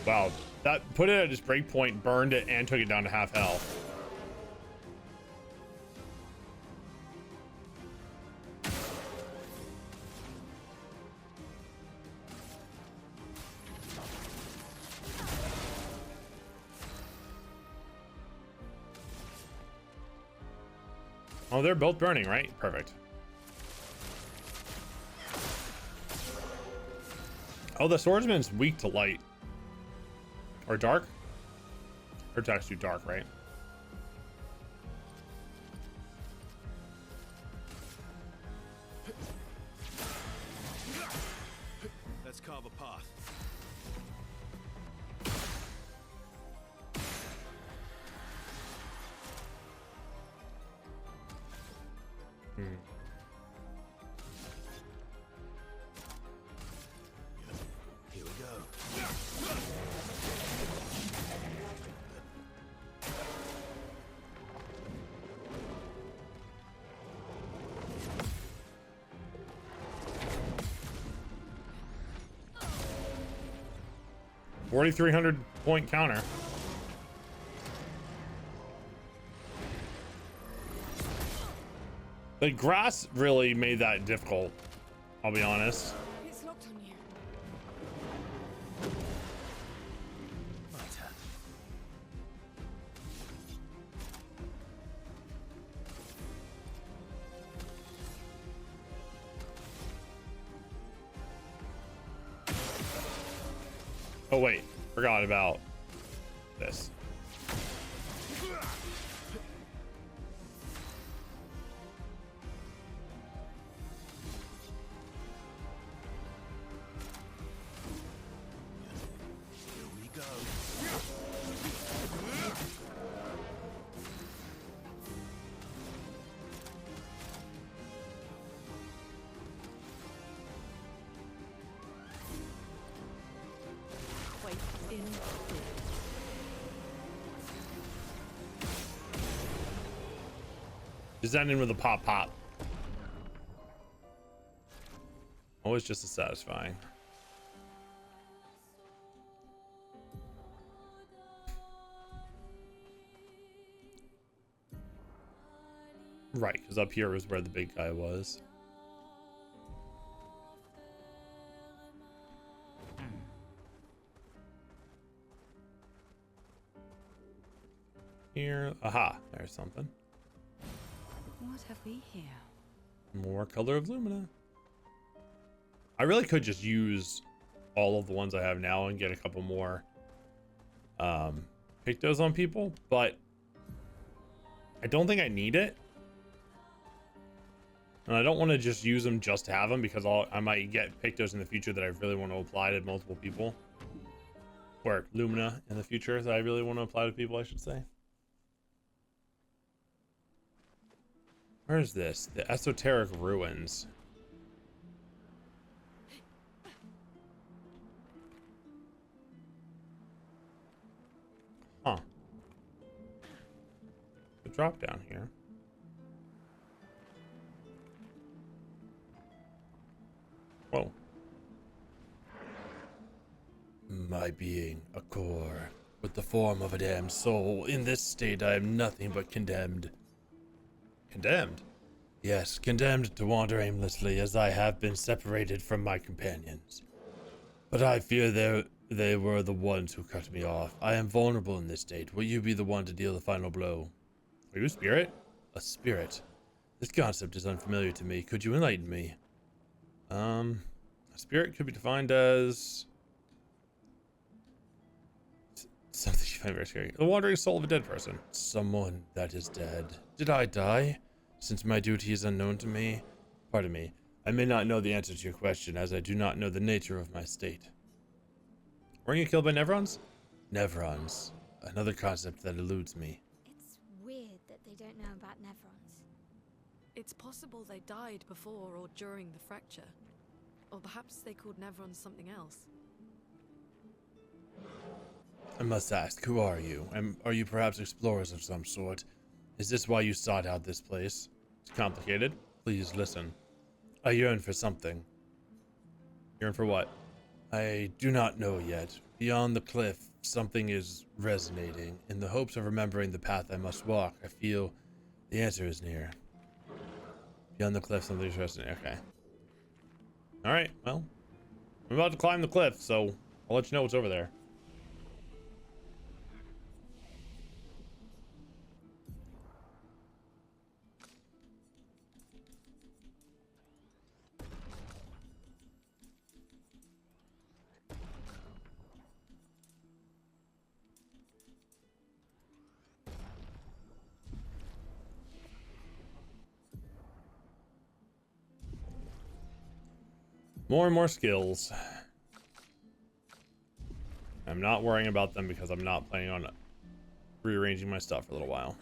Wow, that put it at its break point, burned it, and took it down to half health. Oh, they're both burning, right? Perfect. Oh, the swordsman's weak to light. Or dark? Her attack's too dark, right? Let's carve a path. Here we go. 4,300 point counter. The grass really made that difficult, I'll be honest. It's locked on you. My turn. Oh wait, forgot about this. Here we go. Wait, in. Just end in with a pop pop. Always just as satisfying. Right, because up here is where the big guy was. Here, aha, there's something. What have we here? More color of Lumina. I really could just use all of the ones I have now and get a couple more Pictos on people, but I don't think I need it. And I don't want to just use them just to have them, because I might get Pictos in the future that I really want to apply to multiple people. Or Lumina in the future that I really want to apply to people, I should say. Where's this? The Esoteric Ruins. Huh. The drop down here. Whoa. My being, a core, with the form of a damned soul. In this state I am nothing but condemned. Condemned? Yes, condemned to wander aimlessly, as I have been separated from my companions. But I fear they were the ones who cut me off. I am vulnerable in this state. Will you be the one to deal the final blow? Are you a spirit? A spirit. This concept is unfamiliar to me. Could you enlighten me? A spirit could be defined as something you find very scary. The wandering soul of a dead person. Someone that is dead. Did I die? Since my duty is unknown to me? Pardon me. I may not know the answer to your question, as I do not know the nature of my state. Weren't you killed by Nevrons? Nevrons. Another concept that eludes me. It's weird that they don't know about Nevrons. It's possible they died before or during the fracture. Or perhaps they called Nevrons something else. I must ask, who are you? Are you perhaps explorers of some sort? Is this why you sought out this place? It's complicated. Please listen. I yearn for something. Yearn for what? I do not know yet. Beyond the cliff, something is resonating. In the hopes of remembering the path I must walk, I feel the answer is near. Beyond the cliff, something is resonating. Okay. Alright, well. I'm about to climb the cliff, so I'll let you know what's over there. More and more skills. I'm not worrying about them because I'm not planning on rearranging my stuff for a little while.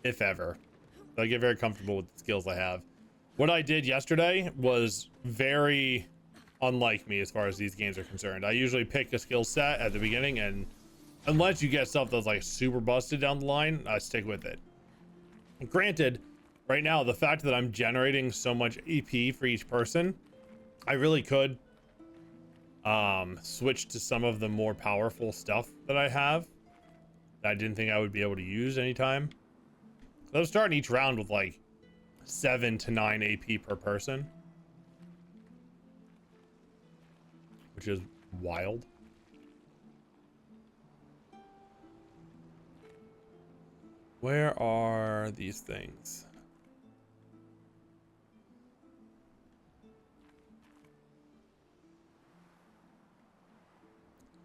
If ever. I get very comfortable with the skills I have. What I did yesterday was very unlike me as far as these games are concerned. I usually pick a skill set at the beginning, and unless you get stuff that's like super busted down the line, I stick with it. And granted, right now, the fact that I'm generating so much EP for each person, I really could switch to some of the more powerful stuff that I have that I didn't think I would be able to use anytime. I was starting each round with like 7 to 9 AP per person, which is wild. Where are these things?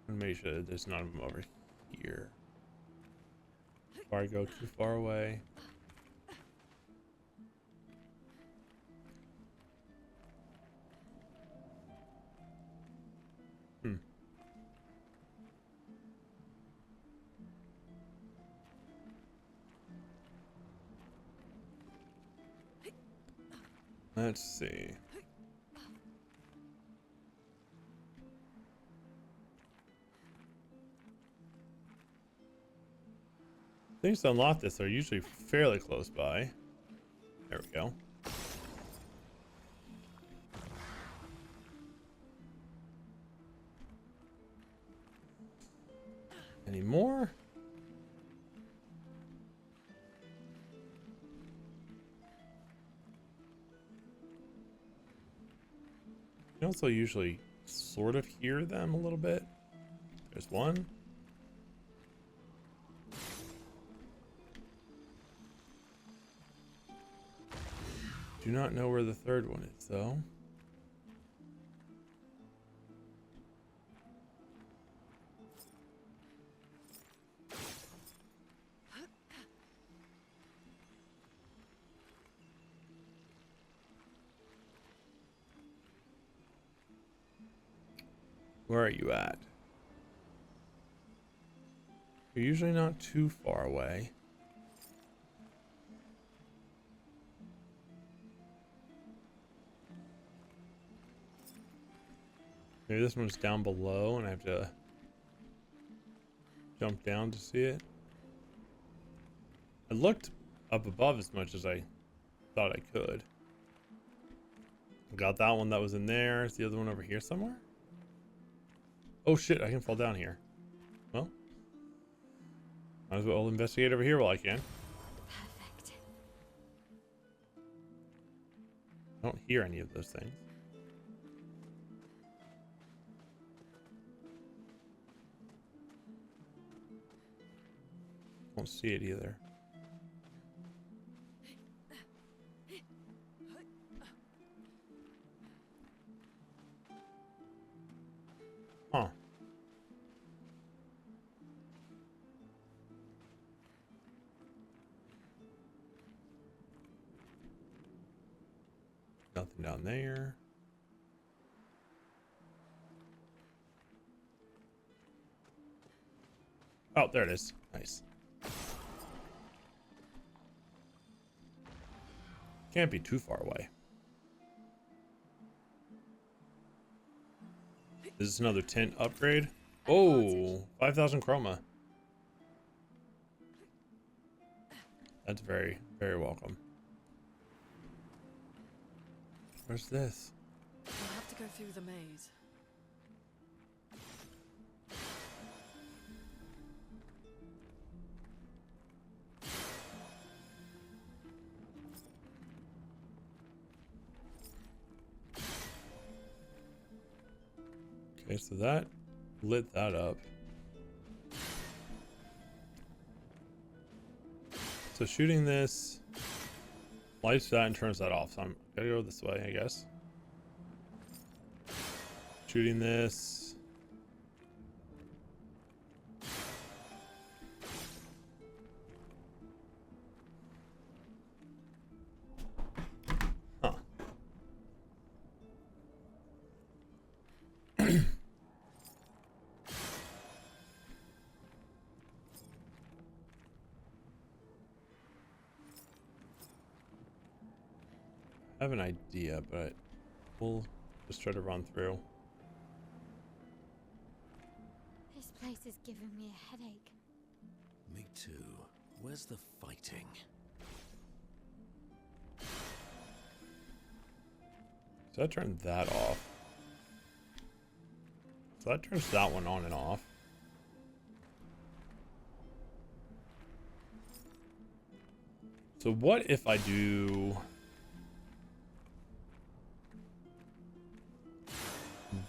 Make sure there's none of them over here. Before I go too far away. Let's see. Things to unlock this are usually fairly close by. There we go. Any more? You also usually sort of hear them a little bit. There's one. Do not know where the third one is, though. Where are you at? You're usually not too far away. Maybe this one's down below and I have to jump down to see it. I looked up above as much as I thought I could. Got that one that was in there. Is the other one over here somewhere? Oh shit, I can fall down here. Well, might as well investigate over here while I can. Perfect. I don't hear any of those things. Don't see it either. Huh. Nothing down there. Oh, there it is. Nice. Can't be too far away. Is this another tint upgrade? Oh, 5,000 chroma. That's very, very welcome. Where's this? to go through the maze. Okay, so that lit that up. So shooting this lights that and turns that off. So I'm gonna go this way, I guess. Shooting this. Huh. I have an idea, but we'll just try to run through. This place is giving me a headache. Me too. Where's the fighting? So I turned that off. So that turns that one on and off. So what if I do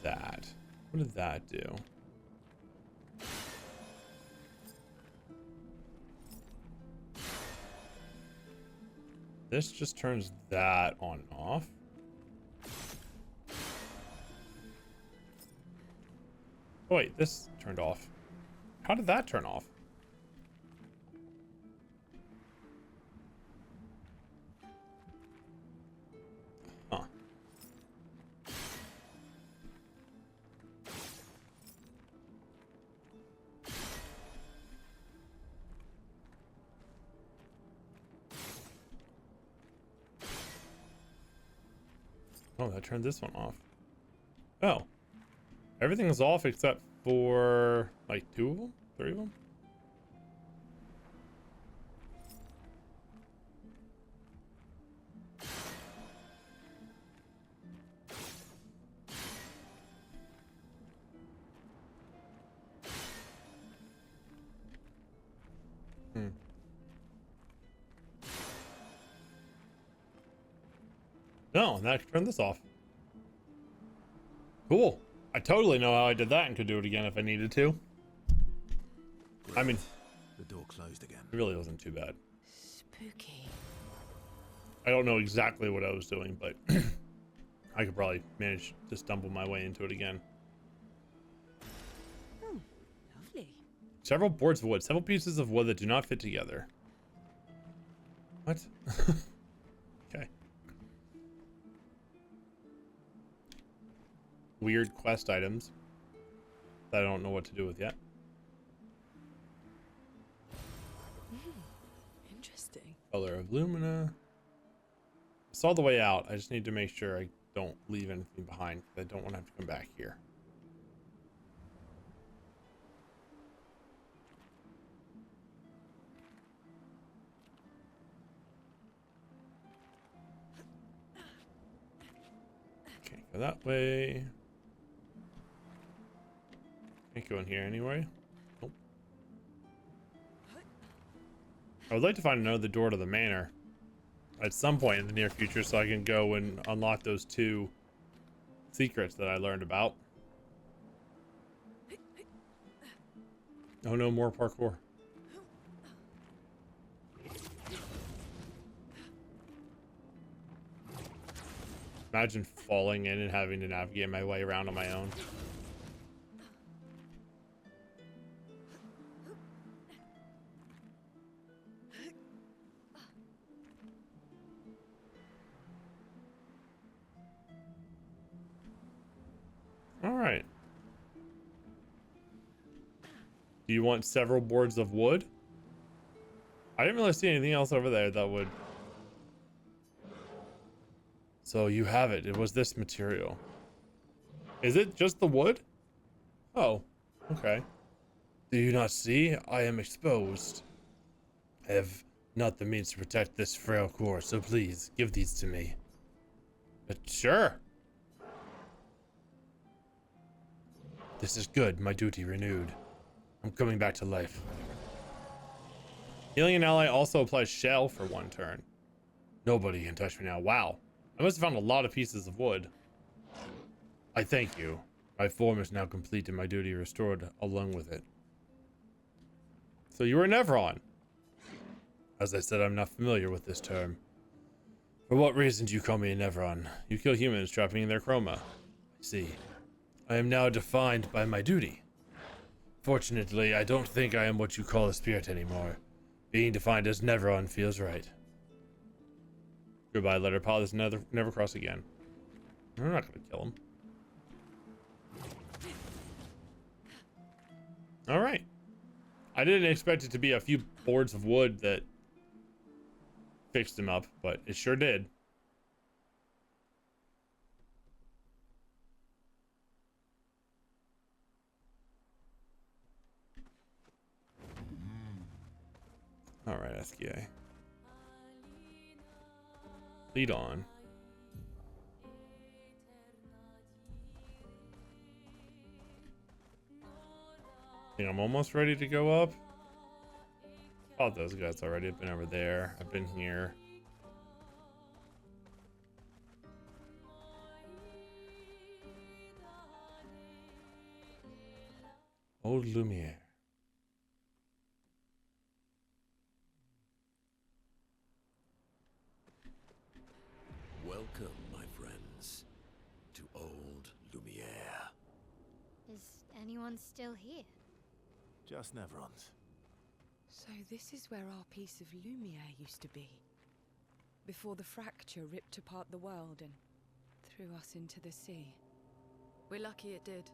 that? What did that do? This just turns that on and off. Oh, wait, this turned off. How did that turn off? Huh. Oh, that turned this one off. Oh. Everything's off except for, like, 2 of them? 3 of them? No, and that turned this off. Cool. I totally know how I did that and could do it again if I needed to. Great. I mean, The door closed again. it really wasn't too bad. Spooky. I don't know exactly what I was doing, but I could probably manage to stumble my way into it again. Oh, lovely. Several boards of wood. Several pieces of wood that do not fit together. What? Okay. Weird quest items that I don't know what to do with yet. Interesting. Color of Lumina. I saw the way out. I just need to make sure I don't leave anything behind. I don't want to have to come back here. Okay, go that way. Can't go in here anyway. Nope. I would like to find another door to the manor at some point in the near future so I can go and unlock those 2 secrets that I learned about. Oh no, more parkour. Imagine falling in and having to navigate my way around on my own. All right. Do you want several boards of wood? I didn't really see anything else over there that would. So you have it. It was this material. Is it just the wood? Oh, okay. Do you not see? I am exposed. I have not the means to protect this frail core, so please give these to me. But sure. This is good. My duty renewed. I'm coming back to life. Healing an ally also applies shell for 1 turn. Nobody can touch me now. Wow. I must have found a lot of pieces of wood. I thank you. My form is now complete and my duty restored along with it. So you were Nevron. As I said, I'm not familiar with this term. For what reason do you call me a Nevron? You kill humans, trapping in their chroma. I see. I am now defined by my duty. Fortunately, I don't think I am what you call a spirit anymore. Being defined as Nevron feels right. Goodbye, letter Letterpaw. This never cross again. I'm not gonna kill him. All right. I didn't expect it to be a few boards of wood that fixed him up, but it sure did. All right, SKA. Lead on. I think I'm almost ready to go up. Oh, those guys already. I've been over there. I've been here. Old Lumiere. Welcome, my friends, to Old Lumiere. Is anyone still here? Just Nevrons. So this is where our piece of Lumiere used to be. Before the fracture ripped apart the world and threw us into the sea. We're lucky it did.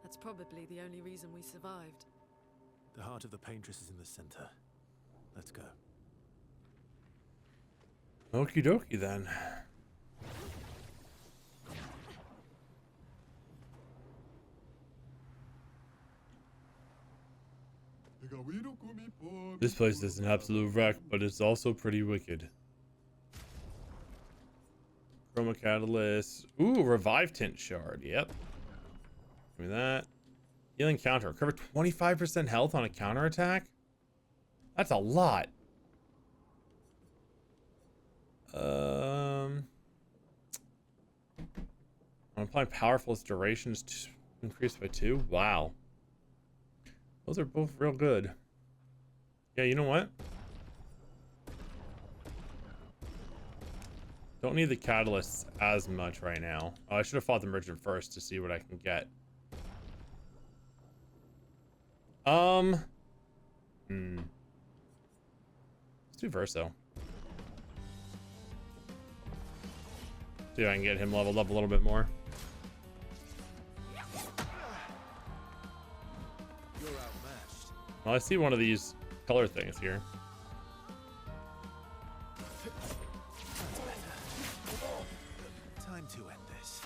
That's probably the only reason we survived. The heart of the paintress is in the center. Let's go. Okie dokie then. This place is an absolute wreck, but it's also pretty wicked. Chroma Catalyst. Ooh, Revive Tint Shard. Yep. Give me that. Healing counter. Recover 25% health on a counterattack? That's a lot. I'm applying Powerful's durations increased by 2. Wow. Those are both real good. Yeah, you know what? Don't need the catalysts as much right now. Oh, I should have fought the merchant first to see what I can get. Let's do Verso. See if I can get him leveled up a little bit more. You're outmatched. Well, I see one of these color things here. That's better. Time to end this.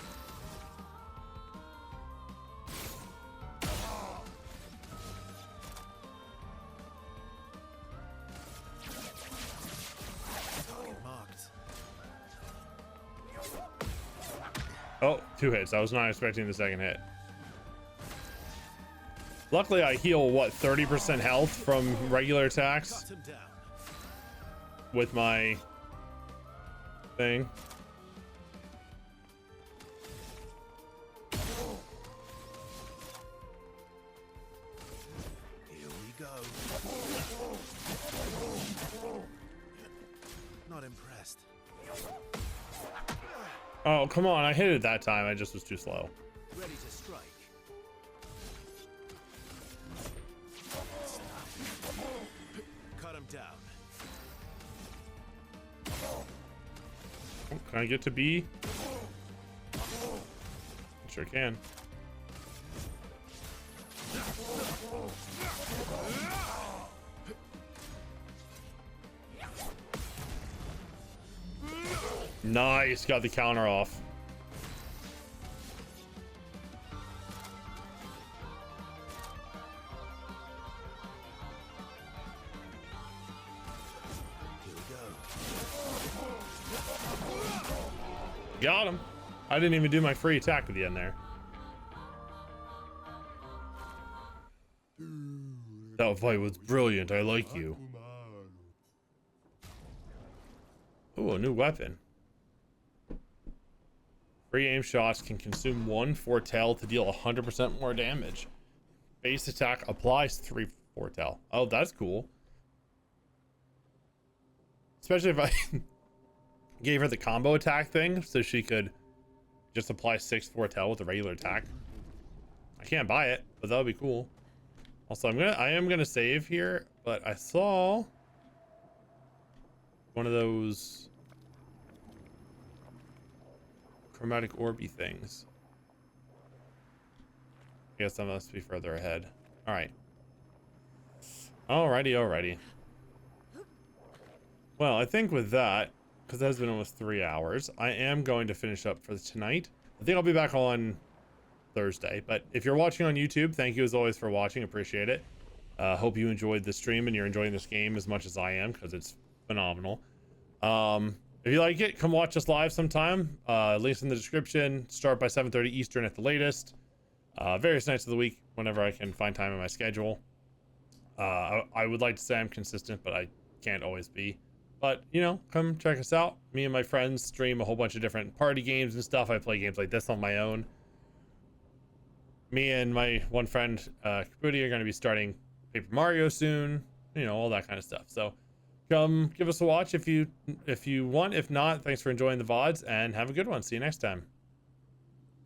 Target marked. Oh, 2 hits. I was not expecting the second hit. Luckily, I heal, what, 30% health from regular attacks Cut him down. with my thing. Here we go. Not impressed. Oh, come on. I hit it that time. I just was too slow. Ready to strike. Cut him down. Can I get to B? Sure can. Nice, got the counter off. Here we go. Got him. I didn't even do my free attack at the end there. That fight was brilliant. I like you. Ooh, a new weapon. Free aim shots can consume 1 foretell to deal 100% more damage. Base attack applies 3 foretell. Oh, that's cool. Especially if I gave her the combo attack thing, so she could just apply 6 foretell with a regular attack. I can't buy it, but that would be cool. Also, I am gonna save here, but I saw one of those chromatic orby things. I guess that must be further ahead. All right. Alrighty. Well, I think with that, because that has been almost 3 hours, I am going to finish up for tonight. I think I'll be back on Thursday, but if you're watching on YouTube, thank you as always for watching. Appreciate it. Hope you enjoyed the stream and you're enjoying this game as much as I am, because it's phenomenal. If you like it, come watch us live sometime. Links in the description. Start by 7:30 Eastern at the latest. Various nights of the week, whenever I can find time in my schedule. I would like to say I'm consistent, but I can't always be. But, you know, come check us out. Me and my friends stream a whole bunch of different party games and stuff. I play games like this on my own. Me and my one friend, Kabuti, are going to be starting Paper Mario soon. You know, all that kind of stuff. So come give us a watch if you want. If not, thanks for enjoying the VODs and have a good one. See you next time.